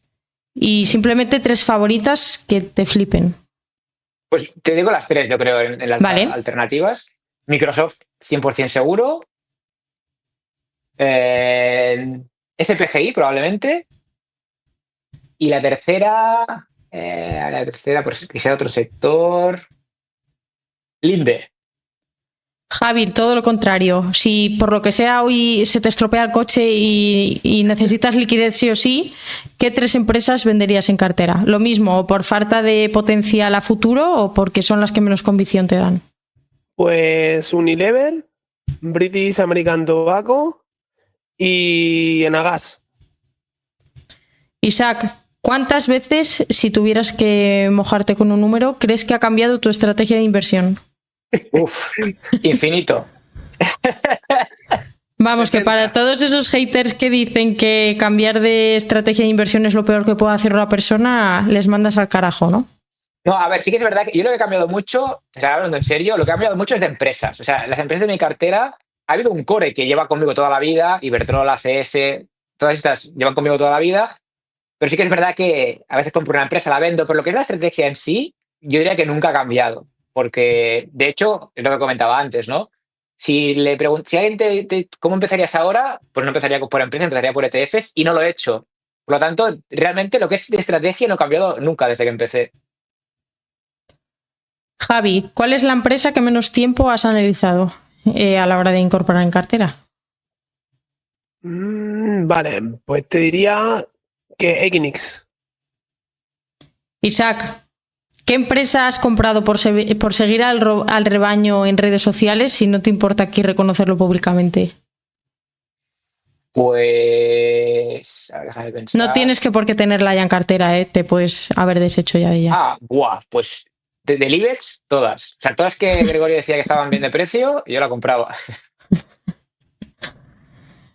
y simplemente 3 favoritas que te flipen. Pues te digo las 3, yo creo, en las Vale. alternativas. Microsoft, 100% seguro. SPGI, probablemente. Y la tercera, pues que sea otro sector. Linde. Javi, todo lo contrario. Si por lo que sea hoy se te estropea el coche y necesitas liquidez sí o sí, ¿qué 3 empresas venderías en cartera? Lo mismo, o por falta de potencial a futuro o porque son las que menos convicción te dan. Pues Unilever, British American Tobacco y Enagas. Isaac, ¿cuántas veces, si tuvieras que mojarte con un número, crees que ha cambiado tu estrategia de inversión? Uf, infinito. Vamos, 70. que para todos esos haters que dicen que cambiar de estrategia de inversión es lo peor que puede hacer una persona, les mandas al carajo, ¿no? No, a ver, sí que es verdad que yo lo que he cambiado mucho, o sea, hablando en serio, lo que ha cambiado mucho es de empresas. O sea, las empresas de mi cartera, ha habido un core que lleva conmigo toda la vida, Iberdrola, CS, todas estas llevan conmigo toda la vida, pero sí que es verdad que a veces compro una empresa, la vendo, pero lo que es la estrategia en sí, yo diría que nunca ha cambiado. Porque, de hecho, es lo que comentaba antes, ¿no? Si alguien ¿cómo empezarías ahora? Pues no empezaría por empresa, empezaría por ETFs y no lo he hecho. Por lo tanto, realmente lo que es de estrategia no ha cambiado nunca desde que empecé. Javi, ¿cuál es la empresa que menos tiempo has analizado a la hora de incorporar en cartera? Vale, pues te diría que Equinix. Isaac, ¿qué empresa has comprado por seguir al rebaño en redes sociales, si no te importa aquí reconocerlo públicamente? Pues... A ver, déjame pensar. No tienes que por qué tenerla ya en cartera, ¿eh? Te puedes haber deshecho ya de ella. Ah, guau, pues del IBEX, todas. O sea, todas que Gregorio decía que estaban bien de precio, yo la compraba.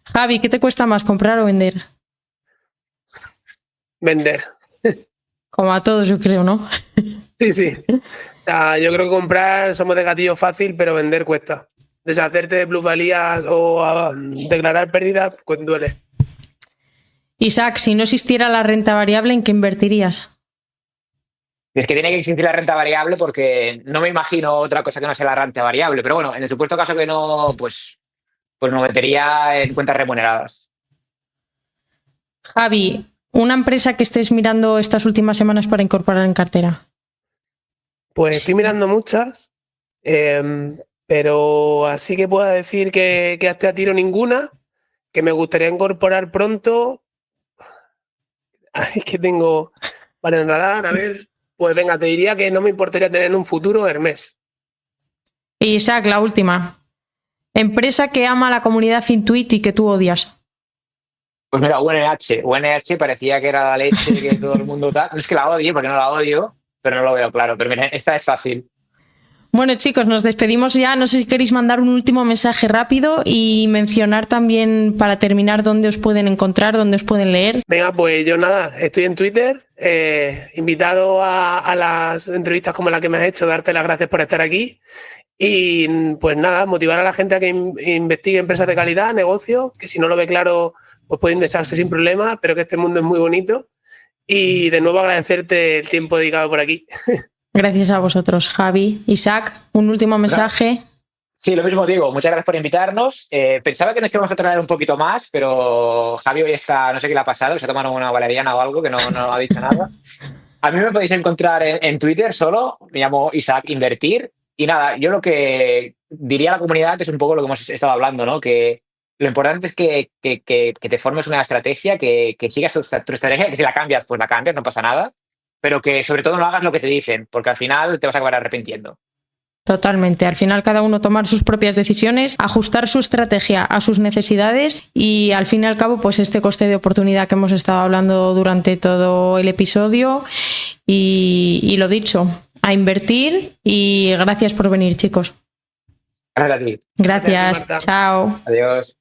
Javi, ¿qué te cuesta más, comprar o vender? Vender. Como a todos, yo creo, ¿no? Sí. O sea, yo creo que comprar somos de gatillo fácil, pero vender cuesta. Deshacerte de plusvalías o declarar pérdidas, pues duele. Isaac, si no existiera la renta variable, ¿en qué invertirías? Es que tiene que existir la renta variable porque no me imagino otra cosa que no sea la renta variable. Pero bueno, en el supuesto caso que no, pues me metería en cuentas remuneradas. Javi, ¿una empresa que estés mirando estas últimas semanas para incorporar en cartera? Pues estoy mirando muchas, pero así que puedo decir que hasta a tiro ninguna, que me gustaría incorporar pronto. Es que tengo Vale, en radar, a ver. Pues venga, te diría que no me importaría tener en un futuro Hermes. Y Isaac, la última. Empresa que ama a la comunidad Fintuit y que tú odias. Pues mira, UNH parecía que era la leche que todo el mundo tal. No es que la odie, porque no la odio, pero no lo veo claro. Pero mira, esta es fácil. Bueno, chicos, nos despedimos ya. No sé si queréis mandar un último mensaje rápido y mencionar también, para terminar, dónde os pueden encontrar, dónde os pueden leer. Venga, pues yo nada, estoy en Twitter, invitado a las entrevistas como la que me has hecho, darte las gracias por estar aquí. Y pues nada, motivar a la gente a que investigue empresas de calidad, negocios, que si no lo ve claro, pues puede indexarse sin problema, pero que este mundo es muy bonito. Y de nuevo agradecerte el tiempo dedicado por aquí. Gracias a vosotros, Javi. Isaac, un último mensaje. Sí, lo mismo digo. Muchas gracias por invitarnos. Pensaba que nos íbamos a traer un poquito más, pero Javi hoy está, no sé qué le ha pasado, se ha tomado una valeriana o algo que no ha dicho nada. A mí me podéis encontrar en Twitter solo, me llamo Isaac Invertir. Y nada, yo lo que diría a la comunidad es un poco lo que hemos estado hablando, ¿no? Que lo importante es que te formes una estrategia, que sigas tu estrategia, que si la cambias, pues la cambias, no pasa nada. Pero que sobre todo no hagas lo que te dicen, porque al final te vas a acabar arrepintiendo. Totalmente. Al final cada uno tomar sus propias decisiones, ajustar su estrategia a sus necesidades y al fin y al cabo pues este coste de oportunidad que hemos estado hablando durante todo el episodio y lo dicho, a invertir y gracias por venir, chicos. Gracias a ti. Gracias. Chao. Adiós.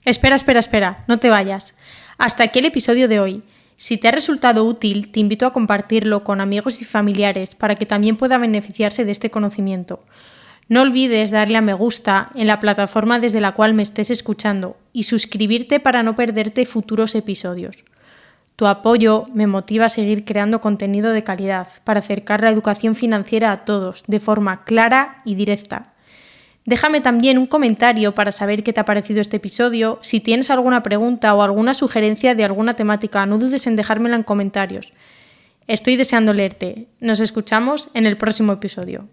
Espera, no te vayas. Hasta aquí el episodio de hoy. Si te ha resultado útil, te invito a compartirlo con amigos y familiares para que también pueda beneficiarse de este conocimiento. No olvides darle a me gusta en la plataforma desde la cual me estés escuchando y suscribirte para no perderte futuros episodios. Tu apoyo me motiva a seguir creando contenido de calidad para acercar la educación financiera a todos de forma clara y directa. Déjame también un comentario para saber qué te ha parecido este episodio. Si tienes alguna pregunta o alguna sugerencia de alguna temática, no dudes en dejármela en comentarios. Estoy deseando leerte. Nos escuchamos en el próximo episodio.